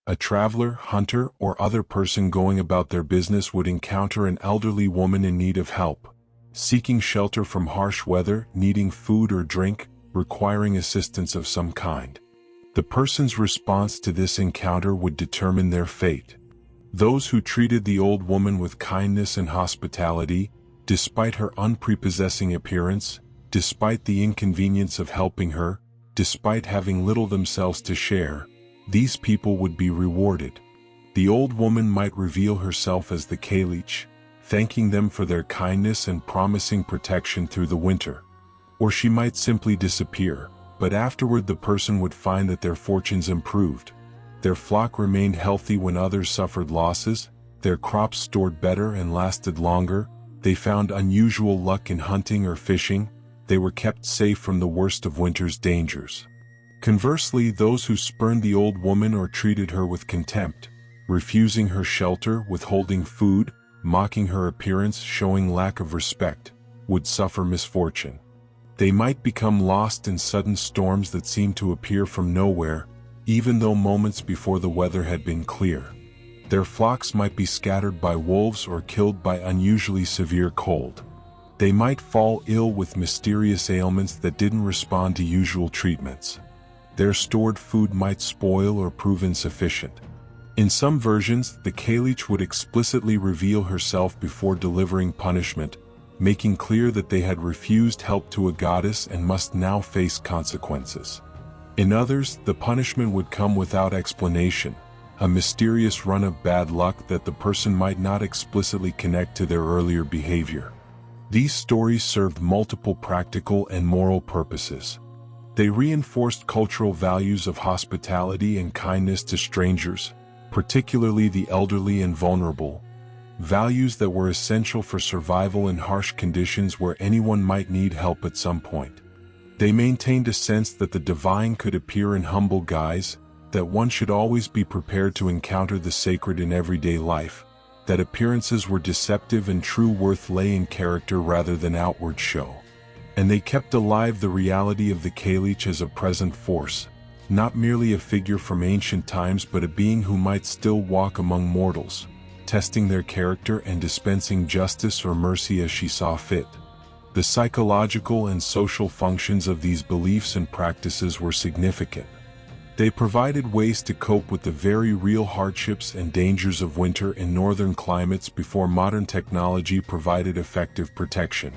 Speaker 1: A traveler, hunter, or other person going about their business would encounter an elderly woman in need of help, seeking shelter from harsh weather, needing food or drink, requiring assistance of some kind. The person's response to this encounter would determine their fate. Those who treated the old woman with kindness and hospitality, despite her unprepossessing appearance, despite the inconvenience of helping her, despite having little themselves to share, these people would be rewarded. The old woman might reveal herself as the Cailleach, thanking them for their kindness and promising protection through the winter. Or she might simply disappear, but afterward the person would find that their fortunes improved. Their flock remained healthy when others suffered losses, their crops stored better and lasted longer, they found unusual luck in hunting or fishing, they were kept safe from the worst of winter's dangers. Conversely, those who spurned the old woman or treated her with contempt, refusing her shelter, withholding food, mocking her appearance, showing lack of respect, would suffer misfortune. They might become lost in sudden storms that seemed to appear from nowhere, even though moments before the weather had been clear. Their flocks might be scattered by wolves or killed by unusually severe cold. They might fall ill with mysterious ailments that didn't respond to usual treatments. Their stored food might spoil or prove insufficient. In some versions, the Cailleach would explicitly reveal herself before delivering punishment, making clear that they had refused help to a goddess and must now face consequences. In others, the punishment would come without explanation, a mysterious run of bad luck that the person might not explicitly connect to their earlier behavior. These stories served multiple practical and moral purposes. They reinforced cultural values of hospitality and kindness to strangers, particularly the elderly and vulnerable, values that were essential for survival in harsh conditions where anyone might need help at some point. They maintained a sense that the divine could appear in humble guise, that one should always be prepared to encounter the sacred in everyday life, that appearances were deceptive and true worth lay in character rather than outward show. And they kept alive the reality of the Cailleach as a present force, not merely a figure from ancient times but a being who might still walk among mortals, testing their character and dispensing justice or mercy as she saw fit. The psychological and social functions of these beliefs and practices were significant. They provided ways to cope with the very real hardships and dangers of winter in northern climates before modern technology provided effective protection.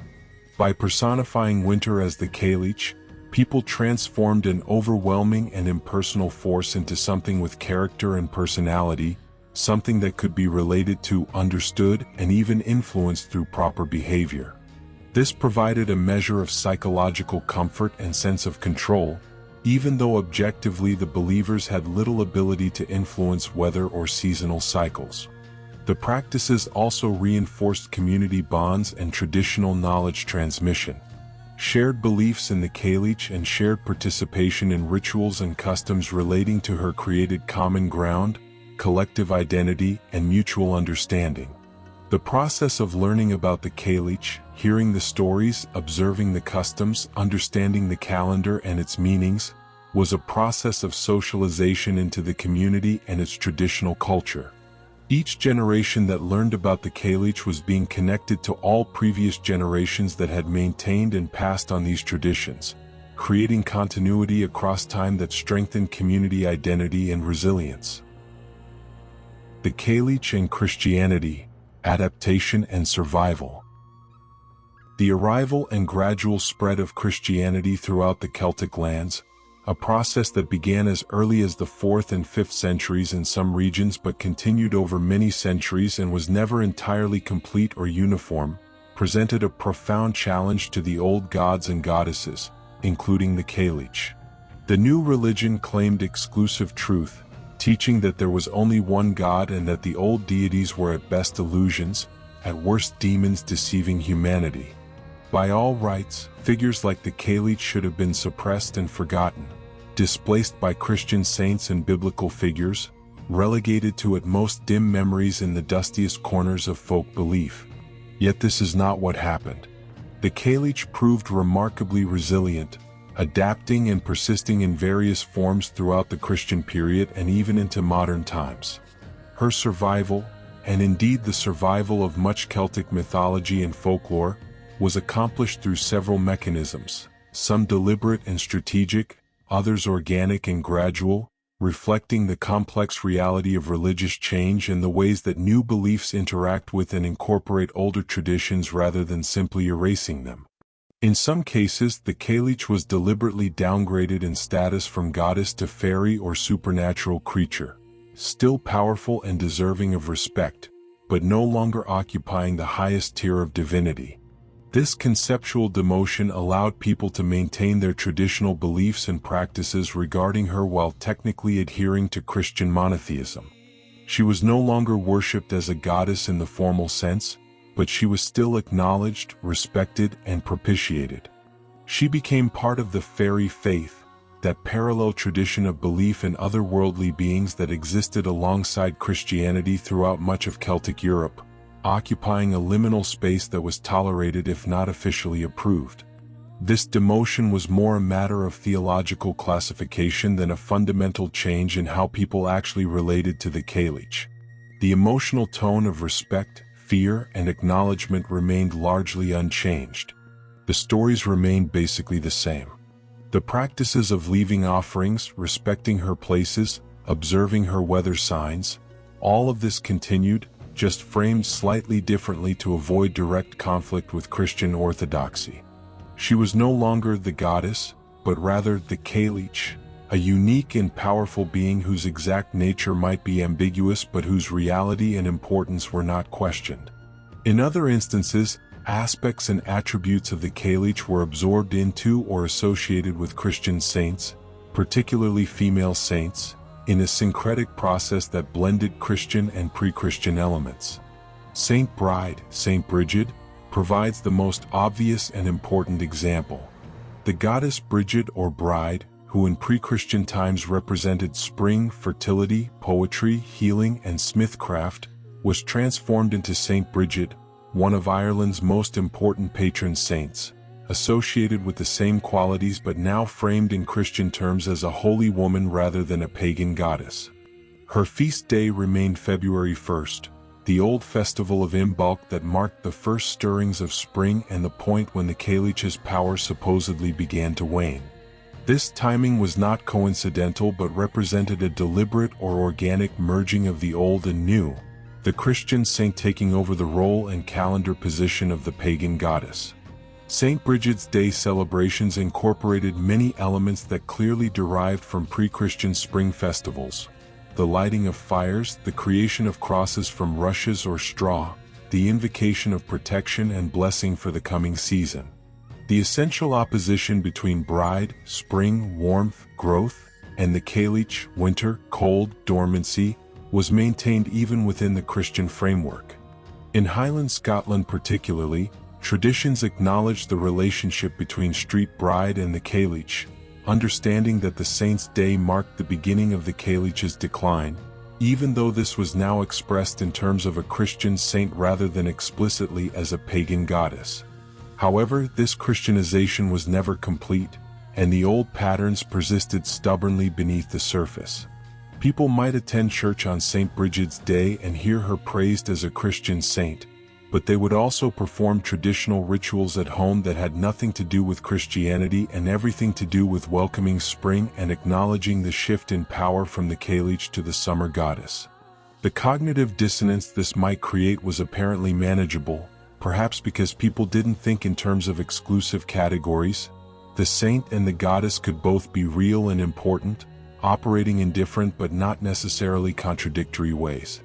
Speaker 1: By personifying winter as the Cailleach, people transformed an overwhelming and impersonal force into something with character and personality, something that could be related to, understood, and even influenced through proper behavior. This provided a measure of psychological comfort and sense of control, even though objectively the believers had little ability to influence weather or seasonal cycles. The practices also reinforced community bonds and traditional knowledge transmission. Shared beliefs in the Cailleach and shared participation in rituals and customs relating to her created common ground, collective identity, and mutual understanding. The process of learning about the Cailleach, hearing the stories, observing the customs, understanding the calendar and its meanings, was a process of socialization into the community and its traditional culture. Each generation that learned about the Cailleach was being connected to all previous generations that had maintained and passed on these traditions, creating continuity across time that strengthened community identity and resilience. The Cailleach and Christianity, adaptation and survival. The arrival and gradual spread of Christianity throughout the Celtic lands, a process that began as early as the 4th and 5th centuries in some regions but continued over many centuries and was never entirely complete or uniform, presented a profound challenge to the old gods and goddesses, including the Cailleach. The new religion claimed exclusive truth, teaching that there was only one God and that the old deities were at best illusions, at worst demons deceiving humanity. By all rights, figures like the Cailleach should have been suppressed and forgotten, displaced by Christian saints and biblical figures, relegated to at most dim memories in the dustiest corners of folk belief. Yet this is not what happened. The Cailleach proved remarkably resilient, adapting and persisting in various forms throughout the Christian period and even into modern times. Her survival, and indeed the survival of much Celtic mythology and folklore, was accomplished through several mechanisms, some deliberate and strategic, others organic and gradual, reflecting the complex reality of religious change and the ways that new beliefs interact with and incorporate older traditions rather than simply erasing them. In some cases, the Cailleach was deliberately downgraded in status from goddess to fairy or supernatural creature, still powerful and deserving of respect, but no longer occupying the highest tier of divinity. This conceptual demotion allowed people to maintain their traditional beliefs and practices regarding her while technically adhering to Christian monotheism. She was no longer worshipped as a goddess in the formal sense, but she was still acknowledged, respected, and propitiated. She became part of the fairy faith, that parallel tradition of belief in otherworldly beings that existed alongside Christianity throughout much of Celtic Europe, occupying a liminal space that was tolerated if not officially approved. This demotion was more a matter of theological classification than a fundamental change in how people actually related to the Cailleach. The emotional tone of respect, fear, and acknowledgement remained largely unchanged. The stories remained basically the same. The practices of leaving offerings, respecting her places, observing her weather signs, all of this continued, just framed slightly differently to avoid direct conflict with Christian orthodoxy. She was no longer the goddess, but rather the Cailleach, a unique and powerful being whose exact nature might be ambiguous but whose reality and importance were not questioned. In other instances, aspects and attributes of the Cailleach were absorbed into or associated with Christian saints, particularly female saints, in a syncretic process that blended Christian and pre-Christian elements. Saint Bride, Saint Bridget, provides the most obvious and important example. The goddess Bridget or Bride, who in pre-Christian times represented spring, fertility, poetry, healing, and smithcraft, was transformed into Saint Bridget, one of Ireland's most important patron saints, associated with the same qualities but now framed in Christian terms as a holy woman rather than a pagan goddess. Her feast day remained February 1st, the old festival of Imbolc that marked the first stirrings of spring and the point when the Cailleach's power supposedly began to wane. This timing was not coincidental but represented a deliberate or organic merging of the old and new, the Christian saint taking over the role and calendar position of the pagan goddess. St. Bridget's Day celebrations incorporated many elements that clearly derived from pre-Christian spring festivals: the lighting of fires, the creation of crosses from rushes or straw, the invocation of protection and blessing for the coming season. The essential opposition between bride, spring, warmth, growth, and the Cailleach, winter, cold, dormancy, was maintained even within the Christian framework. In Highland Scotland particularly, traditions acknowledged the relationship between street bride and the Cailleach, understanding that the saint's day marked the beginning of the Cailleach's decline, even though this was now expressed in terms of a Christian saint rather than explicitly as a pagan goddess. However, this Christianization was never complete, and the old patterns persisted stubbornly beneath the surface. People might attend church on St. Bridget's Day and hear her praised as a Christian saint, but they would also perform traditional rituals at home that had nothing to do with Christianity and everything to do with welcoming spring and acknowledging the shift in power from the Cailleach to the summer goddess. The cognitive dissonance this might create was apparently manageable, perhaps because people didn't think in terms of exclusive categories. The saint and the goddess could both be real and important, operating in different but not necessarily contradictory ways.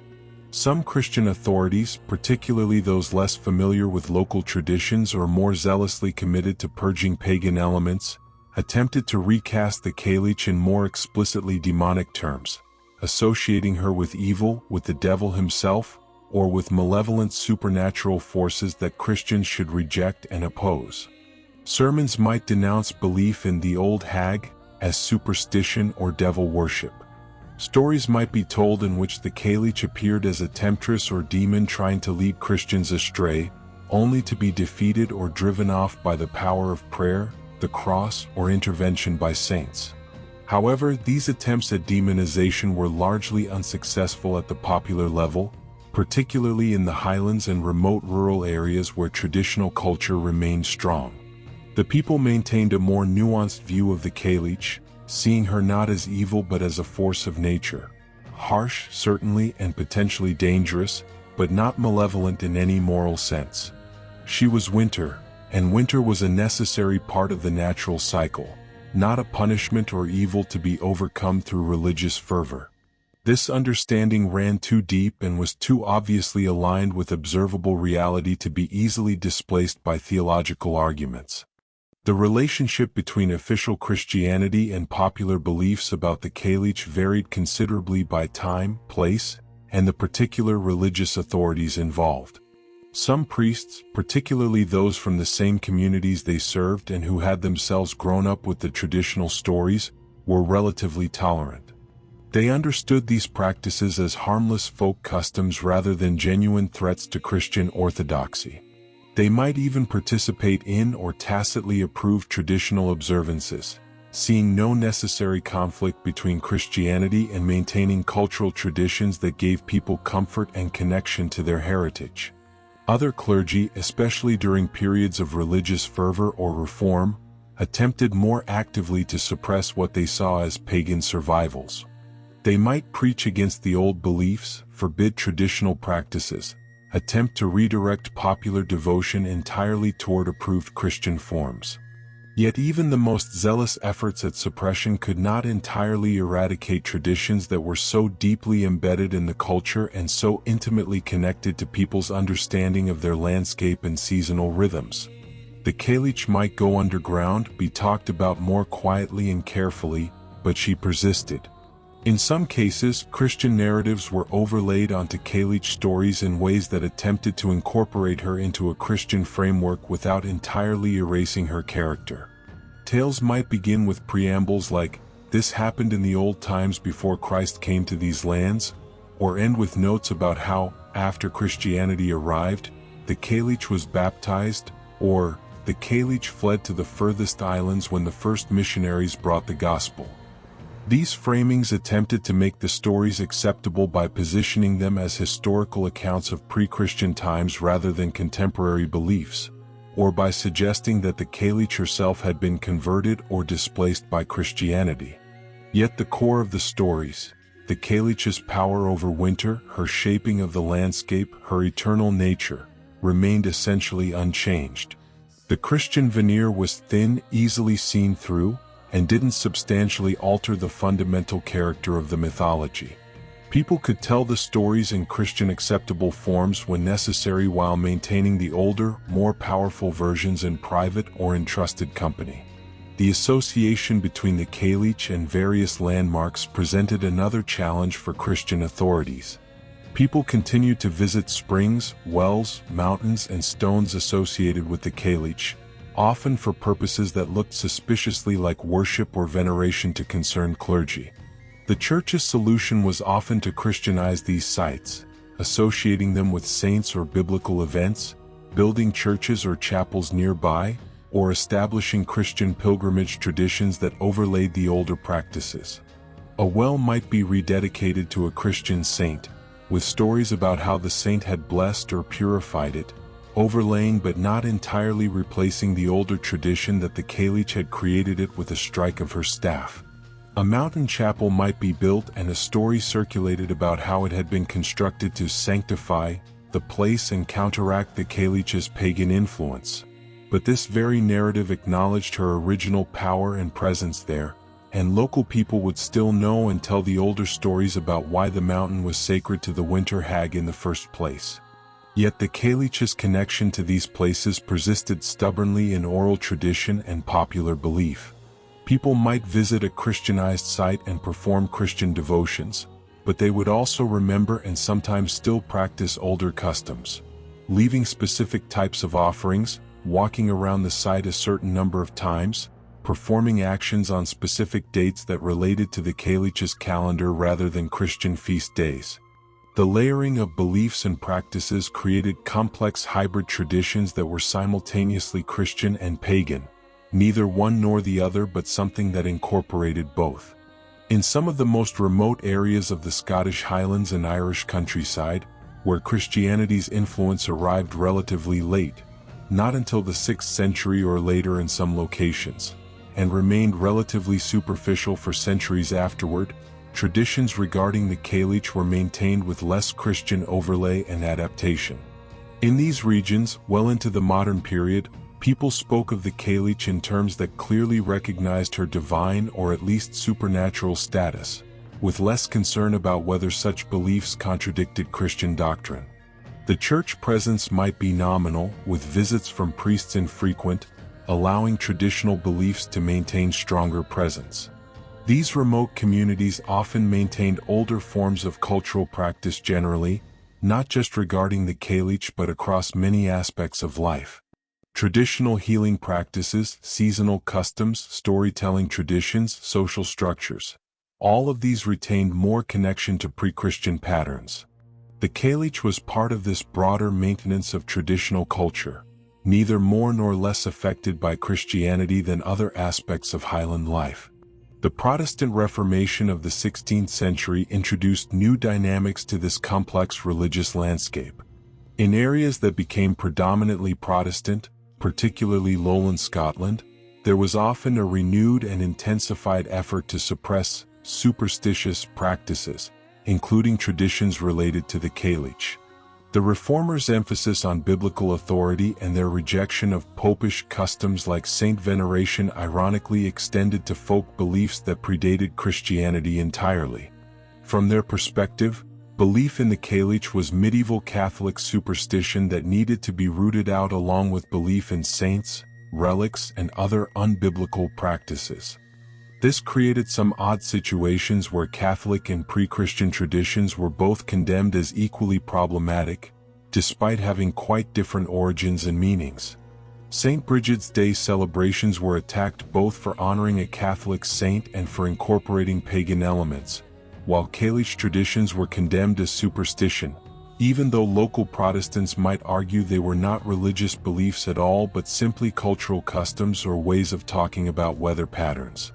Speaker 1: Some Christian authorities, particularly those less familiar with local traditions or more zealously committed to purging pagan elements, attempted to recast the Cailleach in more explicitly demonic terms, associating her with evil, with the devil himself, or with malevolent supernatural forces that Christians should reject and oppose. Sermons might denounce belief in the old hag as superstition or devil worship. Stories might be told in which the Cailleach appeared as a temptress or demon trying to lead Christians astray, only to be defeated or driven off by the power of prayer, the cross, or intervention by saints. However, these attempts at demonization were largely unsuccessful at the popular level, particularly in the highlands and remote rural areas where traditional culture remained strong. The people maintained a more nuanced view of the Cailleach, seeing her not as evil but as a force of nature. Harsh, certainly, and potentially dangerous, but not malevolent in any moral sense. She was winter, and winter was a necessary part of the natural cycle, not a punishment or evil to be overcome through religious fervor. This understanding ran too deep and was too obviously aligned with observable reality to be easily displaced by theological arguments. The relationship between official Christianity and popular beliefs about the Cailleach varied considerably by time, place, and the particular religious authorities involved. Some priests, particularly those from the same communities they served and who had themselves grown up with the traditional stories, were relatively tolerant. They understood these practices as harmless folk customs rather than genuine threats to Christian orthodoxy. They might even participate in or tacitly approve traditional observances, seeing no necessary conflict between Christianity and maintaining cultural traditions that gave people comfort and connection to their heritage. Other clergy, especially during periods of religious fervor or reform, attempted more actively to suppress what they saw as pagan survivals. They might preach against the old beliefs, forbid traditional practices, attempt to redirect popular devotion entirely toward approved Christian forms. Yet even the most zealous efforts at suppression could not entirely eradicate traditions that were so deeply embedded in the culture and so intimately connected to people's understanding of their landscape and seasonal rhythms. The Cailleach might go underground, be talked about more quietly and carefully, but she persisted. In some cases, Christian narratives were overlaid onto Cailleach stories in ways that attempted to incorporate her into a Christian framework without entirely erasing her character. Tales might begin with preambles like, "This happened in the old times before Christ came to these lands," or end with notes about how, after Christianity arrived, the Cailleach was baptized, or the Cailleach fled to the furthest islands when the first missionaries brought the gospel. These framings attempted to make the stories acceptable by positioning them as historical accounts of pre-Christian times rather than contemporary beliefs, or by suggesting that the Cailleach herself had been converted or displaced by Christianity. Yet the core of the stories, the Cailleach's power over winter, her shaping of the landscape, her eternal nature, remained essentially unchanged. The Christian veneer was thin, easily seen through, and didn't substantially alter the fundamental character of the mythology. People could tell the stories in Christian acceptable forms when necessary while maintaining the older, more powerful versions in private or in trusted company. The association between the Cailleach and various landmarks presented another challenge for Christian authorities. People continued to visit springs, wells, mountains, and stones associated with the Cailleach, often for purposes that looked suspiciously like worship or veneration to concerned clergy. The Church's solution was often to Christianize these sites, associating them with saints or biblical events, building churches or chapels nearby, or establishing Christian pilgrimage traditions that overlaid the older practices. A well might be rededicated to a Christian saint, with stories about how the saint had blessed or purified it, overlaying but not entirely replacing the older tradition that the Cailleach had created it with a strike of her staff. A mountain chapel might be built and a story circulated about how it had been constructed to sanctify the place and counteract the Cailleach's pagan influence. But this very narrative acknowledged her original power and presence there, and local people would still know and tell the older stories about why the mountain was sacred to the winter hag in the first place. Yet the Cailleach's connection to these places persisted stubbornly in oral tradition and popular belief. People might visit a Christianized site and perform Christian devotions, but they would also remember and sometimes still practice older customs, leaving specific types of offerings, walking around the site a certain number of times, performing actions on specific dates that related to the Cailleach's calendar rather than Christian feast days. The layering of beliefs and practices created complex hybrid traditions that were simultaneously Christian and pagan, neither one nor the other but something that incorporated both. In some of the most remote areas of the Scottish Highlands and Irish countryside, where Christianity's influence arrived relatively late, not until the 6th century or later in some locations, and remained relatively superficial for centuries afterward, traditions regarding the Cailleach were maintained with less Christian overlay and adaptation. In these regions, well into the modern period, people spoke of the Cailleach in terms that clearly recognized her divine or at least supernatural status, with less concern about whether such beliefs contradicted Christian doctrine. The church presence might be nominal, with visits from priests infrequent, allowing traditional beliefs to maintain stronger presence. These remote communities often maintained older forms of cultural practice generally, not just regarding the Cailleach but across many aspects of life. Traditional healing practices, seasonal customs, storytelling traditions, social structures. All of these retained more connection to pre-Christian patterns. The Cailleach was part of this broader maintenance of traditional culture, neither more nor less affected by Christianity than other aspects of Highland life. The Protestant Reformation of the 16th century introduced new dynamics to this complex religious landscape. In areas that became predominantly Protestant, particularly lowland Scotland, there was often a renewed and intensified effort to suppress superstitious practices, including traditions related to the Cailleach. The Reformers' emphasis on biblical authority and their rejection of popish customs like saint veneration ironically extended to folk beliefs that predated Christianity entirely. From their perspective, belief in the Cailleach was medieval Catholic superstition that needed to be rooted out along with belief in saints, relics, and other unbiblical practices. This created some odd situations where Catholic and pre-Christian traditions were both condemned as equally problematic, despite having quite different origins and meanings. St. Bridget's Day celebrations were attacked both for honoring a Catholic saint and for incorporating pagan elements, while Cailleach traditions were condemned as superstition, even though local Protestants might argue they were not religious beliefs at all but simply cultural customs or ways of talking about weather patterns.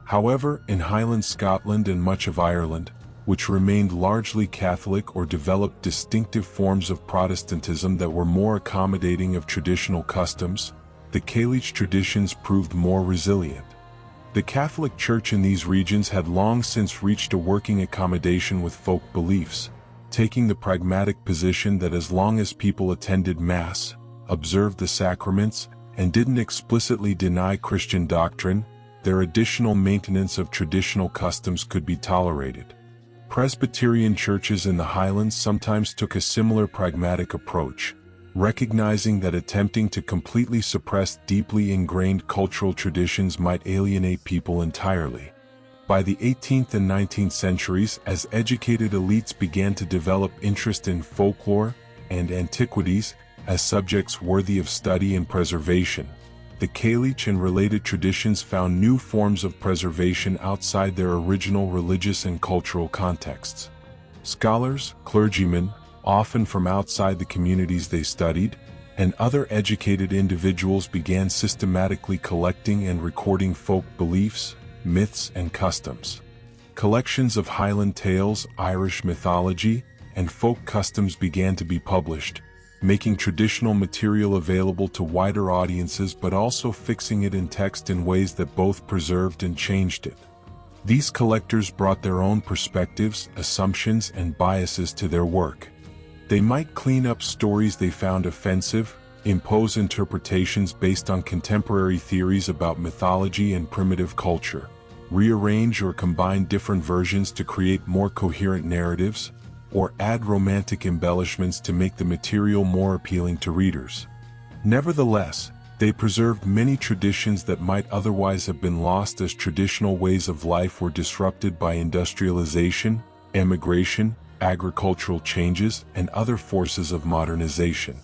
Speaker 1: However, in Highland Scotland and much of Ireland, which remained largely Catholic or developed distinctive forms of Protestantism that were more accommodating of traditional customs, the Cailleach traditions proved more resilient. The Catholic Church in these regions had long since reached a working accommodation with folk beliefs, taking the pragmatic position that as long as people attended Mass, observed the sacraments, and didn't explicitly deny Christian doctrine, their additional maintenance of traditional customs could be tolerated. Presbyterian churches in the Highlands sometimes took a similar pragmatic approach, recognizing that attempting to completely suppress deeply ingrained cultural traditions might alienate people entirely. By the 18th and 19th centuries, as educated elites began to develop interest in folklore and antiquities as subjects worthy of study and preservation, the Cailleach and related traditions found new forms of preservation outside their original religious and cultural contexts. Scholars, clergymen, often from outside the communities they studied, and other educated individuals began systematically collecting and recording folk beliefs, myths, and customs. Collections of Highland tales, Irish mythology, and folk customs began to be published, making traditional material available to wider audiences but also fixing it in text in ways that both preserved and changed it. These collectors brought their own perspectives, assumptions, and biases to their work. They might clean up stories they found offensive, impose interpretations based on contemporary theories about mythology and primitive culture, rearrange or combine different versions to create more coherent narratives, or add romantic embellishments to make the material more appealing to readers. Nevertheless, they preserved many traditions that might otherwise have been lost as traditional ways of life were disrupted by industrialization, emigration, agricultural changes, and other forces of modernization.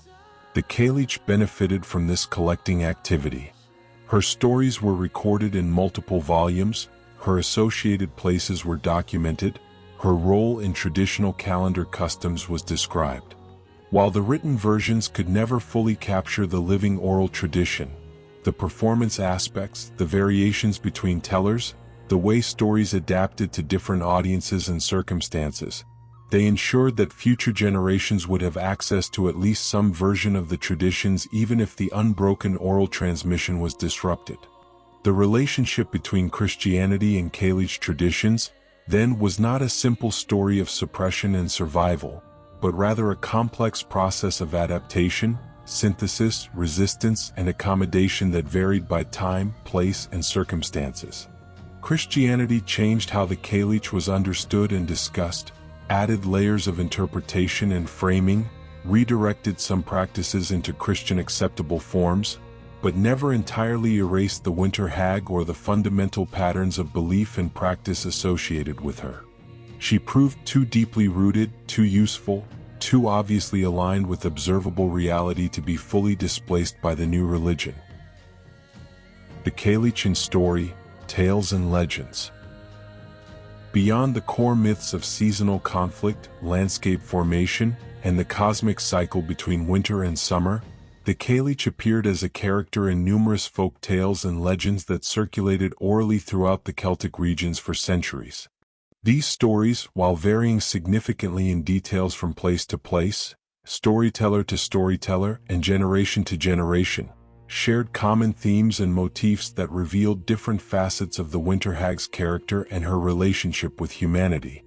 Speaker 1: The Cailleach benefited from this collecting activity. Her stories were recorded in multiple volumes, her associated places were documented, her role in traditional calendar customs was described. While the written versions could never fully capture the living oral tradition, the performance aspects, the variations between tellers, the way stories adapted to different audiences and circumstances, they ensured that future generations would have access to at least some version of the traditions even if the unbroken oral transmission was disrupted. The relationship between Christianity and Cailleach traditions, then, was not a simple story of suppression and survival, but rather a complex process of adaptation, synthesis, resistance, and accommodation that varied by time, place, and circumstances. Christianity changed how the Cailleach was understood and discussed, added layers of interpretation and framing, redirected some practices into Christian acceptable forms, but never entirely erased the winter hag or the fundamental patterns of belief and practice associated with her. She proved too deeply rooted, too useful, too obviously aligned with observable reality to be fully displaced by the new religion. The Cailleach story, tales and legends. Beyond the core myths of seasonal conflict, landscape formation, and the cosmic cycle between winter and summer, the Cailleach appeared as a character in numerous folk tales and legends that circulated orally throughout the Celtic regions for centuries. These stories, while varying significantly in details from place to place, storyteller to storyteller, and generation to generation, shared common themes and motifs that revealed different facets of the winter hag's character and her relationship with humanity.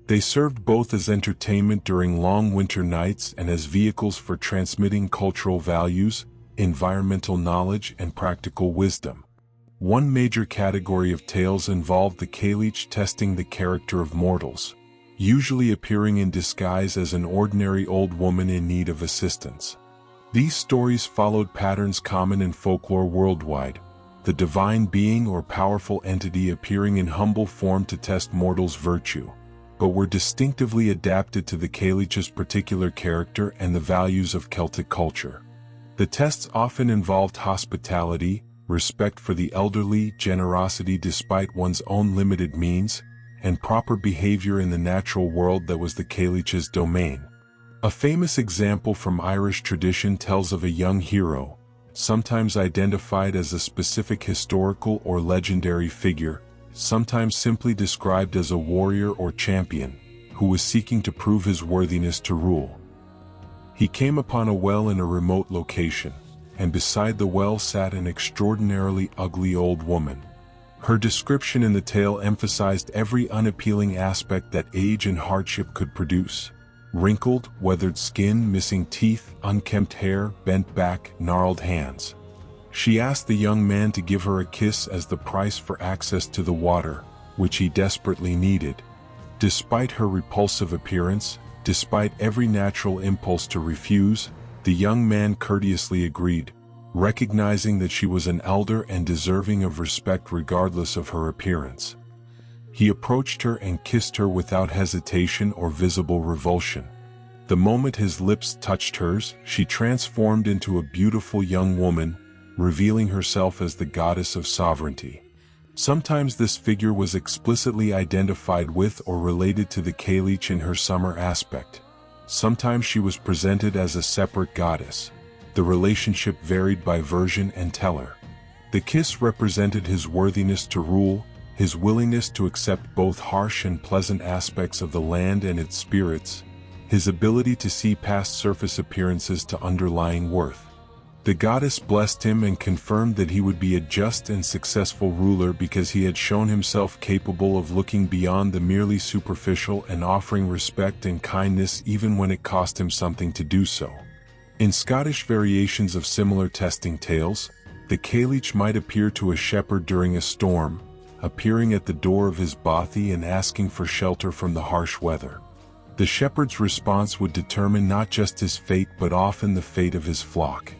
Speaker 1: They served both as entertainment during long winter nights and as vehicles for transmitting cultural values, environmental knowledge, and practical wisdom. One major category of tales involved the Cailleach testing the character of mortals, usually appearing in disguise as an ordinary old woman in need of assistance. These stories followed patterns common in folklore worldwide, the divine being or powerful entity appearing in humble form to test mortals' virtue, but were distinctively adapted to the Cailleach's particular character and the values of Celtic culture. The tests often involved hospitality, respect for the elderly, generosity despite one's own limited means, and proper behavior in the natural world that was the Cailleach's domain. A famous example from Irish tradition tells of a young hero, sometimes identified as a specific historical or legendary figure, sometimes simply described as a warrior or champion, who was seeking to prove his worthiness to rule. He came upon a well in a remote location, and beside the well sat an extraordinarily ugly old woman. Her description in the tale emphasized every unappealing aspect that age and hardship could produce. Wrinkled, weathered skin, missing teeth, unkempt hair, bent back, gnarled hands. She asked the young man to give her a kiss as the price for access to the water, which he desperately needed. Despite her repulsive appearance, despite every natural impulse to refuse, the young man courteously agreed, recognizing that she was an elder and deserving of respect regardless of her appearance. He approached her and kissed her without hesitation or visible revulsion. The moment his lips touched hers, she transformed into a beautiful young woman, revealing herself as the goddess of sovereignty. Sometimes this figure was explicitly identified with or related to the Cailleach in her summer aspect. Sometimes she was presented as a separate goddess. The relationship varied by version and teller. The kiss represented his worthiness to rule, his willingness to accept both harsh and pleasant aspects of the land and its spirits, his ability to see past surface appearances to underlying worth. The goddess blessed him and confirmed that he would be a just and successful ruler because he had shown himself capable of looking beyond the merely superficial and offering respect and kindness even when it cost him something to do so. In Scottish variations of similar testing tales, the Cailleach might appear to a shepherd during a storm, appearing at the door of his bothy and asking for shelter from the harsh weather. The shepherd's response would determine not just his fate but often the fate of his flock.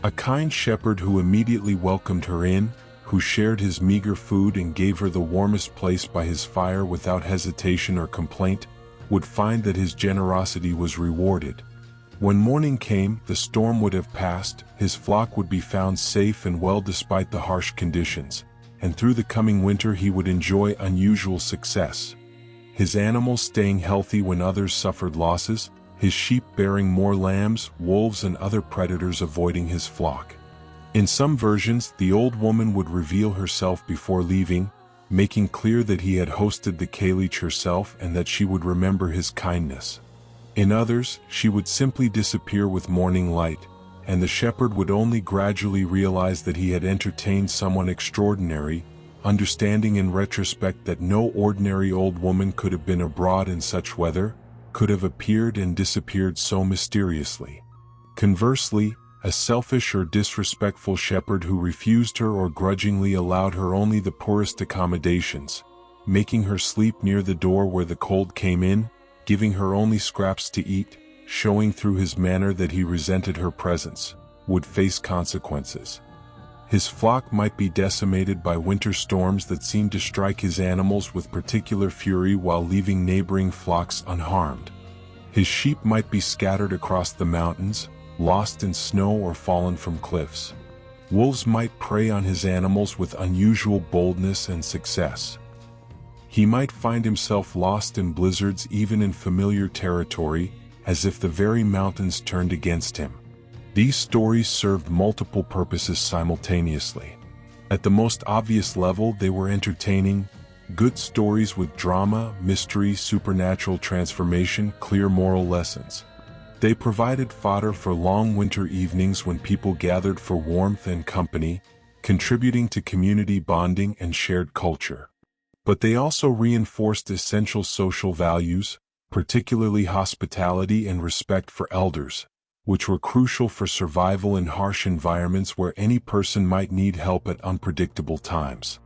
Speaker 1: A kind shepherd who immediately welcomed her in, who shared his meager food and gave her the warmest place by his fire without hesitation or complaint, would find that his generosity was rewarded. When morning came, the storm would have passed, his flock would be found safe and well despite the harsh conditions, and through the coming winter he would enjoy unusual success. His animals staying healthy when others suffered losses, his sheep bearing more lambs, wolves and other predators avoiding his flock. In some versions, the old woman would reveal herself before leaving, making clear that he had hosted the Cailleach herself and that she would remember his kindness. In others, she would simply disappear with morning light, and the shepherd would only gradually realize that he had entertained someone extraordinary, understanding in retrospect that no ordinary old woman could have been abroad in such weather, could have appeared and disappeared so mysteriously. Conversely, a selfish or disrespectful shepherd who refused her or grudgingly allowed her only the poorest accommodations, making her sleep near the door where the cold came in, giving her only scraps to eat, showing through his manner that he resented her presence, would face consequences. His flock might be decimated by winter storms that seemed to strike his animals with particular fury while leaving neighboring flocks unharmed. His sheep might be scattered across the mountains, lost in snow or fallen from cliffs. Wolves might prey on his animals with unusual boldness and success. He might find himself lost in blizzards even in familiar territory, as if the very mountains turned against him. These stories served multiple purposes simultaneously. At the most obvious level, they were entertaining, good stories with drama, mystery, supernatural transformation, clear moral lessons. They provided fodder for long winter evenings when people gathered for warmth and company, contributing to community bonding and shared culture. But they also reinforced essential social values, particularly hospitality and respect for elders, which were crucial for survival in harsh environments where any person might need help at unpredictable times.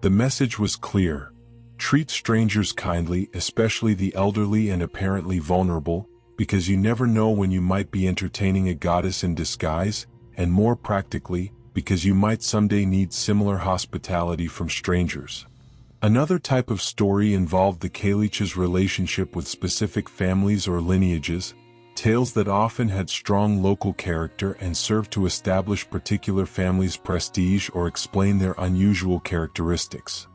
Speaker 1: The message was clear: treat strangers kindly, especially the elderly and apparently vulnerable, because you never know when you might be entertaining a goddess in disguise, and more practically, because you might someday need similar hospitality from strangers. Another type of story involved the Cailleach's relationship with specific families or lineages, tales that often had strong local character and served to establish particular families' prestige or explain their unusual characteristics.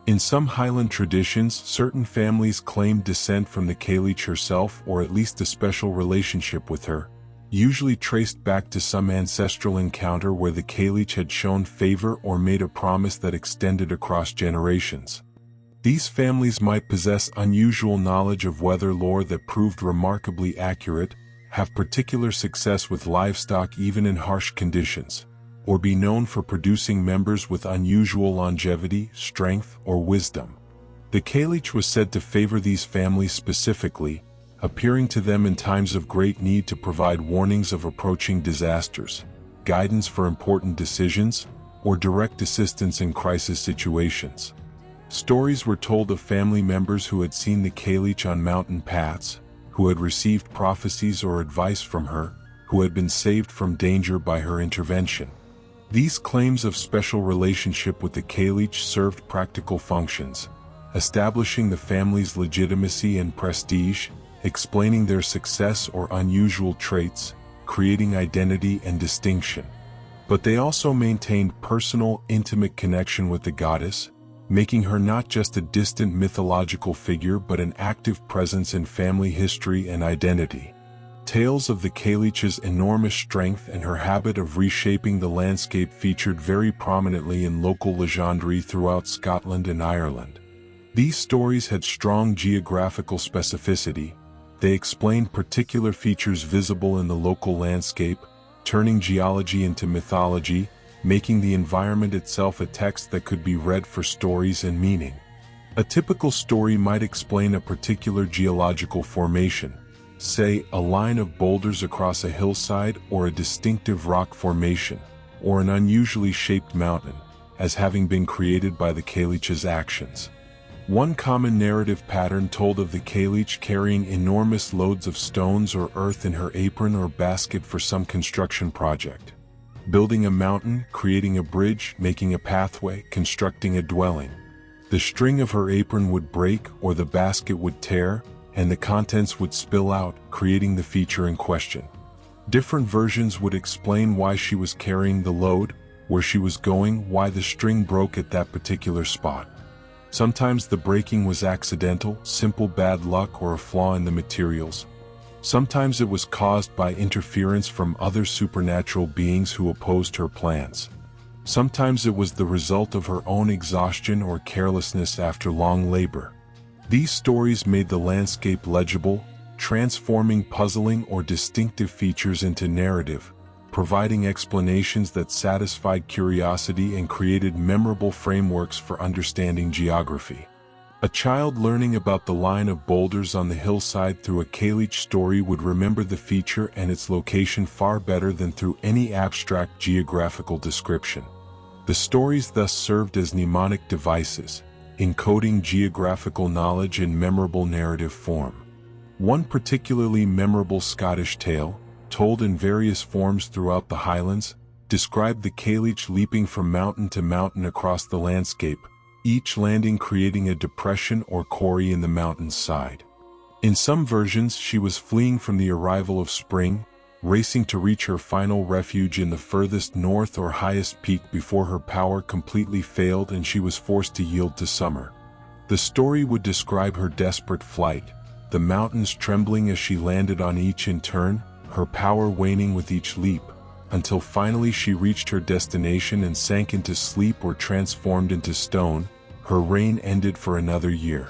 Speaker 1: In some Highland traditions, certain families claimed descent from the Cailleach herself or at least a special relationship with her, usually traced back to some ancestral encounter where the Cailleach had shown favor or made a promise that extended across generations. These families might possess unusual knowledge of weather lore that proved remarkably accurate, have particular success with livestock even in harsh conditions, or be known for producing members with unusual longevity, strength, or wisdom. The Cailleach was said to favor these families specifically, appearing to them in times of great need to provide warnings of approaching disasters, guidance for important decisions, or direct assistance in crisis situations. Stories were told of family members who had seen the Cailleach on mountain paths, who had received prophecies or advice from her, who had been saved from danger by her intervention. These claims of special relationship with the Cailleach served practical functions, establishing the family's legitimacy and prestige, explaining their success or unusual traits, creating identity and distinction. But they also maintained personal, intimate connection with the goddess, making her not just a distant mythological figure but an active presence in family history and identity. Tales of the Cailleach's enormous strength and her habit of reshaping the landscape featured very prominently in local legendary throughout Scotland and Ireland. These stories had strong geographical specificity. They explained particular features visible in the local landscape, turning geology into mythology, making the environment itself a text that could be read for stories and meaning. A typical story might explain a particular geological formation, say a line of boulders across a hillside or a distinctive rock formation, or an unusually shaped mountain, as having been created by the Cailleach's actions. One common narrative pattern told of the Cailleach carrying enormous loads of stones or earth in her apron or basket for some construction project. Building a mountain, creating a bridge, making a pathway, constructing a dwelling. The string of her apron would break or the basket would tear, and the contents would spill out, creating the feature in question. Different versions would explain why she was carrying the load, where she was going, why the string broke at that particular spot. Sometimes the breaking was accidental, simple bad luck, or a flaw in the materials. Sometimes it was caused by interference from other supernatural beings who opposed her plans. Sometimes it was the result of her own exhaustion or carelessness after long labor. These stories made the landscape legible, transforming puzzling or distinctive features into narrative, providing explanations that satisfied curiosity and created memorable frameworks for understanding geography. A child learning about the line of boulders on the hillside through a Cailleach story would remember the feature and its location far better than through any abstract geographical description. The stories thus served as mnemonic devices, encoding geographical knowledge in memorable narrative form. One particularly memorable Scottish tale, told in various forms throughout the Highlands, described the Cailleach leaping from mountain to mountain across the landscape, each landing creating a depression or corrie in the mountain's side. In some versions, she was fleeing from the arrival of spring, racing to reach her final refuge in the furthest north or highest peak before her power completely failed and she was forced to yield to summer. The story would describe her desperate flight, the mountains trembling as she landed on each in turn, her power waning with each leap, until finally she reached her destination and sank into sleep or transformed into stone. Her reign ended for another year.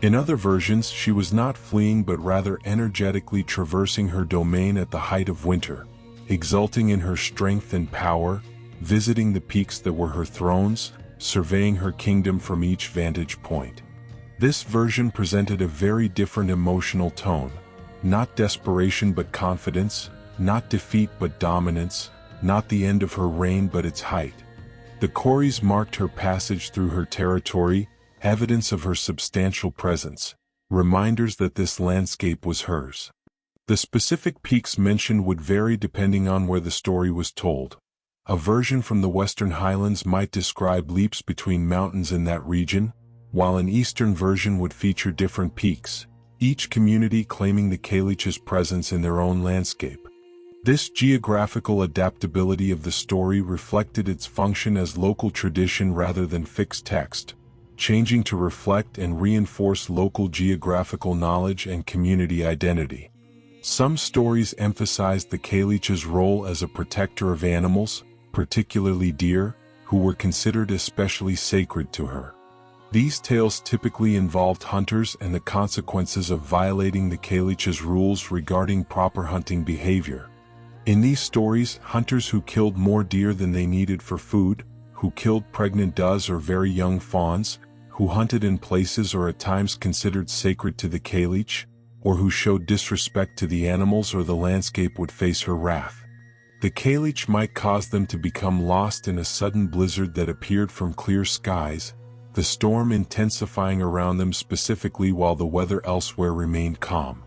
Speaker 1: In other versions, she was not fleeing but rather energetically traversing her domain at the height of winter, exulting in her strength and power, visiting the peaks that were her thrones, surveying her kingdom from each vantage point. This version presented a very different emotional tone, not desperation but confidence, not defeat but dominance, not the end of her reign but its height. The corries marked her passage through her territory, evidence of her substantial presence, reminders that this landscape was hers. The specific peaks mentioned would vary depending on where the story was told. A version from the Western Highlands might describe leaps between mountains in that region, while an Eastern version would feature different peaks, each community claiming the Cailleach's presence in their own landscape. This geographical adaptability of the story reflected its function as local tradition rather than fixed text, changing to reflect and reinforce local geographical knowledge and community identity. Some stories emphasized the Cailleach's role as a protector of animals, particularly deer, who were considered especially sacred to her. These tales typically involved hunters and the consequences of violating the Cailleach's rules regarding proper hunting behavior. In these stories, hunters who killed more deer than they needed for food, who killed pregnant does or very young fawns, who hunted in places or at times considered sacred to the Cailleach, or who showed disrespect to the animals or the landscape would face her wrath. The Cailleach might cause them to become lost in a sudden blizzard that appeared from clear skies, the storm intensifying around them specifically while the weather elsewhere remained calm.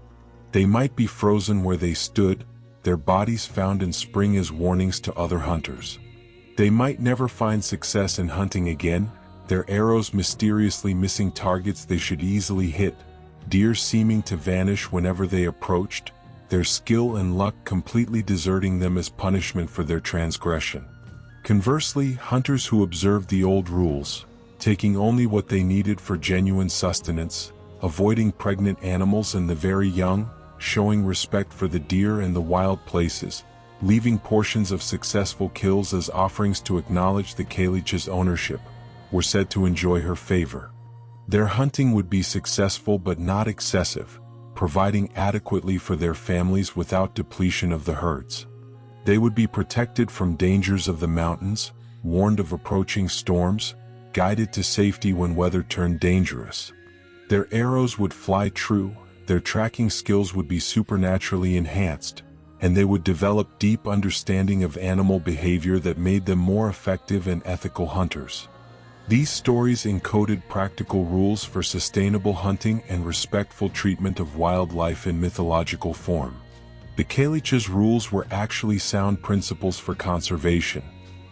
Speaker 1: They might be frozen where they stood, their bodies found in spring as warnings to other hunters. They might never find success in hunting again, their arrows mysteriously missing targets they should easily hit, deer seeming to vanish whenever they approached, their skill and luck completely deserting them as punishment for their transgression. Conversely, hunters who observed the old rules, taking only what they needed for genuine sustenance, avoiding pregnant animals and the very young, showing respect for the deer and the wild places, leaving portions of successful kills as offerings to acknowledge the Cailleach's ownership, were said to enjoy her favor. Their hunting would be successful but not excessive, providing adequately for their families without depletion of the herds. They would be protected from dangers of the mountains, warned of approaching storms, guided to safety when weather turned dangerous. Their arrows would fly true, their tracking skills would be supernaturally enhanced, and they would develop deep understanding of animal behavior that made them more effective and ethical hunters. These stories encoded practical rules for sustainable hunting and respectful treatment of wildlife in mythological form. The Cailleach's rules were actually sound principles for conservation.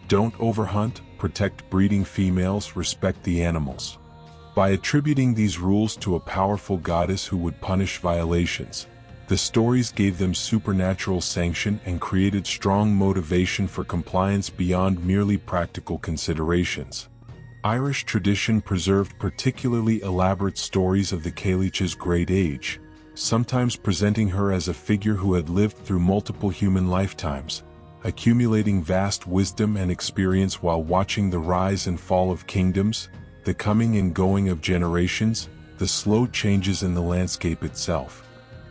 Speaker 1: Don't overhunt, protect breeding females, respect the animals. By attributing these rules to a powerful goddess who would punish violations, the stories gave them supernatural sanction and created strong motivation for compliance beyond merely practical considerations. Irish tradition preserved particularly elaborate stories of the Cailleach's great age, sometimes presenting her as a figure who had lived through multiple human lifetimes, accumulating vast wisdom and experience while watching the rise and fall of kingdoms, the coming and going of generations, the slow changes in the landscape itself.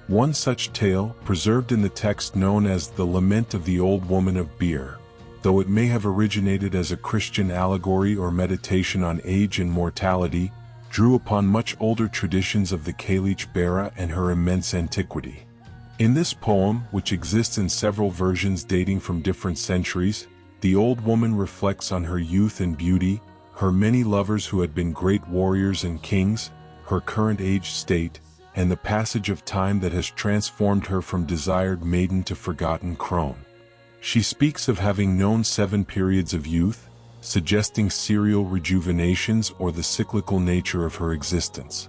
Speaker 1: One such tale, preserved in the text known as the Lament of the Old Woman of Beer, though it may have originated as a Christian allegory or meditation on age and mortality, drew upon much older traditions of the Cailleach Beara and her immense antiquity. In this poem, which exists in several versions dating from different centuries, the old woman reflects on her youth and beauty, her many lovers who had been great warriors and kings, her current age state, and the passage of time that has transformed her from desired maiden to forgotten crone. She speaks of having known 7 periods of youth, suggesting serial rejuvenations or the cyclical nature of her existence.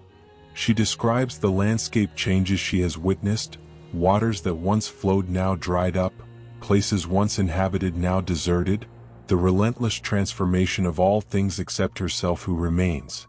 Speaker 1: She describes the landscape changes she has witnessed, waters that once flowed now dried up, places once inhabited now deserted, the relentless transformation of all things except herself who remains.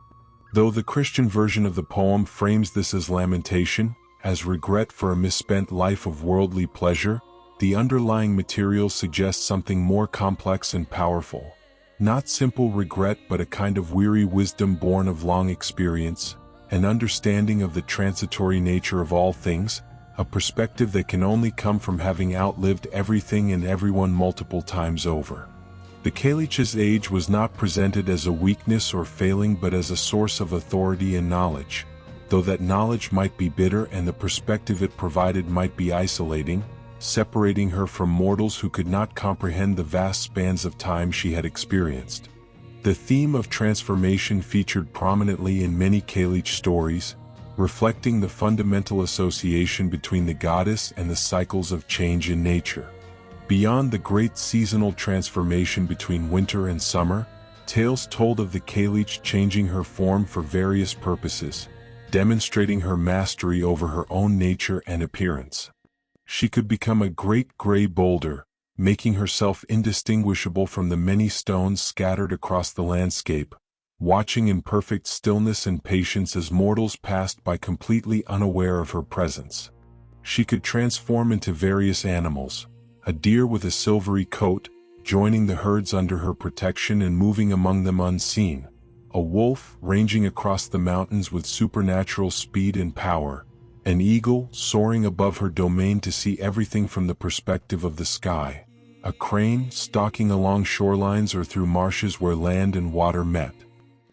Speaker 1: Though the Christian version of the poem frames this as lamentation, as regret for a misspent life of worldly pleasure, the underlying material suggests something more complex and powerful. Not simple regret but a kind of weary wisdom born of long experience, an understanding of the transitory nature of all things, a perspective that can only come from having outlived everything and everyone multiple times over. The Cailleach's age was not presented as a weakness or failing but as a source of authority and knowledge, though that knowledge might be bitter and the perspective it provided might be isolating, separating her from mortals who could not comprehend the vast spans of time she had experienced. The theme of transformation featured prominently in many Cailleach stories, reflecting the fundamental association between the goddess and the cycles of change in nature. Beyond the great seasonal transformation between winter and summer, tales told of the Cailleach changing her form for various purposes, demonstrating her mastery over her own nature and appearance. She could become a great gray boulder, making herself indistinguishable from the many stones scattered across the landscape, watching in perfect stillness and patience as mortals passed by completely unaware of her presence. She could transform into various animals, a deer with a silvery coat, joining the herds under her protection and moving among them unseen, a wolf ranging across the mountains with supernatural speed and power, an eagle soaring above her domain to see everything from the perspective of the sky, a crane stalking along shorelines or through marshes where land and water met.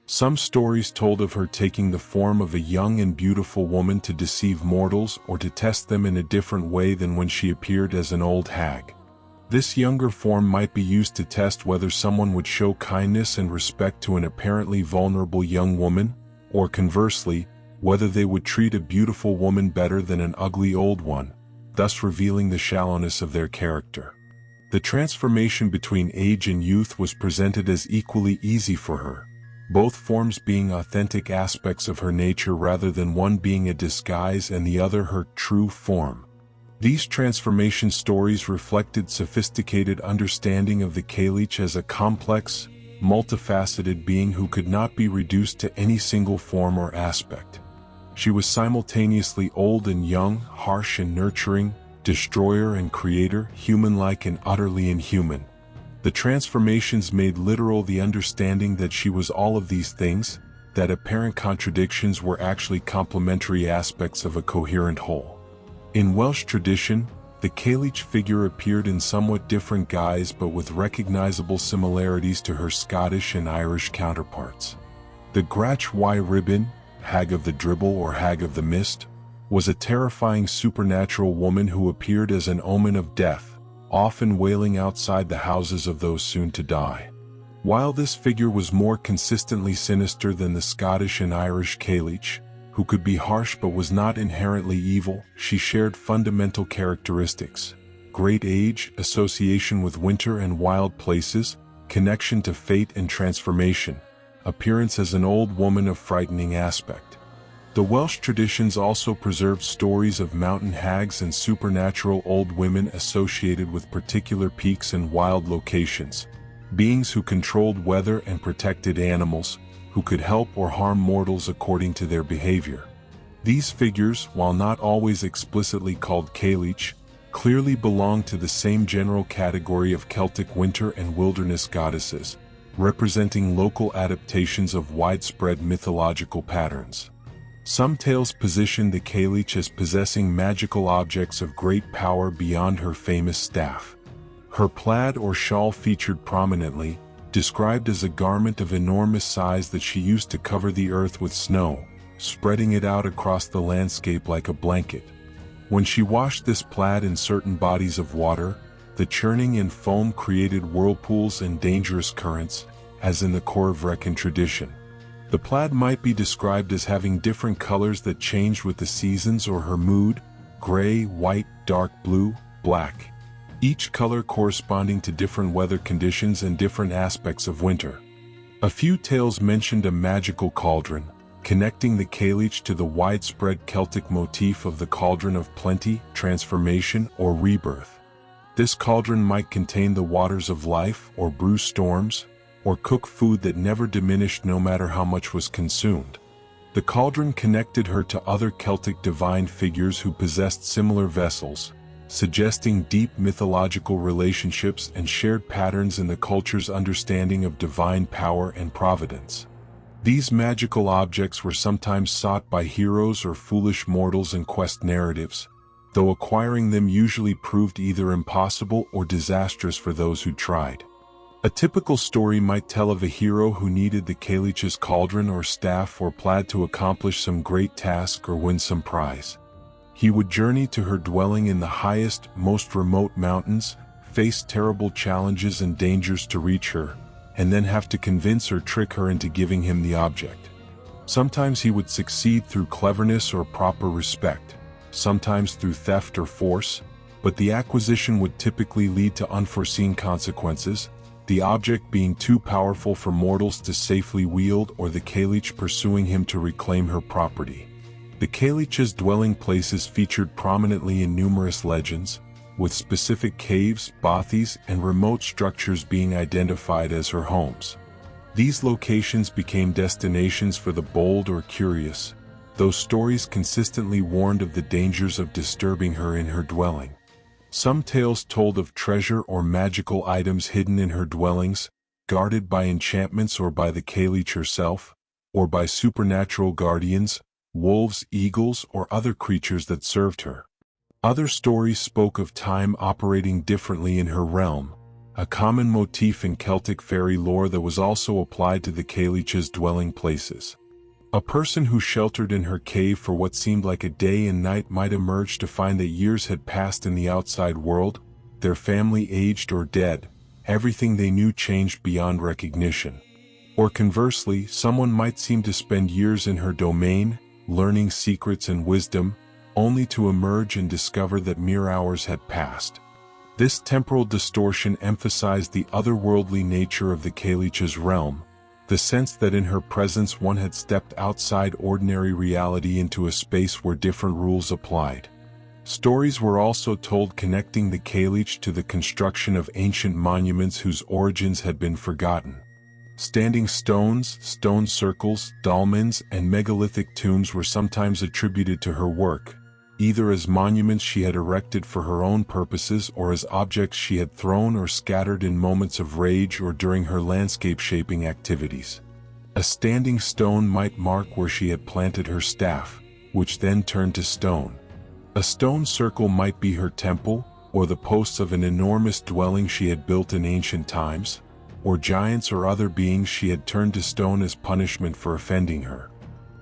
Speaker 1: Some stories told of her taking the form of a young and beautiful woman to deceive mortals or to test them in a different way than when she appeared as an old hag. This younger form might be used to test whether someone would show kindness and respect to an apparently vulnerable young woman, or conversely, whether they would treat a beautiful woman better than an ugly old one, thus revealing the shallowness of their character. The transformation between age and youth was presented as equally easy for her, both forms being authentic aspects of her nature rather than one being a disguise and the other her true form. These transformation stories reflected sophisticated understanding of the Cailleach as a complex, multifaceted being who could not be reduced to any single form or aspect. She was simultaneously old and young, harsh and nurturing, destroyer and creator, human-like and utterly inhuman. The transformations made literal the understanding that she was all of these things, that apparent contradictions were actually complementary aspects of a coherent whole. In Welsh tradition, the Cailleach figure appeared in somewhat different guise but with recognizable similarities to her Scottish and Irish counterparts. The Grach y Ribbon, Hag of the Dribble or Hag of the Mist, was a terrifying supernatural woman who appeared as an omen of death, often wailing outside the houses of those soon to die. While this figure was more consistently sinister than the Scottish and Irish Cailleach, who could be harsh but was not inherently evil, she shared fundamental characteristics: great age, association with winter and wild places, connection to fate and transformation, appearance as an old woman of frightening aspect. The Welsh traditions also preserved stories of mountain hags and supernatural old women associated with particular peaks and wild locations, beings who controlled weather and protected animals, who could help or harm mortals according to their behavior. These figures, while not always explicitly called Cailleach, clearly belong to the same general category of Celtic winter and wilderness goddesses, representing local adaptations of widespread mythological patterns. Some tales position the Cailleach as possessing magical objects of great power beyond her famous staff. Her plaid or shawl featured prominently, described as a garment of enormous size that she used to cover the earth with snow, spreading it out across the landscape like a blanket. When she washed this plaid in certain bodies of water, the churning and foam created whirlpools and dangerous currents, as in the Corvrecken tradition. The plaid might be described as having different colors that changed with the seasons or her mood: gray, white, dark blue, black. Each color corresponding to different weather conditions and different aspects of winter. A few tales mentioned a magical cauldron, connecting the Cailleach to the widespread Celtic motif of the cauldron of plenty, transformation, or rebirth. This cauldron might contain the waters of life, or brew storms, or cook food that never diminished no matter how much was consumed. The cauldron connected her to other Celtic divine figures who possessed similar vessels, suggesting deep mythological relationships and shared patterns in the culture's understanding of divine power and providence. These magical objects were sometimes sought by heroes or foolish mortals in quest narratives, though acquiring them usually proved either impossible or disastrous for those who tried. A typical story might tell of a hero who needed the Cailleach's cauldron or staff or plaid to accomplish some great task or win some prize. He would journey to her dwelling in the highest, most remote mountains, face terrible challenges and dangers to reach her, and then have to convince or trick her into giving him the object. Sometimes he would succeed through cleverness or proper respect, sometimes through theft or force, but the acquisition would typically lead to unforeseen consequences, the object being too powerful for mortals to safely wield or the Cailleach pursuing him to reclaim her property. The Cailleach's dwelling places featured prominently in numerous legends, with specific caves, bothies, and remote structures being identified as her homes. These locations became destinations for the bold or curious, though stories consistently warned of the dangers of disturbing her in her dwelling. Some tales told of treasure or magical items hidden in her dwellings, guarded by enchantments or by the Cailleach herself, or by supernatural guardians, wolves, eagles, or other creatures that served her. Other stories spoke of time operating differently in her realm, a common motif in Celtic fairy lore that was also applied to the Cailleach's dwelling places. A person who sheltered in her cave for what seemed like a day and night might emerge to find that years had passed in the outside world, their family aged or dead, everything they knew changed beyond recognition. Or conversely, someone might seem to spend years in her domain, learning secrets and wisdom, only to emerge and discover that mere hours had passed. This temporal distortion emphasized the otherworldly nature of the Cailleach's realm, the sense that in her presence one had stepped outside ordinary reality into a space where different rules applied. Stories were also told connecting the Cailleach to the construction of ancient monuments whose origins had been forgotten. Standing stones, stone circles, dolmens, and megalithic tombs were sometimes attributed to her work, either as monuments she had erected for her own purposes or as objects she had thrown or scattered in moments of rage or during her landscape-shaping activities. A standing stone might mark where she had planted her staff, which then turned to stone. A stone circle might be her temple, or the posts of an enormous dwelling she had built in ancient times, or giants or other beings she had turned to stone as punishment for offending her.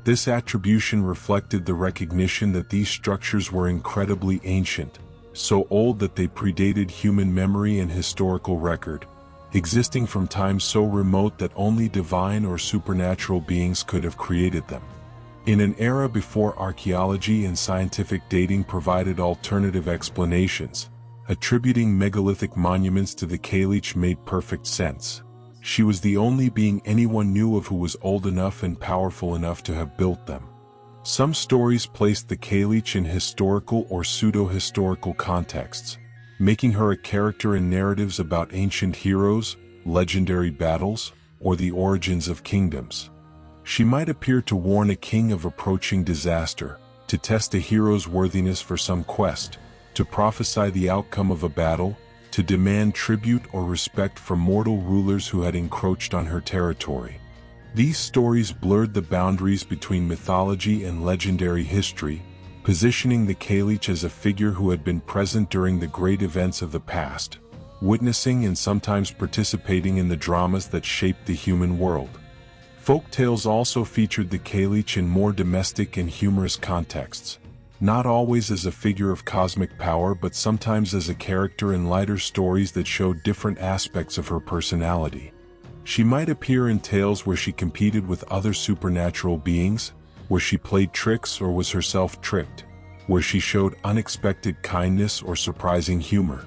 Speaker 1: This attribution reflected the recognition that these structures were incredibly ancient, so old that they predated human memory and historical record, existing from times so remote that only divine or supernatural beings could have created them. In an era before archaeology and scientific dating provided alternative explanations, attributing megalithic monuments to the Cailleach made perfect sense. She was the only being anyone knew of who was old enough and powerful enough to have built them. Some stories placed the Cailleach in historical or pseudo-historical contexts, making her a character in narratives about ancient heroes, legendary battles, or the origins of kingdoms. She might appear to warn a king of approaching disaster, to test a hero's worthiness for some quest, to prophesy the outcome of a battle, to demand tribute or respect from mortal rulers who had encroached on her territory. These stories blurred the boundaries between mythology and legendary history, positioning the Cailleach as a figure who had been present during the great events of the past, witnessing and sometimes participating in the dramas that shaped the human world. Folk tales also featured the Cailleach in more domestic and humorous contexts, not always as a figure of cosmic power but sometimes as a character in lighter stories that showed different aspects of her personality. She might appear in tales where she competed with other supernatural beings, where she played tricks or was herself tricked, where she showed unexpected kindness or surprising humor.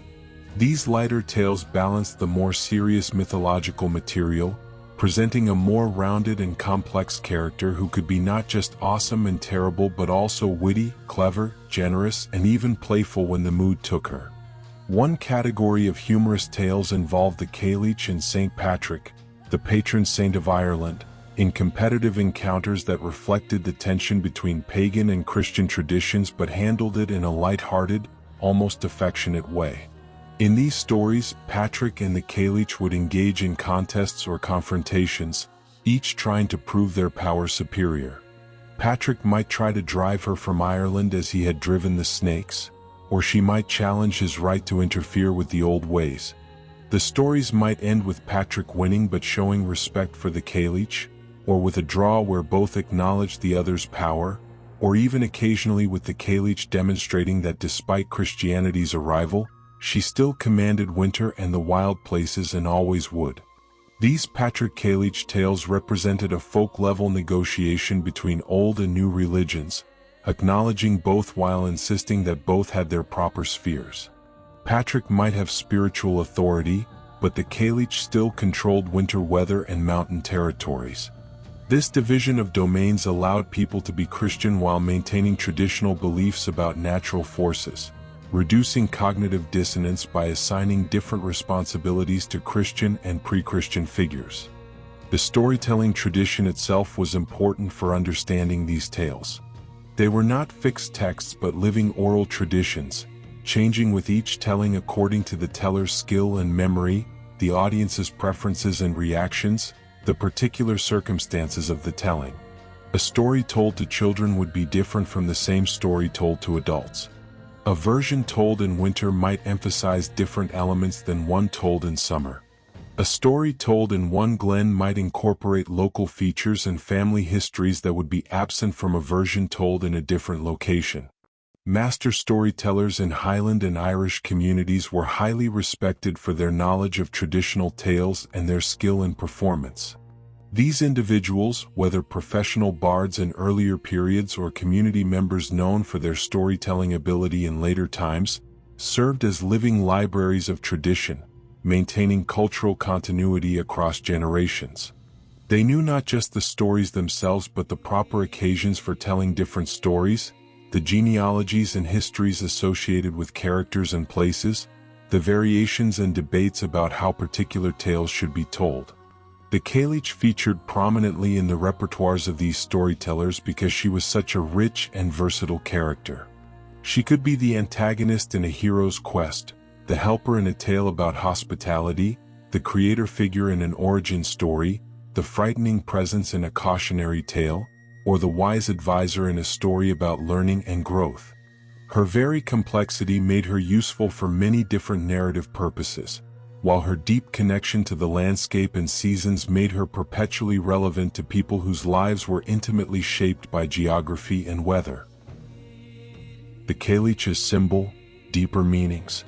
Speaker 1: These lighter tales balanced the more serious mythological material, presenting a more rounded and complex character who could be not just awesome and terrible but also witty, clever, generous, and even playful when the mood took her. One category of humorous tales involved the Cailleach and St. Patrick, the patron saint of Ireland, in competitive encounters that reflected the tension between pagan and Christian traditions but handled it in a light-hearted, almost affectionate way. In these stories, Patrick and the Cailleach would engage in contests or confrontations, each trying to prove their power superior. Patrick might try to drive her from Ireland as he had driven the snakes, or she might challenge his right to interfere with the old ways. The stories might end with Patrick winning but showing respect for the Cailleach, or with a draw where both acknowledged the other's power, or even occasionally with the Cailleach demonstrating that despite Christianity's arrival, she still commanded winter and the wild places and always would. These Patrick Cailleach tales represented a folk-level negotiation between old and new religions, acknowledging both while insisting that both had their proper spheres. Patrick might have spiritual authority, but the Cailleach still controlled winter weather and mountain territories. This division of domains allowed people to be Christian while maintaining traditional beliefs about natural forces, reducing cognitive dissonance by assigning different responsibilities to Christian and pre-Christian figures. The storytelling tradition itself was important for understanding these tales. They were not fixed texts but living oral traditions, changing with each telling according to the teller's skill and memory, the audience's preferences and reactions, the particular circumstances of the telling. A story told to children would be different from the same story told to adults. A version told in winter might emphasize different elements than one told in summer. A story told in one glen might incorporate local features and family histories that would be absent from a version told in a different location. Master storytellers in Highland and Irish communities were highly respected for their knowledge of traditional tales and their skill in performance. These individuals, whether professional bards in earlier periods or community members known for their storytelling ability in later times, served as living libraries of tradition, maintaining cultural continuity across generations. They knew not just the stories themselves but the proper occasions for telling different stories, the genealogies and histories associated with characters and places, the variations and debates about how particular tales should be told. The Cailleach featured prominently in the repertoires of these storytellers because she was such a rich and versatile character. She could be the antagonist in a hero's quest, the helper in a tale about hospitality, the creator figure in an origin story, the frightening presence in a cautionary tale, or the wise advisor in a story about learning and growth. Her very complexity made her useful for many different narrative purposes, while her deep connection to the landscape and seasons made her perpetually relevant to people whose lives were intimately shaped by geography and weather. The Cailleach's symbol, deeper meanings.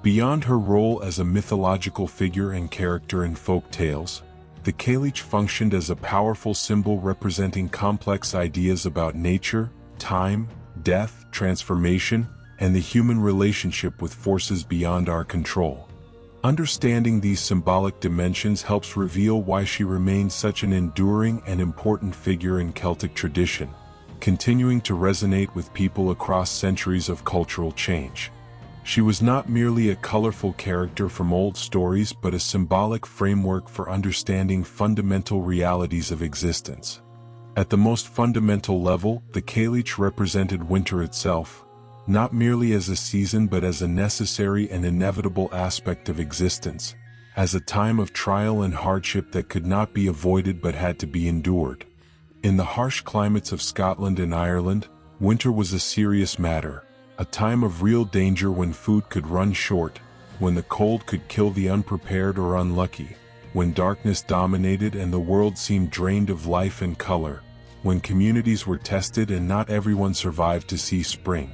Speaker 1: Beyond her role as a mythological figure and character in folk tales, the Cailleach functioned as a powerful symbol representing complex ideas about nature, time, death, transformation, and the human relationship with forces beyond our control. Understanding these symbolic dimensions helps reveal why she remains such an enduring and important figure in Celtic tradition, continuing to resonate with people across centuries of cultural change. She was not merely a colorful character from old stories but a symbolic framework for understanding fundamental realities of existence. At the most fundamental level, the Cailleach represented winter itself, not merely as a season but as a necessary and inevitable aspect of existence, as a time of trial and hardship that could not be avoided but had to be endured. In the harsh climates of Scotland and Ireland, winter was a serious matter, a time of real danger when food could run short, when the cold could kill the unprepared or unlucky, when darkness dominated and the world seemed drained of life and color, when communities were tested and not everyone survived to see spring.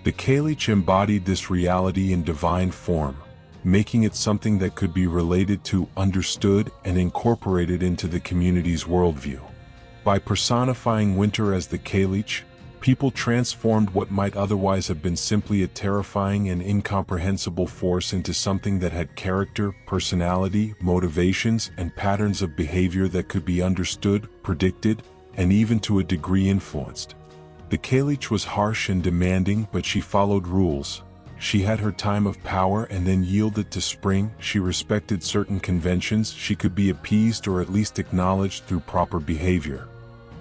Speaker 1: The Cailleach embodied this reality in divine form, making it something that could be related to, understood, and incorporated into the community's worldview. By personifying winter as the Cailleach, people transformed what might otherwise have been simply a terrifying and incomprehensible force into something that had character, personality, motivations, and patterns of behavior that could be understood, predicted, and even to a degree influenced. The Cailleach was harsh and demanding, but she followed rules. She had her time of power and then yielded to spring. She respected certain conventions. She could be appeased or at least acknowledged through proper behavior.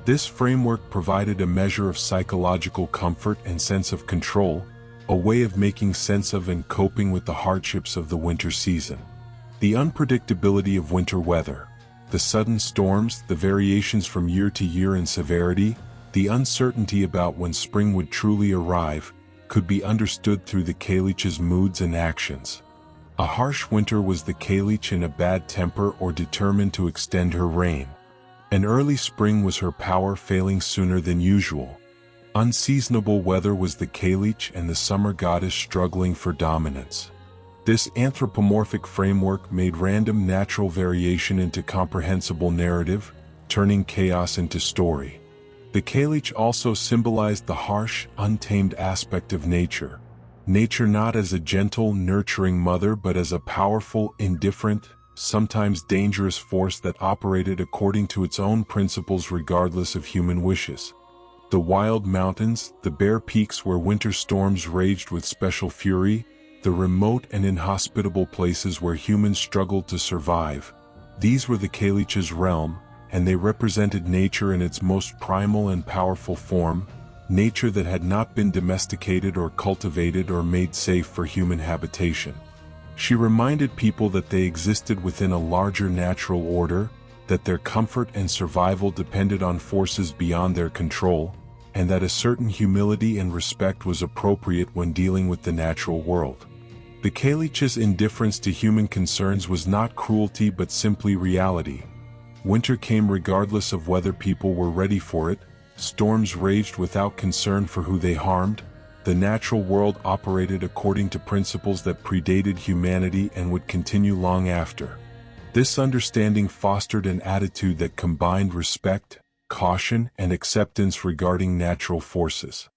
Speaker 1: This framework provided a measure of psychological comfort and sense of control, a way of making sense of and coping with the hardships of the winter season. The unpredictability of winter weather, the sudden storms, the variations from year to year in severity, the uncertainty about when spring would truly arrive, could be understood through the Cailleach's moods and actions. A harsh winter was the Cailleach in a bad temper or determined to extend her reign. An early spring was her power failing sooner than usual. Unseasonable weather was the Cailleach and the summer goddess struggling for dominance. This anthropomorphic framework made random natural variation into comprehensible narrative, turning chaos into story. The Cailleach also symbolized the harsh, untamed aspect of nature. Nature not as a gentle, nurturing mother but as a powerful, indifferent, sometimes dangerous force that operated according to its own principles regardless of human wishes. The wild mountains, the bare peaks where winter storms raged with special fury, the remote and inhospitable places where humans struggled to survive, these were the Cailleach's realm, and they represented nature in its most primal and powerful form, nature that had not been domesticated or cultivated or made safe for human habitation. She reminded people that they existed within a larger natural order, that their comfort and survival depended on forces beyond their control, and that a certain humility and respect was appropriate when dealing with the natural world. The Cailleach's indifference to human concerns was not cruelty but simply reality. Winter came regardless of whether people were ready for it, storms raged without concern for who they harmed, the natural world operated according to principles that predated humanity and would continue long after. This understanding fostered an attitude that combined respect, caution, and acceptance regarding natural forces.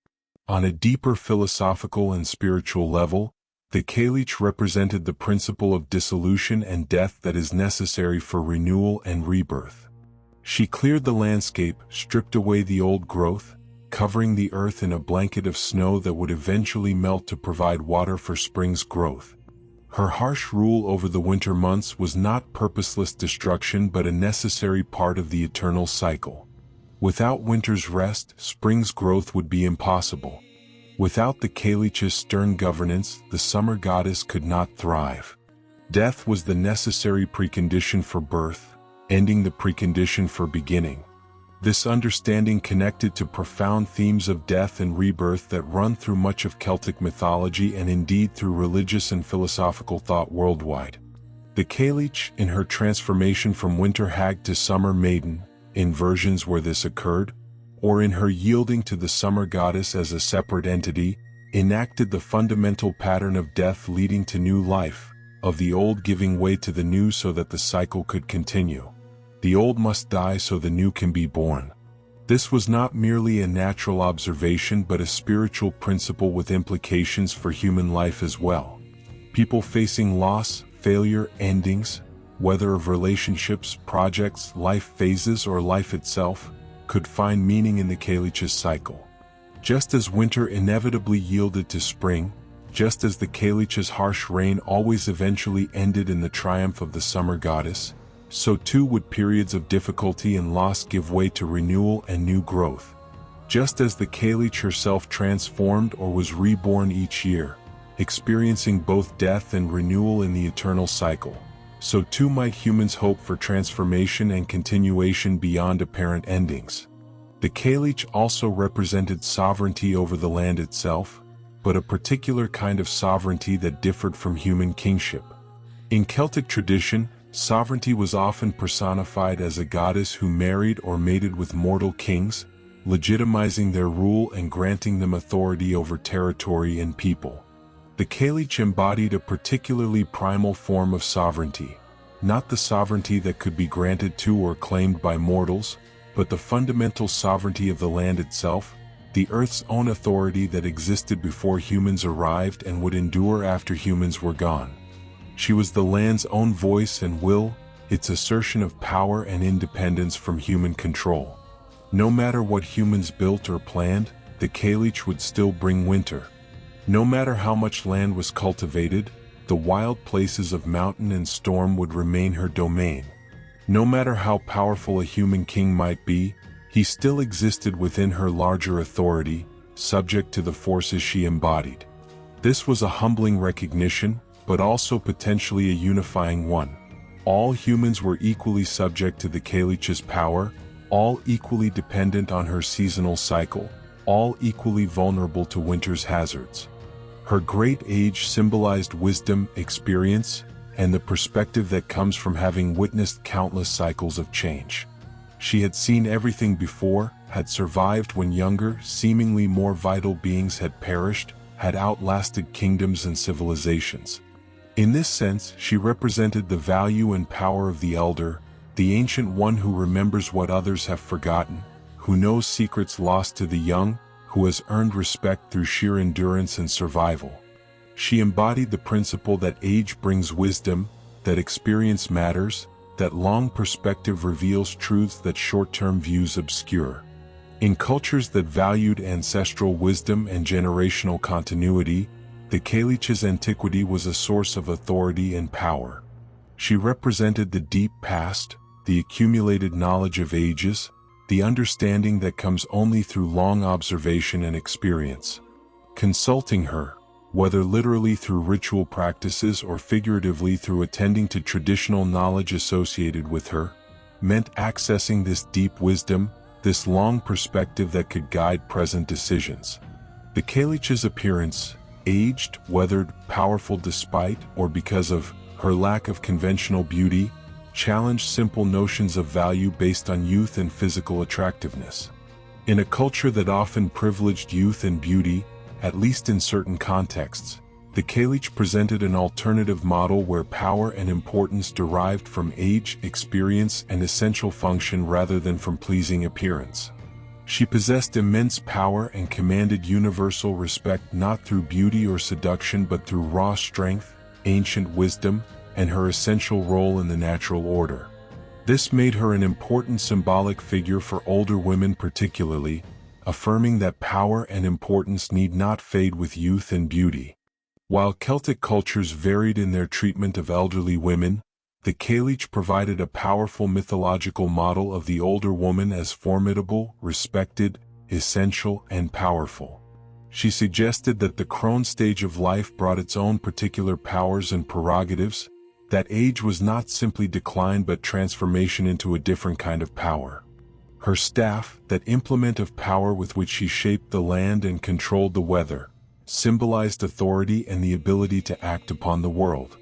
Speaker 1: On a deeper philosophical and spiritual level, the Cailleach represented the principle of dissolution and death that is necessary for renewal and rebirth. She cleared the landscape, stripped away the old growth, covering the earth in a blanket of snow that would eventually melt to provide water for spring's growth. Her harsh rule over the winter months was not purposeless destruction but a necessary part of the eternal cycle. Without winter's rest, spring's growth would be impossible. Without the Cailleach's stern governance, the summer goddess could not thrive. Death was the necessary precondition for birth, ending the precondition for beginning. This understanding connected to profound themes of death and rebirth that run through much of Celtic mythology and indeed through religious and philosophical thought worldwide. The Cailleach, in her transformation from winter hag to summer maiden, in versions where this occurred, or in her yielding to the summer goddess as a separate entity, enacted the fundamental pattern of death leading to new life, of the old giving way to the new so that the cycle could continue. The old must die so the new can be born. This was not merely a natural observation but a spiritual principle with implications for human life as well. People facing loss, failure, endings, whether of relationships, projects, life phases, or life itself, could find meaning in the Cailleach's cycle. Just as winter inevitably yielded to spring, just as the Cailleach's harsh reign always eventually ended in the triumph of the summer goddess, so too would periods of difficulty and loss give way to renewal and new growth. Just as the Cailleach herself transformed or was reborn each year, experiencing both death and renewal in the eternal cycle, so too might humans hope for transformation and continuation beyond apparent endings. The Cailleach also represented sovereignty over the land itself, but a particular kind of sovereignty that differed from human kingship. In Celtic tradition, sovereignty was often personified as a goddess who married or mated with mortal kings, legitimizing their rule and granting them authority over territory and people. The Cailleach embodied a particularly primal form of sovereignty, not the sovereignty that could be granted to or claimed by mortals, but the fundamental sovereignty of the land itself, the earth's own authority that existed before humans arrived and would endure after humans were gone. She was the land's own voice and will, its assertion of power and independence from human control. No matter what humans built or planned, the Cailleach would still bring winter. No matter how much land was cultivated, the wild places of mountain and storm would remain her domain. No matter how powerful a human king might be, he still existed within her larger authority, subject to the forces she embodied. This was a humbling recognition, but also potentially a unifying one. All humans were equally subject to the Cailleach's power, all equally dependent on her seasonal cycle, all equally vulnerable to winter's hazards. Her great age symbolized wisdom, experience, and the perspective that comes from having witnessed countless cycles of change. She had seen everything before, had survived when younger, seemingly more vital beings had perished, had outlasted kingdoms and civilizations. In this sense, she represented the value and power of the elder, the ancient one who remembers what others have forgotten, who knows secrets lost to the young, who has earned respect through sheer endurance and survival. She embodied the principle that age brings wisdom, that experience matters, that long perspective reveals truths that short-term views obscure. In cultures that valued ancestral wisdom and generational continuity, the Cailleach's antiquity was a source of authority and power. She represented the deep past, the accumulated knowledge of ages, the understanding that comes only through long observation and experience. Consulting her, whether literally through ritual practices or figuratively through attending to traditional knowledge associated with her, meant accessing this deep wisdom, this long perspective that could guide present decisions. The Cailleach's appearance, aged, weathered, powerful despite or because of her lack of conventional beauty, challenged simple notions of value based on youth and physical attractiveness. In a culture that often privileged youth and beauty, at least in certain contexts, the Cailleach presented an alternative model where power and importance derived from age, experience, and essential function rather than from pleasing appearance. She possessed immense power and commanded universal respect not through beauty or seduction but through raw strength, ancient wisdom, and her essential role in the natural order. This made her an important symbolic figure for older women particularly, affirming that power and importance need not fade with youth and beauty. While Celtic cultures varied in their treatment of elderly women, the Cailleach provided a powerful mythological model of the older woman as formidable, respected, essential, and powerful. She suggested that the crone stage of life brought its own particular powers and prerogatives, that age was not simply decline but transformation into a different kind of power. Her staff, that implement of power with which she shaped the land and controlled the weather, symbolized authority and the ability to act upon the world.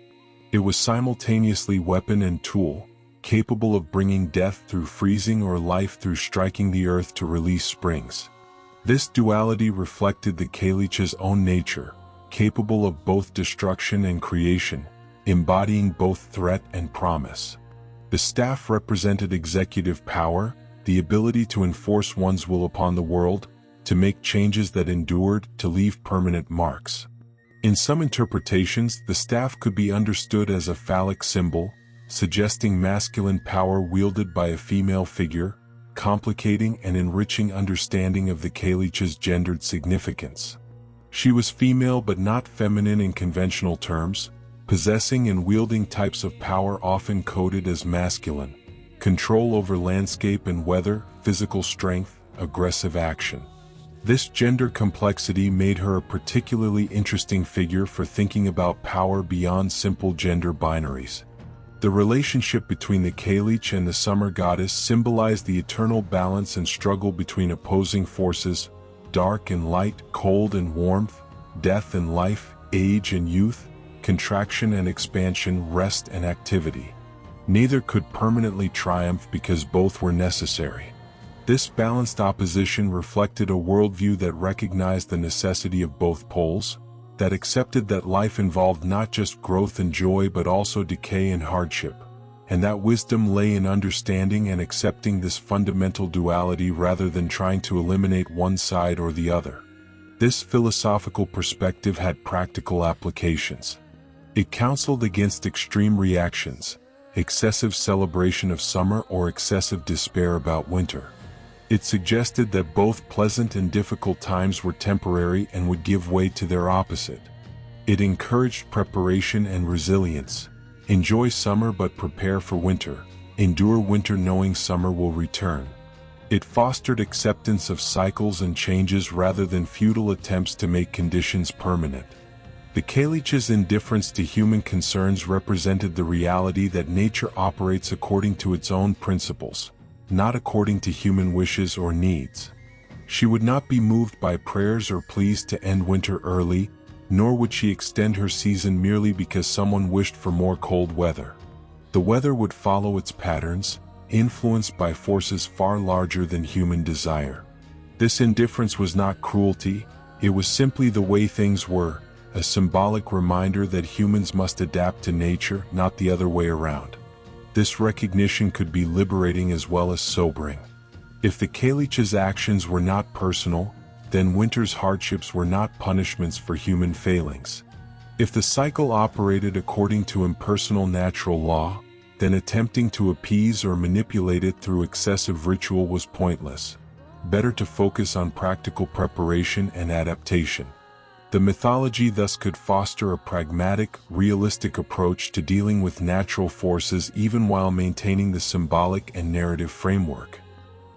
Speaker 1: It was simultaneously weapon and tool, capable of bringing death through freezing or life through striking the earth to release springs. This duality reflected the Cailleach's own nature, capable of both destruction and creation, embodying both threat and promise. The staff represented executive power, the ability to enforce one's will upon the world, to make changes that endured, to leave permanent marks. In some interpretations, the staff could be understood as a phallic symbol, suggesting masculine power wielded by a female figure, complicating and enriching understanding of the Cailleach's gendered significance. She was female but not feminine in conventional terms, possessing and wielding types of power often coded as masculine: control over landscape and weather, physical strength, aggressive action. This gender complexity made her a particularly interesting figure for thinking about power beyond simple gender binaries. The relationship between the Cailleach and the summer goddess symbolized the eternal balance and struggle between opposing forces: dark and light, cold and warmth, death and life, age and youth, contraction and expansion, rest and activity. Neither could permanently triumph because both were necessary. This balanced opposition reflected a worldview that recognized the necessity of both poles, that accepted that life involved not just growth and joy but also decay and hardship, and that wisdom lay in understanding and accepting this fundamental duality rather than trying to eliminate one side or the other. This philosophical perspective had practical applications. It counseled against extreme reactions, excessive celebration of summer or excessive despair about winter. It suggested that both pleasant and difficult times were temporary and would give way to their opposite. It encouraged preparation and resilience. Enjoy summer but prepare for winter. Endure winter knowing summer will return. It fostered acceptance of cycles and changes rather than futile attempts to make conditions permanent. The Cailleach's indifference to human concerns represented the reality that nature operates according to its own principles, not according to human wishes or needs. She would not be moved by prayers or pleas to end winter early, nor would she extend her season merely because someone wished for more cold weather. The weather would follow its patterns, influenced by forces far larger than human desire. This indifference was not cruelty, it was simply the way things were, a symbolic reminder that humans must adapt to nature, not the other way around. This recognition could be liberating as well as sobering. If the Cailleach's actions were not personal, then winter's hardships were not punishments for human failings. If the cycle operated according to impersonal natural law, then attempting to appease or manipulate it through excessive ritual was pointless. Better to focus on practical preparation and adaptation. The mythology thus could foster a pragmatic, realistic approach to dealing with natural forces even while maintaining the symbolic and narrative framework.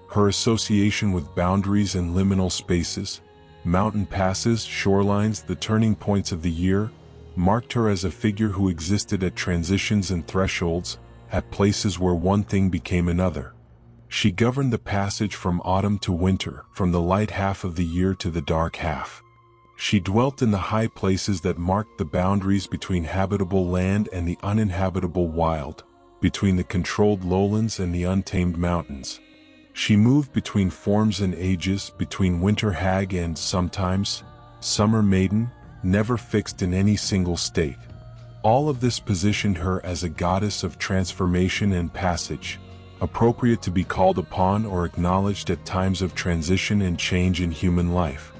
Speaker 1: Her association with boundaries and liminal spaces, mountain passes, shorelines, the turning points of the year, marked her as a figure who existed at transitions and thresholds, at places where one thing became another. She governed the passage from autumn to winter, from the light half of the year to the dark half. She dwelt in the high places that marked the boundaries between habitable land and the uninhabitable wild, between the controlled lowlands and the untamed mountains. She moved between forms and ages, between winter hag and, sometimes, summer maiden, never fixed in any single state. All of this positioned her as a goddess of transformation and passage, appropriate to be called upon or acknowledged at times of transition and change in human life.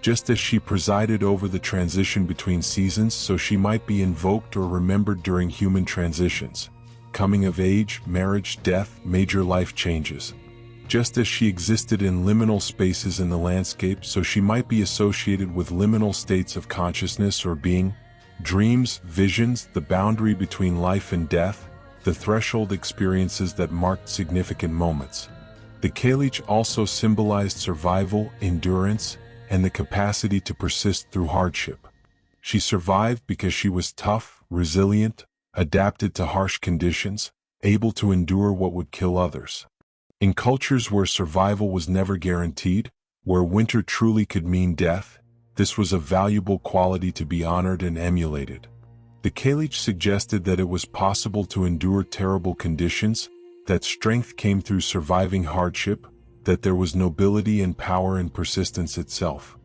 Speaker 1: Just as she presided over the transition between seasons, so she might be invoked or remembered during human transitions, coming of age, marriage, death, major life changes. Just as she existed in liminal spaces in the landscape, so she might be associated with liminal states of consciousness or being, dreams, visions, the boundary between life and death, the threshold experiences that marked significant moments. The Cailleach also symbolized survival, endurance, and the capacity to persist through hardship. She survived because she was tough, resilient, adapted to harsh conditions, able to endure what would kill others. In cultures where survival was never guaranteed, where winter truly could mean death, this was a valuable quality to be honored and emulated. The Cailleach suggested that it was possible to endure terrible conditions, that strength came through surviving hardship, that there was nobility and power in persistence itself.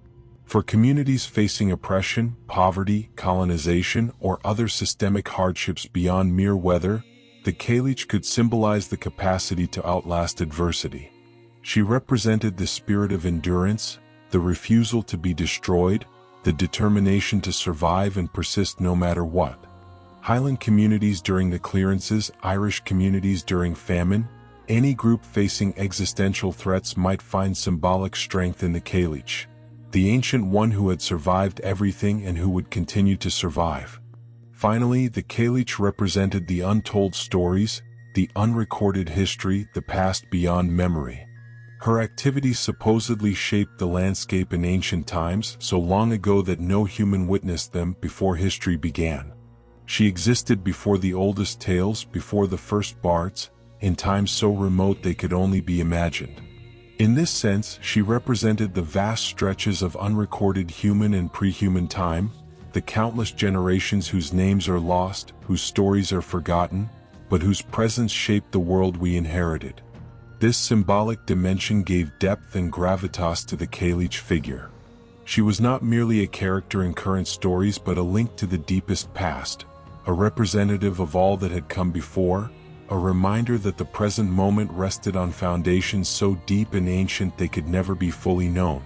Speaker 1: For communities facing oppression, poverty, colonization, or other systemic hardships beyond mere weather, the Cailleach could symbolize the capacity to outlast adversity. She represented the spirit of endurance, the refusal to be destroyed, the determination to survive and persist no matter what. Highland communities during the clearances, Irish communities during famine, any group facing existential threats might find symbolic strength in the Cailleach, the ancient one who had survived everything and who would continue to survive. Finally, the Cailleach represented the untold stories, the unrecorded history, the past beyond memory. Her activities supposedly shaped the landscape in ancient times, so long ago that no human witnessed them before history began. She existed before the oldest tales, before the first bards, in times so remote they could only be imagined. In this sense, she represented the vast stretches of unrecorded human and pre-human time, the countless generations whose names are lost, whose stories are forgotten, but whose presence shaped the world we inherited. This symbolic dimension gave depth and gravitas to the Cailleach figure. She was not merely a character in current stories but a link to the deepest past, a representative of all that had come before, a reminder that the present moment rested on foundations so deep and ancient they could never be fully known.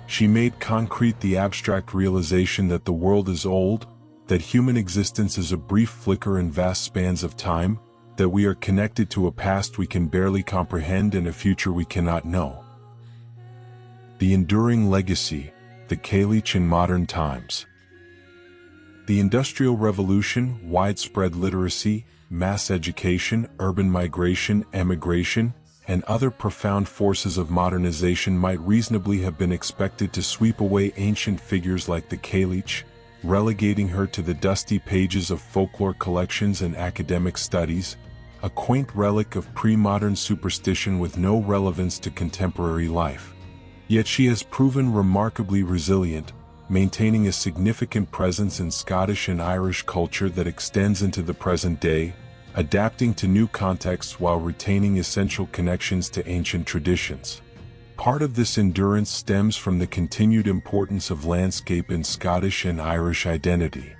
Speaker 1: She made concrete the abstract realization that the world is old, that human existence is a brief flicker in vast spans of time, that we are connected to a past we can barely comprehend and a future we cannot know. The enduring legacy, the Cailleach in modern times. The Industrial Revolution, widespread literacy, mass education, urban migration, emigration, and other profound forces of modernization might reasonably have been expected to sweep away ancient figures like the Cailleach, relegating her to the dusty pages of folklore collections and academic studies, a quaint relic of pre-modern superstition with no relevance to contemporary life. Yet she has proven remarkably resilient, maintaining a significant presence in Scottish and Irish culture that extends into the present day, adapting to new contexts while retaining essential connections to ancient traditions. Part of this endurance stems from the continued importance of landscape in Scottish and Irish identity.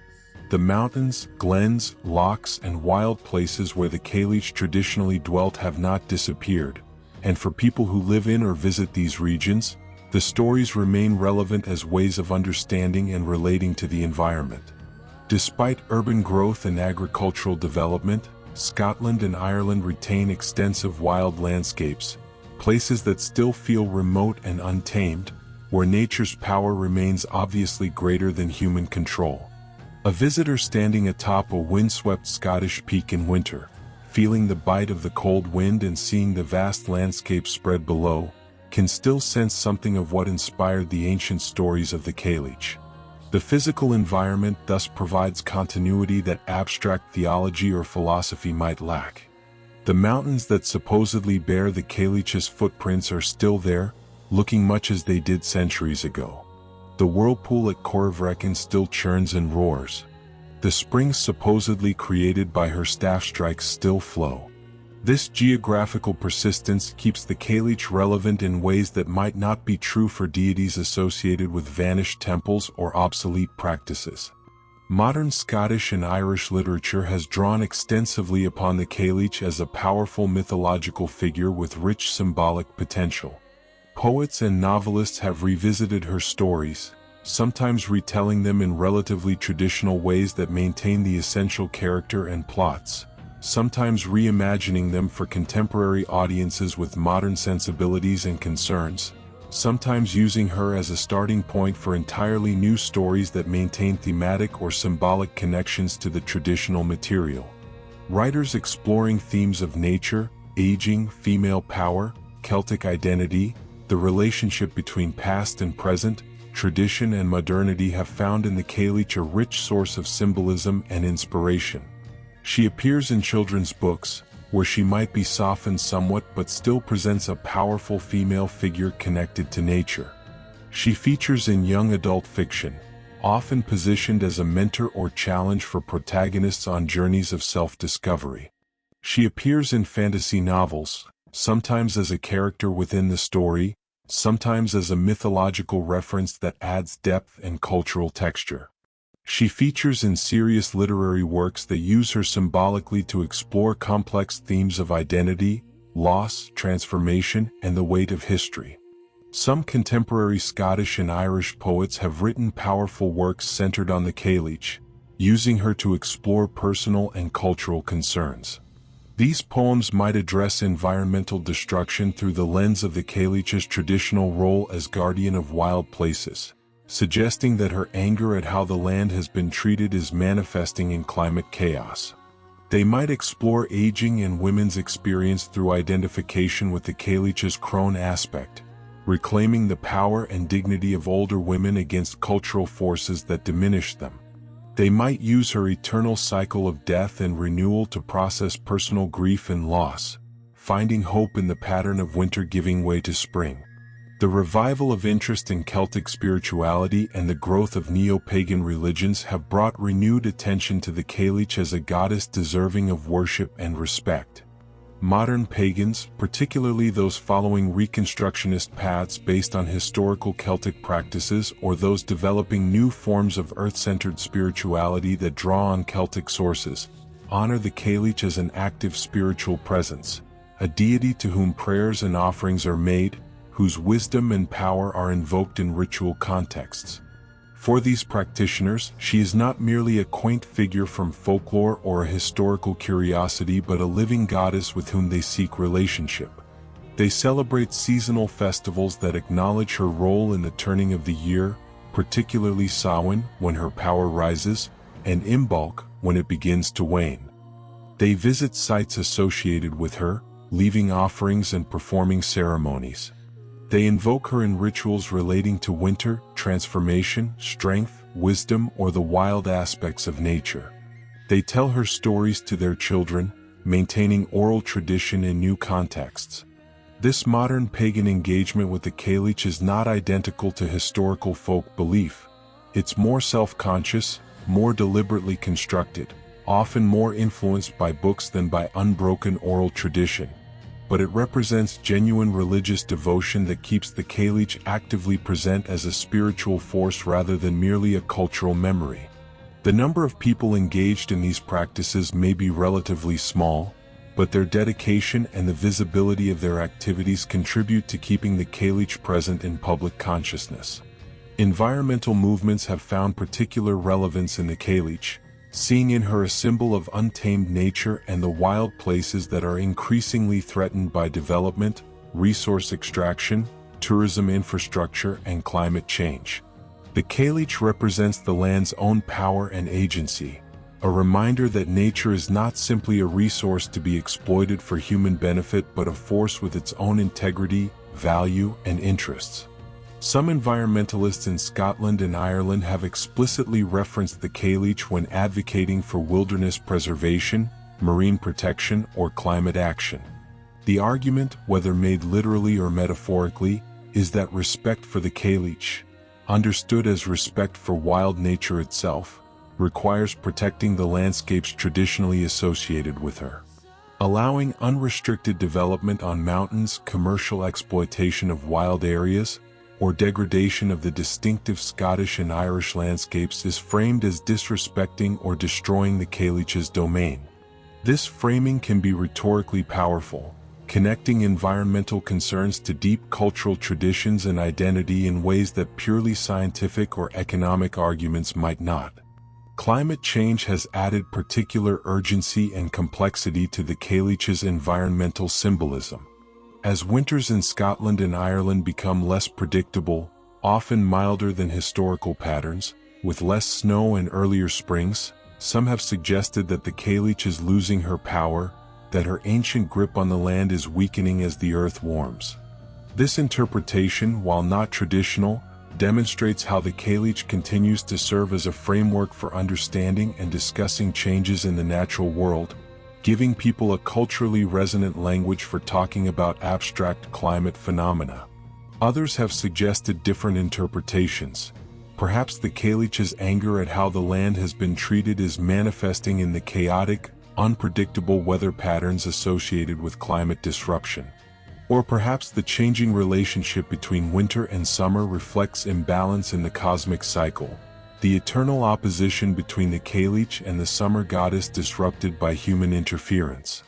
Speaker 1: The mountains, glens, lochs, and wild places where the Cailleach traditionally dwelt have not disappeared, and for people who live in or visit these regions, the stories remain relevant as ways of understanding and relating to the environment. Despite urban growth and agricultural development, Scotland and Ireland retain extensive wild landscapes, places that still feel remote and untamed, where nature's power remains obviously greater than human control. A visitor standing atop a windswept Scottish peak in winter, feeling the bite of the cold wind and seeing the vast landscape spread below, can still sense something of what inspired the ancient stories of the Cailleach. The physical environment thus provides continuity that abstract theology or philosophy might lack. The mountains that supposedly bear the Cailleach's footprints are still there, looking much as they did centuries ago. The whirlpool at Corvrecken still churns and roars. The springs supposedly created by her staff strikes still flow. This geographical persistence keeps the Cailleach relevant in ways that might not be true for deities associated with vanished temples or obsolete practices. Modern Scottish and Irish literature has drawn extensively upon the Cailleach as a powerful mythological figure with rich symbolic potential. Poets and novelists have revisited her stories, sometimes retelling them in relatively traditional ways that maintain the essential character and plots, sometimes reimagining them for contemporary audiences with modern sensibilities and concerns, sometimes using her as a starting point for entirely new stories that maintain thematic or symbolic connections to the traditional material. Writers exploring themes of nature, aging, female power, Celtic identity, the relationship between past and present, tradition and modernity have found in the Cailleach a rich source of symbolism and inspiration. She appears in children's books, where she might be softened somewhat but still presents a powerful female figure connected to nature. She features in young adult fiction, often positioned as a mentor or challenge for protagonists on journeys of self-discovery. She appears in fantasy novels, sometimes as a character within the story, sometimes as a mythological reference that adds depth and cultural texture. She features in serious literary works that use her symbolically to explore complex themes of identity, loss, transformation, and the weight of history. Some contemporary Scottish and Irish poets have written powerful works centered on the Cailleach, using her to explore personal and cultural concerns. These poems might address environmental destruction through the lens of the Cailleach's traditional role as guardian of wild places, suggesting that her anger at how the land has been treated is manifesting in climate chaos. They might explore aging and women's experience through identification with the Cailleach's crone aspect, reclaiming the power and dignity of older women against cultural forces that diminish them. They might use her eternal cycle of death and renewal to process personal grief and loss, finding hope in the pattern of winter giving way to spring. The revival of interest in Celtic spirituality and the growth of neo-pagan religions have brought renewed attention to the Cailleach as a goddess deserving of worship and respect. Modern pagans, particularly those following Reconstructionist paths based on historical Celtic practices or those developing new forms of earth-centered spirituality that draw on Celtic sources, honor the Cailleach as an active spiritual presence, a deity to whom prayers and offerings are made, whose wisdom and power are invoked in ritual contexts. For these practitioners, she is not merely a quaint figure from folklore or a historical curiosity but a living goddess with whom they seek relationship. They celebrate seasonal festivals that acknowledge her role in the turning of the year, particularly Samhain, when her power rises, and Imbolc, when it begins to wane. They visit sites associated with her, leaving offerings and performing ceremonies. They invoke her in rituals relating to winter, transformation, strength, wisdom, or the wild aspects of nature. They tell her stories to their children, maintaining oral tradition in new contexts. This modern pagan engagement with the Cailleach is not identical to historical folk belief. It's more self-conscious, more deliberately constructed, often more influenced by books than by unbroken oral tradition. But it represents genuine religious devotion that keeps the Cailleach actively present as a spiritual force rather than merely a cultural memory. The number of people engaged in these practices may be relatively small, but their dedication and the visibility of their activities contribute to keeping the Cailleach present in public consciousness. Environmental movements have found particular relevance in the Cailleach, seeing in her a symbol of untamed nature and the wild places that are increasingly threatened by development, resource extraction, tourism infrastructure, and climate change. The Cailleach represents the land's own power and agency, a reminder that nature is not simply a resource to be exploited for human benefit but a force with its own integrity, value, and interests. Some environmentalists in Scotland and Ireland have explicitly referenced the Cailleach when advocating for wilderness preservation, marine protection, or climate action. The argument, whether made literally or metaphorically, is that respect for the Cailleach, understood as respect for wild nature itself, requires protecting the landscapes traditionally associated with her. Allowing unrestricted development on mountains, commercial exploitation of wild areas, or degradation of the distinctive Scottish and Irish landscapes is framed as disrespecting or destroying the Cailleach's domain. This framing can be rhetorically powerful, connecting environmental concerns to deep cultural traditions and identity in ways that purely scientific or economic arguments might not. Climate change has added particular urgency and complexity to the Cailleach's environmental symbolism. As winters in Scotland and Ireland become less predictable, often milder than historical patterns, with less snow and earlier springs, some have suggested that the Cailleach is losing her power, that her ancient grip on the land is weakening as the earth warms. This interpretation, while not traditional, demonstrates how the Cailleach continues to serve as a framework for understanding and discussing changes in the natural world, giving people a culturally resonant language for talking about abstract climate phenomena. Others have suggested different interpretations. Perhaps the Cailleach's anger at how the land has been treated is manifesting in the chaotic, unpredictable weather patterns associated with climate disruption. Or perhaps the changing relationship between winter and summer reflects imbalance in the cosmic cycle, the eternal opposition between the Cailleach and the summer goddess disrupted by human interference.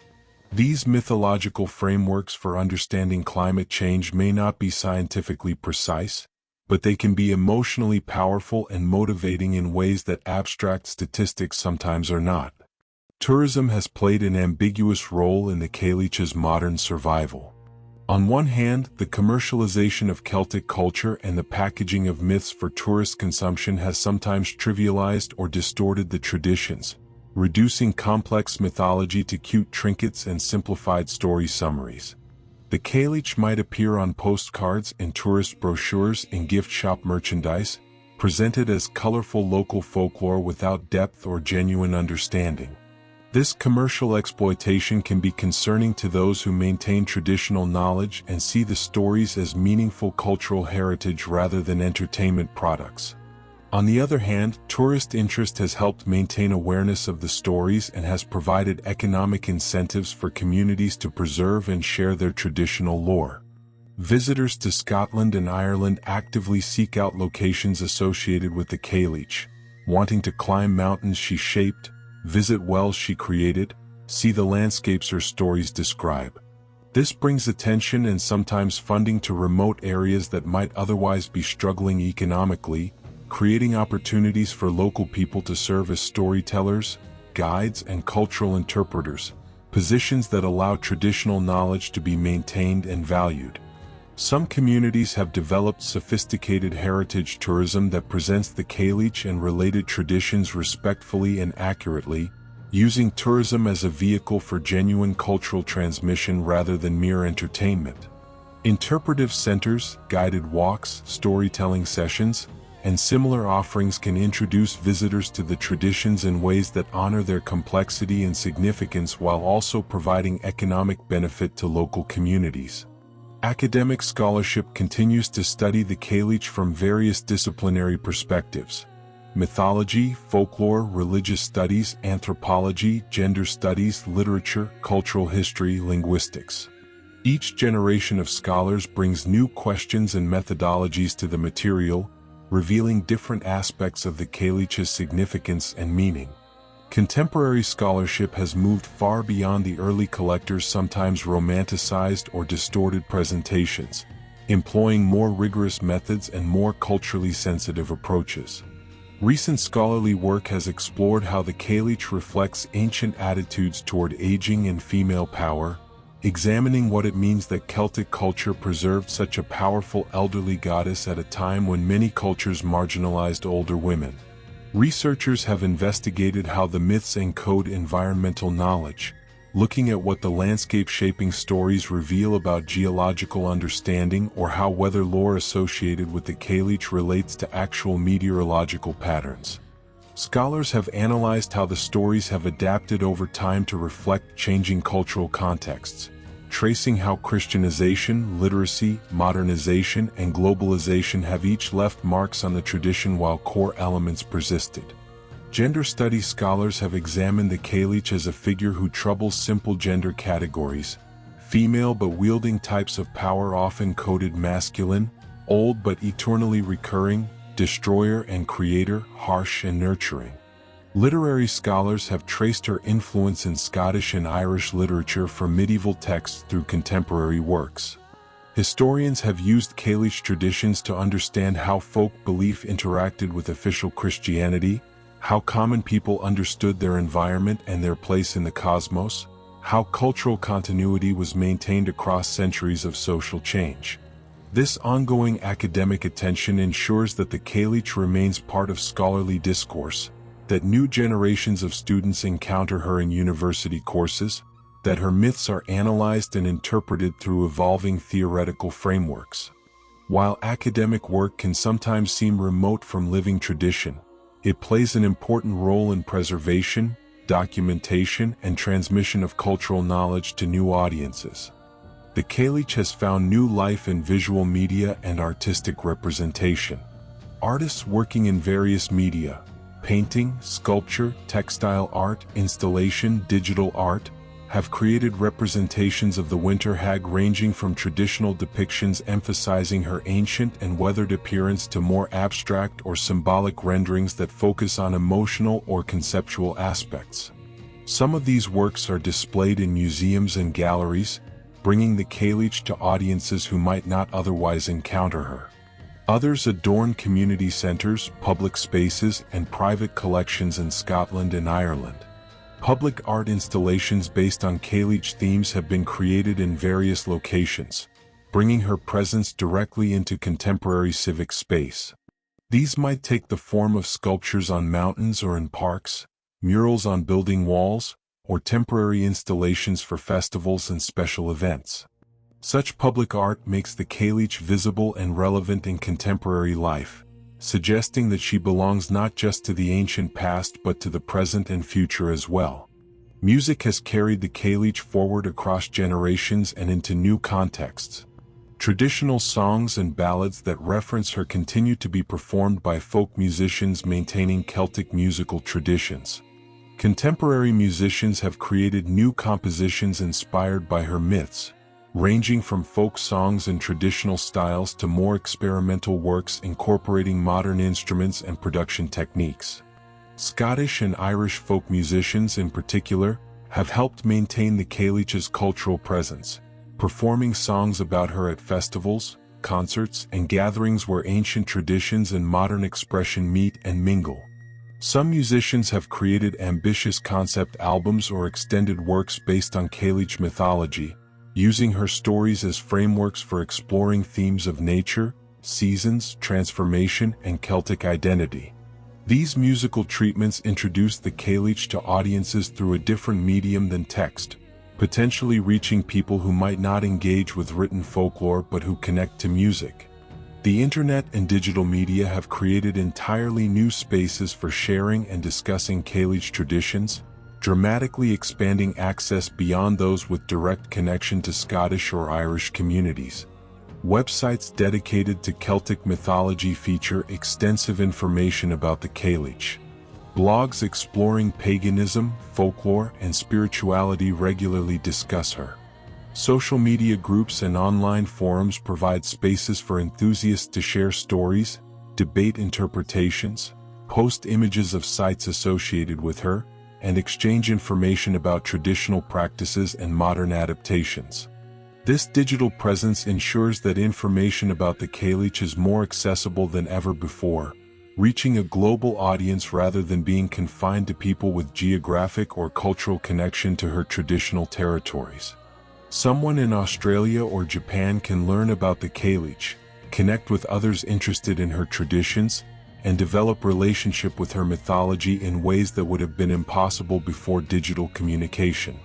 Speaker 1: These mythological frameworks for understanding climate change may not be scientifically precise, but they can be emotionally powerful and motivating in ways that abstract statistics sometimes are not. Tourism has played an ambiguous role in the Cailleach's modern survival. On one hand, the commercialization of Celtic culture and the packaging of myths for tourist consumption has sometimes trivialized or distorted the traditions, reducing complex mythology to cute trinkets and simplified story summaries. The Cailleach might appear on postcards and tourist brochures and gift shop merchandise, presented as colorful local folklore without depth or genuine understanding. This commercial exploitation can be concerning to those who maintain traditional knowledge and see the stories as meaningful cultural heritage rather than entertainment products. On the other hand, tourist interest has helped maintain awareness of the stories and has provided economic incentives for communities to preserve and share their traditional lore. Visitors to Scotland and Ireland actively seek out locations associated with the Cailleach, wanting to climb mountains she shaped, visit wells she created, see the landscapes her stories describe. This brings attention and sometimes funding to remote areas that might otherwise be struggling economically, creating opportunities for local people to serve as storytellers, guides, and cultural interpreters, positions that allow traditional knowledge to be maintained and valued. Some communities have developed sophisticated heritage tourism that presents the Cailleach and related traditions respectfully and accurately, using tourism as a vehicle for genuine cultural transmission rather than mere entertainment. Interpretive centers, guided walks, storytelling sessions, and similar offerings can introduce visitors to the traditions in ways that honor their complexity and significance while also providing economic benefit to local communities. Academic scholarship continues to study the Cailleach from various disciplinary perspectives: mythology, folklore, religious studies, anthropology, gender studies, literature, cultural history, linguistics. Each generation of scholars brings new questions and methodologies to the material, revealing different aspects of the Cailleach's significance and meaning. Contemporary scholarship has moved far beyond the early collectors' sometimes romanticized or distorted presentations, employing more rigorous methods and more culturally sensitive approaches. Recent scholarly work has explored how the Cailleach reflects ancient attitudes toward aging and female power, examining what it means that Celtic culture preserved such a powerful elderly goddess at a time when many cultures marginalized older women. Researchers have investigated how the myths encode environmental knowledge, looking at what the landscape-shaping stories reveal about geological understanding or how weather lore associated with the Cailleach relates to actual meteorological patterns. Scholars have analyzed how the stories have adapted over time to reflect changing cultural contexts, tracing how Christianization, literacy, modernization, and globalization have each left marks on the tradition while core elements persisted. Gender studies scholars have examined the Cailleach as a figure who troubles simple gender categories: female but wielding types of power often coded masculine, old but eternally recurring, destroyer and creator, harsh and nurturing. Literary scholars have traced her influence in Scottish and Irish literature from medieval texts through contemporary works. Historians have used Cailleach traditions to understand how folk belief interacted with official Christianity, how common people understood their environment and their place in the cosmos, how cultural continuity was maintained across centuries of social change. This ongoing academic attention ensures that the Cailleach remains part of scholarly discourse, that new generations of students encounter her in university courses, that her myths are analyzed and interpreted through evolving theoretical frameworks. While academic work can sometimes seem remote from living tradition, it plays an important role in preservation, documentation, and transmission of cultural knowledge to new audiences. The Cailleach has found new life in visual media and artistic representation. Artists working in various media, painting, sculpture, textile art, installation, digital art, have created representations of the winter hag ranging from traditional depictions emphasizing her ancient and weathered appearance to more abstract or symbolic renderings that focus on emotional or conceptual aspects. Some of these works are displayed in museums and galleries, bringing the Cailleach to audiences who might not otherwise encounter her. Others adorn community centres, public spaces, and private collections in Scotland and Ireland. Public art installations based on Cailleach themes have been created in various locations, bringing her presence directly into contemporary civic space. These might take the form of sculptures on mountains or in parks, murals on building walls, or temporary installations for festivals and special events. Such public art makes the Cailleach visible and relevant in contemporary life, suggesting that she belongs not just to the ancient past but to the present and future as well. Music has carried the Cailleach forward across generations and into new contexts. Traditional songs and ballads that reference her continue to be performed by folk musicians maintaining Celtic musical traditions. Contemporary musicians have created new compositions inspired by her myths, ranging from folk songs and traditional styles to more experimental works incorporating modern instruments and production techniques. Scottish and Irish folk musicians in particular have helped maintain the Cailleach's cultural presence, performing songs about her at festivals, concerts, and gatherings where ancient traditions and modern expression meet and mingle. Some musicians have created ambitious concept albums or extended works based on Cailleach mythology, using her stories as frameworks for exploring themes of nature, seasons, transformation, and Celtic identity. These musical treatments introduce the Cailleach to audiences through a different medium than text, potentially reaching people who might not engage with written folklore but who connect to music. The internet and digital media have created entirely new spaces for sharing and discussing Cailleach traditions, dramatically expanding access beyond those with direct connection to Scottish or Irish communities. Websites dedicated to Celtic mythology feature extensive information about the Cailleach. Blogs exploring paganism, folklore, and spirituality regularly discuss her. Social media groups and online forums provide spaces for enthusiasts to share stories, debate interpretations, post images of sites associated with her, and exchange information about traditional practices and modern adaptations. This digital presence ensures that information about the Cailleach is more accessible than ever before, reaching a global audience rather than being confined to people with geographic or cultural connection to her traditional territories. Someone in Australia or Japan can learn about the Cailleach, connect with others interested in her traditions, and develop relationship with her mythology in ways that would have been impossible before digital communication.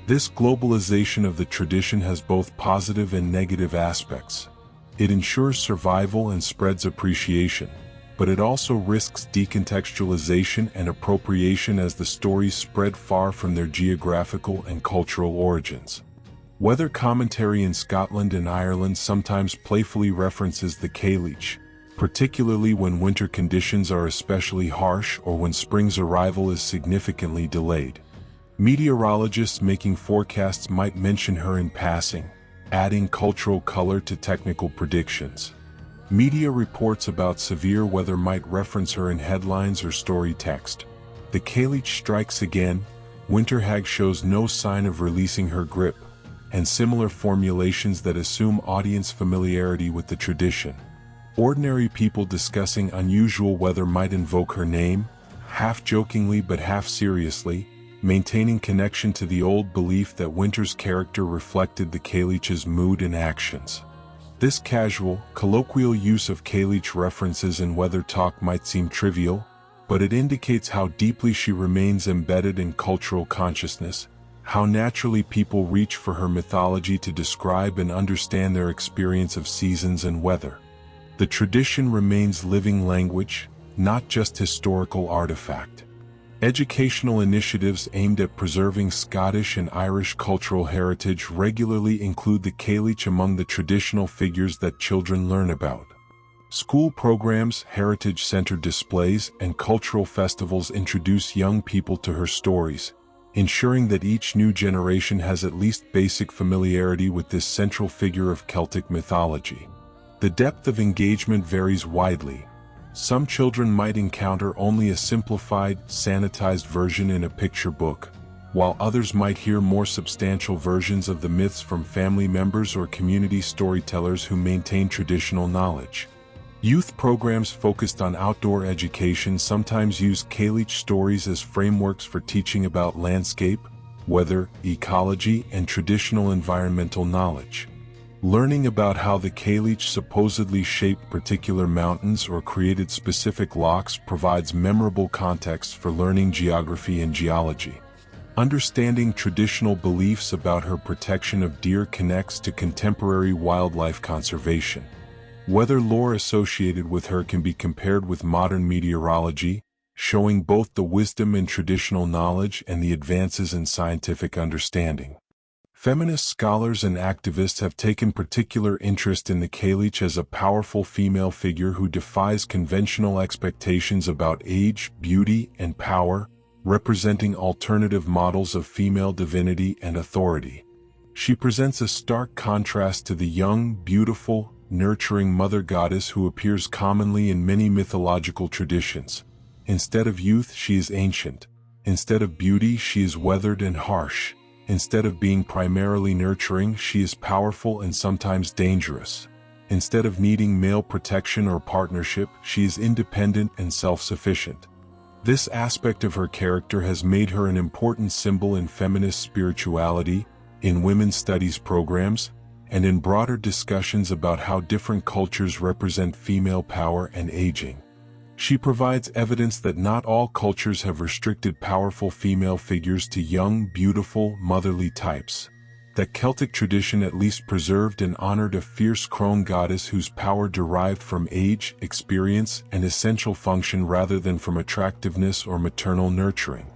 Speaker 1: This globalization of the tradition has both positive and negative aspects. It ensures survival and spreads appreciation, but it also risks decontextualization and appropriation as the stories spread far from their geographical and cultural origins. Weather commentary in Scotland and Ireland sometimes playfully references the Cailleach, particularly when winter conditions are especially harsh or when spring's arrival is significantly delayed. Meteorologists making forecasts might mention her in passing, adding cultural color to technical predictions. Media reports about severe weather might reference her in headlines or story text. The Cailleach strikes again, winter hag shows no sign of releasing her grip, and similar formulations that assume audience familiarity with the tradition. Ordinary people discussing unusual weather might invoke her name, half jokingly but half seriously, maintaining connection to the old belief that winter's character reflected the Cailleach's mood and actions. This casual, colloquial use of Cailleach references in weather talk might seem trivial, but it indicates how deeply she remains embedded in cultural consciousness, how naturally people reach for her mythology to describe and understand their experience of seasons and weather. The tradition remains living language, not just historical artifact. Educational initiatives aimed at preserving Scottish and Irish cultural heritage regularly include the Cailleach among the traditional figures that children learn about. School programs, heritage-centered displays, and cultural festivals introduce young people to her stories, ensuring that each new generation has at least basic familiarity with this central figure of Celtic mythology. The depth of engagement varies widely. Some children might encounter only a simplified, sanitized version in a picture book, while others might hear more substantial versions of the myths from family members or community storytellers who maintain traditional knowledge. Youth programs focused on outdoor education sometimes use Cailleach stories as frameworks for teaching about landscape, weather, ecology, and traditional environmental knowledge. Learning about how the Cailleach supposedly shaped particular mountains or created specific lochs provides memorable context for learning geography and geology. Understanding traditional beliefs about her protection of deer connects to contemporary wildlife conservation. Weather lore associated with her can be compared with modern meteorology, showing both the wisdom in traditional knowledge and the advances in scientific understanding. Feminist scholars and activists have taken particular interest in the Cailleach as a powerful female figure who defies conventional expectations about age, beauty, and power, representing alternative models of female divinity and authority. She presents a stark contrast to the young, beautiful, nurturing mother goddess who appears commonly in many mythological traditions. Instead of youth, she is ancient. Instead of beauty, she is weathered and harsh. Instead of being primarily nurturing, she is powerful and sometimes dangerous. Instead of needing male protection or partnership, she is independent and self-sufficient. This aspect of her character has made her an important symbol in feminist spirituality, in women's studies programs, and in broader discussions about how different cultures represent female power and aging. She provides evidence that not all cultures have restricted powerful female figures to young, beautiful, motherly types. That Celtic tradition at least preserved and honored a fierce crone goddess whose power derived from age, experience, and essential function rather than from attractiveness or maternal nurturing.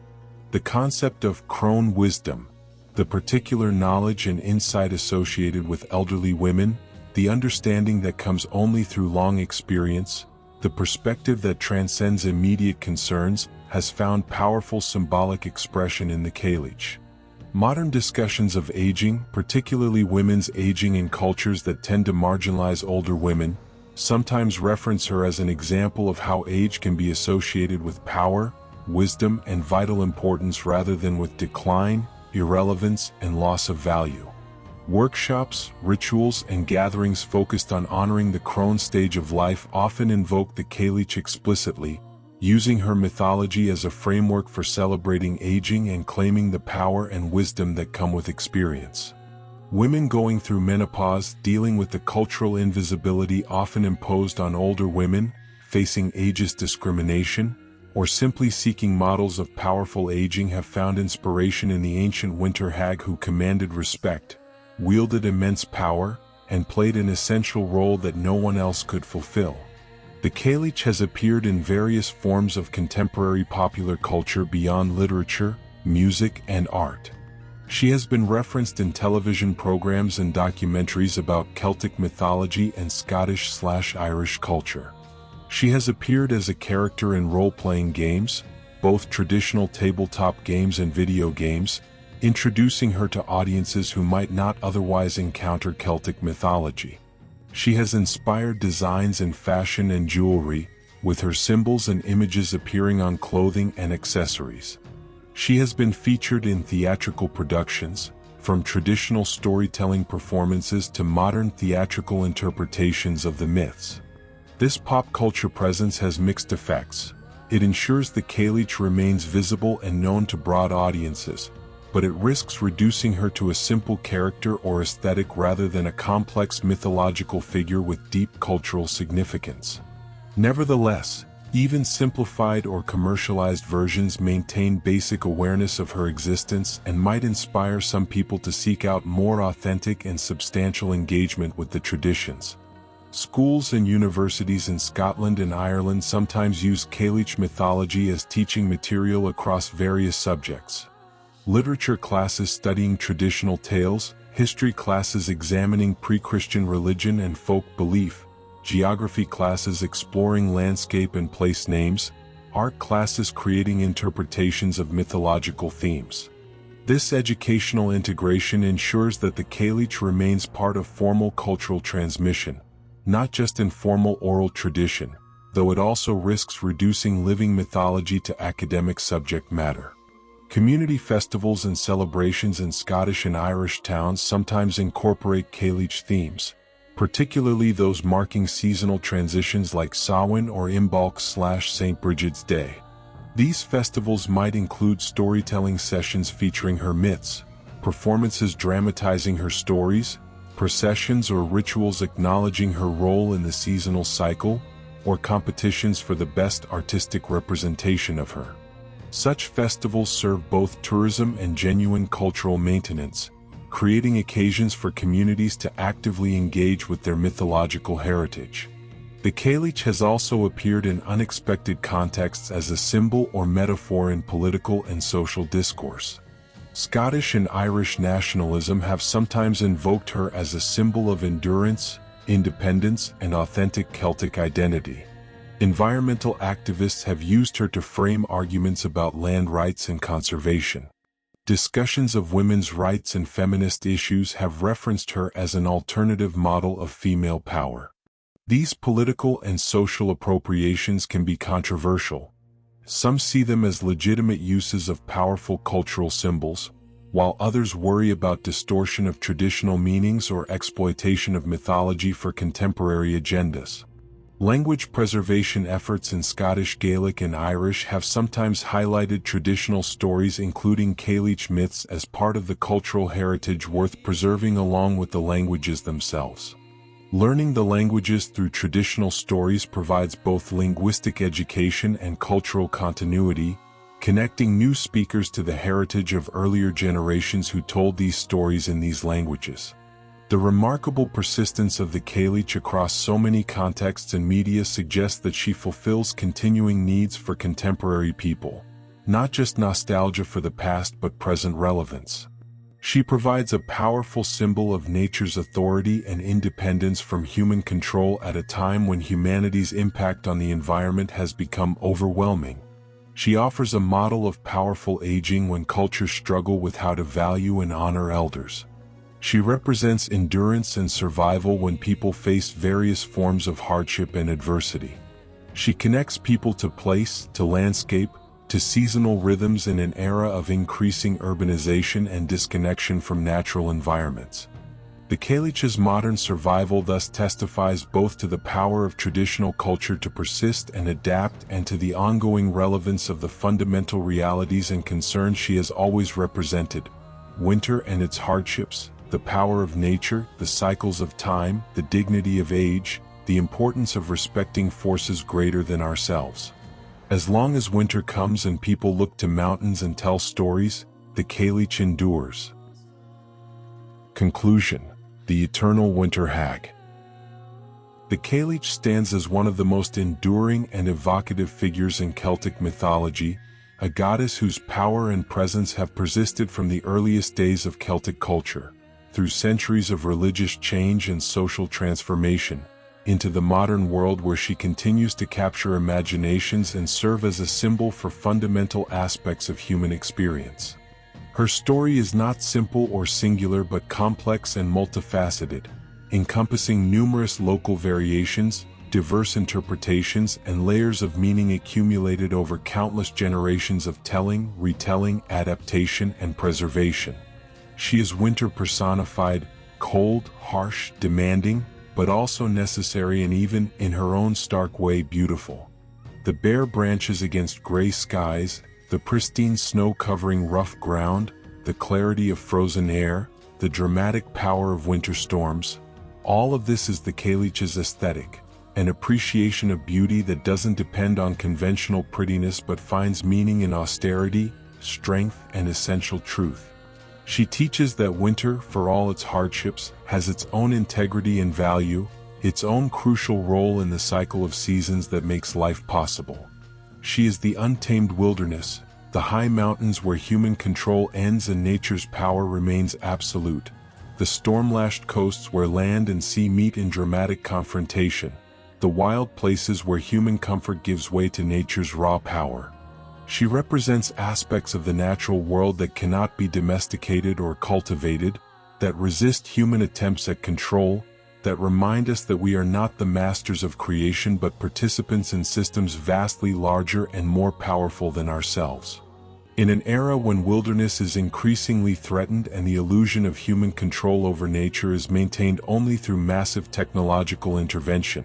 Speaker 1: The concept of crone wisdom, the particular knowledge and insight associated with elderly women, the understanding that comes only through long experience, the perspective that transcends immediate concerns, has found powerful symbolic expression in the Cailleach. Modern discussions of aging, particularly women's aging in cultures that tend to marginalize older women, sometimes reference her as an example of how age can be associated with power, wisdom, and vital importance rather than with decline, irrelevance, and loss of value. Workshops, rituals, and gatherings focused on honoring the crone stage of life often invoke the Cailleach explicitly, using her mythology as a framework for celebrating aging and claiming the power and wisdom that come with experience. Women going through menopause, dealing with the cultural invisibility often imposed on older women, facing ageist discrimination, or simply seeking models of powerful aging have found inspiration in the ancient winter hag who commanded respect, wielded immense power, and played an essential role that no one else could fulfill. The Cailleach has appeared in various forms of contemporary popular culture beyond literature, music, and art. She has been referenced in television programs and documentaries about Celtic mythology and Scottish/Irish culture. She has appeared as a character in role-playing games, both traditional tabletop games and video games, introducing her to audiences who might not otherwise encounter Celtic mythology. She has inspired designs in fashion and jewelry, with her symbols and images appearing on clothing and accessories. She has been featured in theatrical productions, from traditional storytelling performances to modern theatrical interpretations of the myths. This pop culture presence has mixed effects. It ensures the Cailleach remains visible and known to broad audiences, but it risks reducing her to a simple character or aesthetic rather than a complex mythological figure with deep cultural significance. Nevertheless, even simplified or commercialized versions maintain basic awareness of her existence and might inspire some people to seek out more authentic and substantial engagement with the traditions. Schools and universities in Scotland and Ireland sometimes use Cailleach mythology as teaching material across various subjects. Literature classes studying traditional tales, history classes examining pre-Christian religion and folk belief, geography classes exploring landscape and place names, art classes creating interpretations of mythological themes. This educational integration ensures that the Cailleach remains part of formal cultural transmission, not just informal oral tradition, though it also risks reducing living mythology to academic subject matter. Community festivals and celebrations in Scottish and Irish towns sometimes incorporate Cailleach themes, particularly those marking seasonal transitions like Samhain or Imbolc/St. Bridget's Day. These festivals might include storytelling sessions featuring her myths, performances dramatizing her stories, processions or rituals acknowledging her role in the seasonal cycle, or competitions for the best artistic representation of her. Such festivals serve both tourism and genuine cultural maintenance, creating occasions for communities to actively engage with their mythological heritage. The Cailleach has also appeared in unexpected contexts as a symbol or metaphor in political and social discourse. Scottish and Irish nationalism have sometimes invoked her as a symbol of endurance, independence, and authentic Celtic identity. Environmental activists have used her to frame arguments about land rights and conservation. Discussions of women's rights and feminist issues have referenced her as an alternative model of female power. These political and social appropriations can be controversial. Some see them as legitimate uses of powerful cultural symbols, while others worry about distortion of traditional meanings or exploitation of mythology for contemporary agendas. Language preservation efforts in Scottish Gaelic and Irish have sometimes highlighted traditional stories including Cailleach myths as part of the cultural heritage worth preserving along with the languages themselves. Learning the languages through traditional stories provides both linguistic education and cultural continuity, connecting new speakers to the heritage of earlier generations who told these stories in these languages. The remarkable persistence of the Cailleach across so many contexts and media suggests that she fulfills continuing needs for contemporary people, not just nostalgia for the past but present relevance. She provides a powerful symbol of nature's authority and independence from human control at a time when humanity's impact on the environment has become overwhelming. She offers a model of powerful aging when cultures struggle with how to value and honor elders. She represents endurance and survival when people face various forms of hardship and adversity. She connects people to place, to landscape, to seasonal rhythms in an era of increasing urbanization and disconnection from natural environments. The Cailleach's modern survival thus testifies both to the power of traditional culture to persist and adapt and to the ongoing relevance of the fundamental realities and concerns she has always represented: winter and its hardships, the power of nature, the cycles of time, the dignity of age, the importance of respecting forces greater than ourselves. As long as winter comes and people look to mountains and tell stories, the Cailleach endures. Conclusion: the eternal winter hag. The Cailleach stands as one of the most enduring and evocative figures in Celtic mythology, a goddess whose power and presence have persisted from the earliest days of Celtic culture, through centuries of religious change and social transformation, into the modern world where she continues to capture imaginations and serve as a symbol for fundamental aspects of human experience. Her story is not simple or singular but complex and multifaceted, encompassing numerous local variations, diverse interpretations, and layers of meaning accumulated over countless generations of telling, retelling, adaptation, and preservation. She is winter personified, cold, harsh, demanding, but also necessary and even, in her own stark way, beautiful. The bare branches against gray skies, the pristine snow covering rough ground, the clarity of frozen air, the dramatic power of winter storms, all of this is the Cailleach's aesthetic, an appreciation of beauty that doesn't depend on conventional prettiness but finds meaning in austerity, strength, and essential truth. She teaches that winter, for all its hardships, has its own integrity and value, its own crucial role in the cycle of seasons that makes life possible. She is the untamed wilderness, the high mountains where human control ends and nature's power remains absolute, the storm-lashed coasts where land and sea meet in dramatic confrontation, the wild places where human comfort gives way to nature's raw power. She represents aspects of the natural world that cannot be domesticated or cultivated, that resist human attempts at control, that remind us that we are not the masters of creation but participants in systems vastly larger and more powerful than ourselves. In an era when wilderness is increasingly threatened and the illusion of human control over nature is maintained only through massive technological intervention,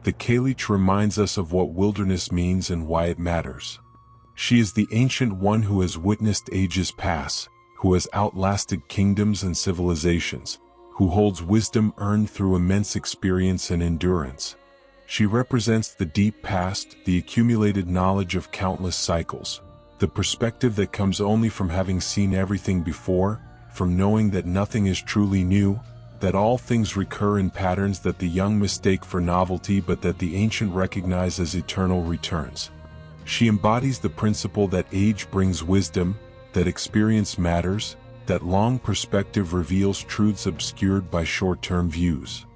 Speaker 1: the Cailleach reminds us of what wilderness means and why it matters. She is the ancient one who has witnessed ages pass, who has outlasted kingdoms and civilizations, who holds wisdom earned through immense experience and endurance. She represents the deep past, the accumulated knowledge of countless cycles, the perspective that comes only from having seen everything before, from knowing that nothing is truly new, that all things recur in patterns that the young mistake for novelty but that the ancient recognize as eternal returns. She embodies the principle that age brings wisdom, that experience matters, that long perspective reveals truths obscured by short-term views.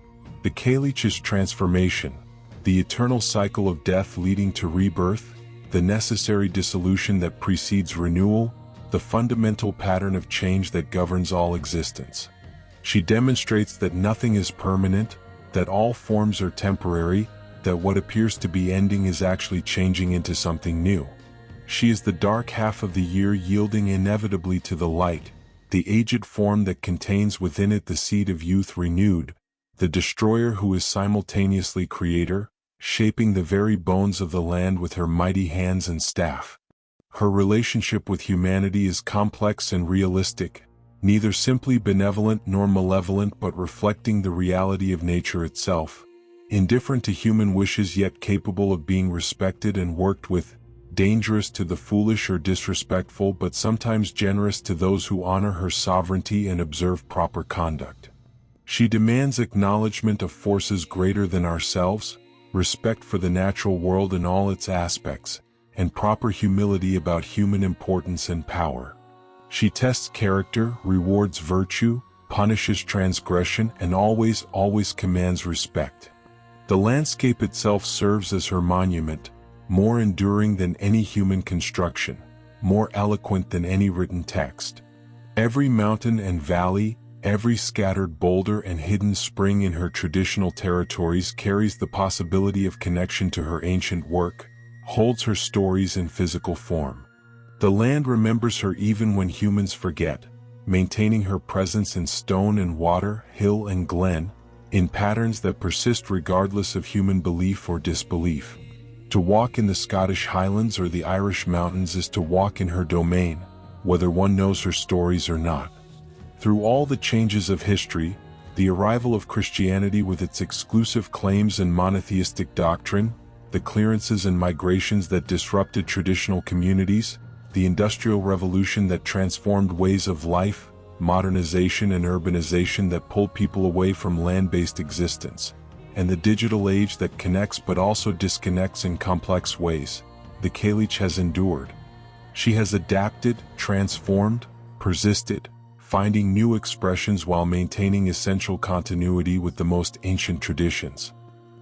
Speaker 1: The Cailleach is transformation, the eternal cycle of death leading to rebirth, the necessary dissolution that precedes renewal, the fundamental pattern of change that governs all existence. She demonstrates that nothing is permanent, that all forms are temporary, that what appears to be ending is actually changing into something new. She is the dark half of the year yielding inevitably to the light, the aged form that contains within it the seed of youth renewed, the destroyer who is simultaneously creator, shaping the very bones of the land with her mighty hands and staff. Her relationship with humanity is complex and realistic, neither simply benevolent nor malevolent but reflecting the reality of nature itself, indifferent to human wishes yet capable of being respected and worked with, dangerous to the foolish or disrespectful but sometimes generous to those who honor her sovereignty and observe proper conduct. She demands acknowledgement of forces greater than ourselves, respect for the natural world in all its aspects, and proper humility about human importance and power. She tests character, rewards virtue, punishes transgression, and always commands respect. The landscape itself serves as her monument, more enduring than any human construction, more eloquent than any written text. Every mountain and valley, every scattered boulder and hidden spring in her traditional territories carries the possibility of connection to her ancient work, holds her stories in physical form. The land remembers her even when humans forget, maintaining her presence in stone and water, hill and glen, in patterns that persist regardless of human belief or disbelief. To walk in the Scottish Highlands or the Irish mountains is to walk in her domain, whether one knows her stories or not. Through all the changes of history, the arrival of Christianity with its exclusive claims and monotheistic doctrine, the clearances and migrations that disrupted traditional communities, the Industrial Revolution that transformed ways of life, modernization and urbanization that pulled people away from land-based existence, and the digital age that connects but also disconnects in complex ways, the Cailleach has endured. She has adapted, transformed, persisted, finding new expressions while maintaining essential continuity with the most ancient traditions.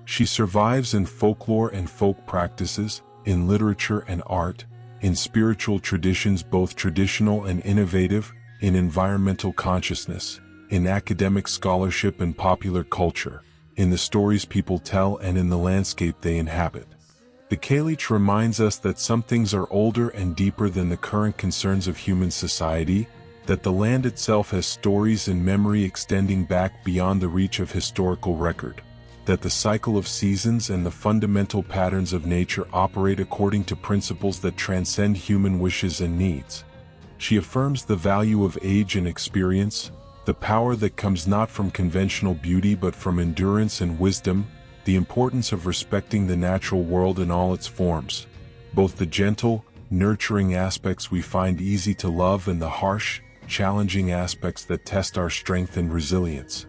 Speaker 1: She survives in folklore and folk practices, in literature and art, in spiritual traditions both traditional and innovative, in environmental consciousness, in academic scholarship and popular culture, in the stories people tell and in the landscape they inhabit. The Cailleach reminds us that some things are older and deeper than the current concerns of human society, that the land itself has stories and memory extending back beyond the reach of historical record, that the cycle of seasons and the fundamental patterns of nature operate according to principles that transcend human wishes and needs. She affirms the value of age and experience, the power that comes not from conventional beauty but from endurance and wisdom, the importance of respecting the natural world in all its forms, both the gentle, nurturing aspects we find easy to love and the harsh, challenging aspects that test our strength and resilience.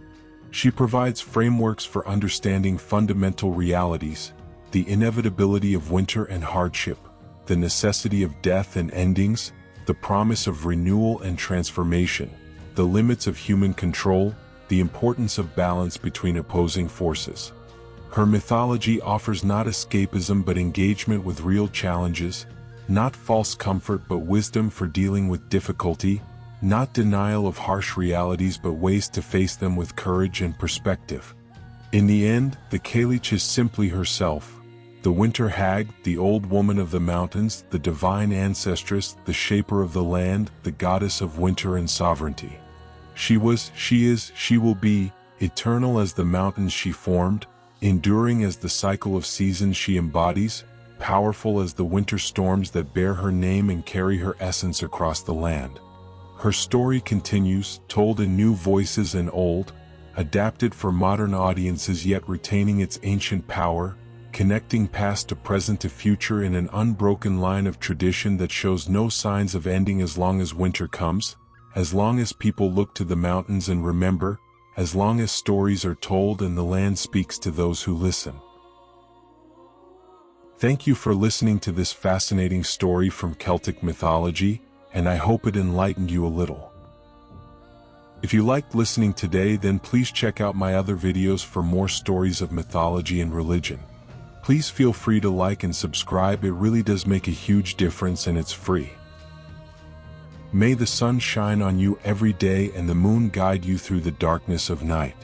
Speaker 1: She provides frameworks for understanding fundamental realities, the inevitability of winter and hardship, the necessity of death and endings, the promise of renewal and transformation, the limits of human control, the importance of balance between opposing forces. Her mythology offers not escapism but engagement with real challenges, not false comfort but wisdom for dealing with difficulty, not denial of harsh realities but ways to face them with courage and perspective. In the end, the Cailleach is simply herself, The winter hag, the old woman of the mountains, the divine ancestress, the shaper of the land, the goddess of winter and sovereignty. She was, she is, she will be, eternal as the mountains she formed, enduring as the cycle of seasons she embodies, powerful as the winter storms that bear her name and carry her essence across the land. Her story continues, told in new voices and old, adapted for modern audiences yet retaining its ancient power, connecting past to present to future in an unbroken line of tradition that shows no signs of ending as long as winter comes, as long as people look to the mountains and remember, as long as stories are told and the land speaks to those who listen. Thank you for listening to this fascinating story from Celtic mythology, and I hope it enlightened you a little. If you liked listening today, then please check out my other videos for more stories of mythology and religion. Please feel free to like and subscribe, it really does make a huge difference and it's free. May the sun shine on you every day and the moon guide you through the darkness of night.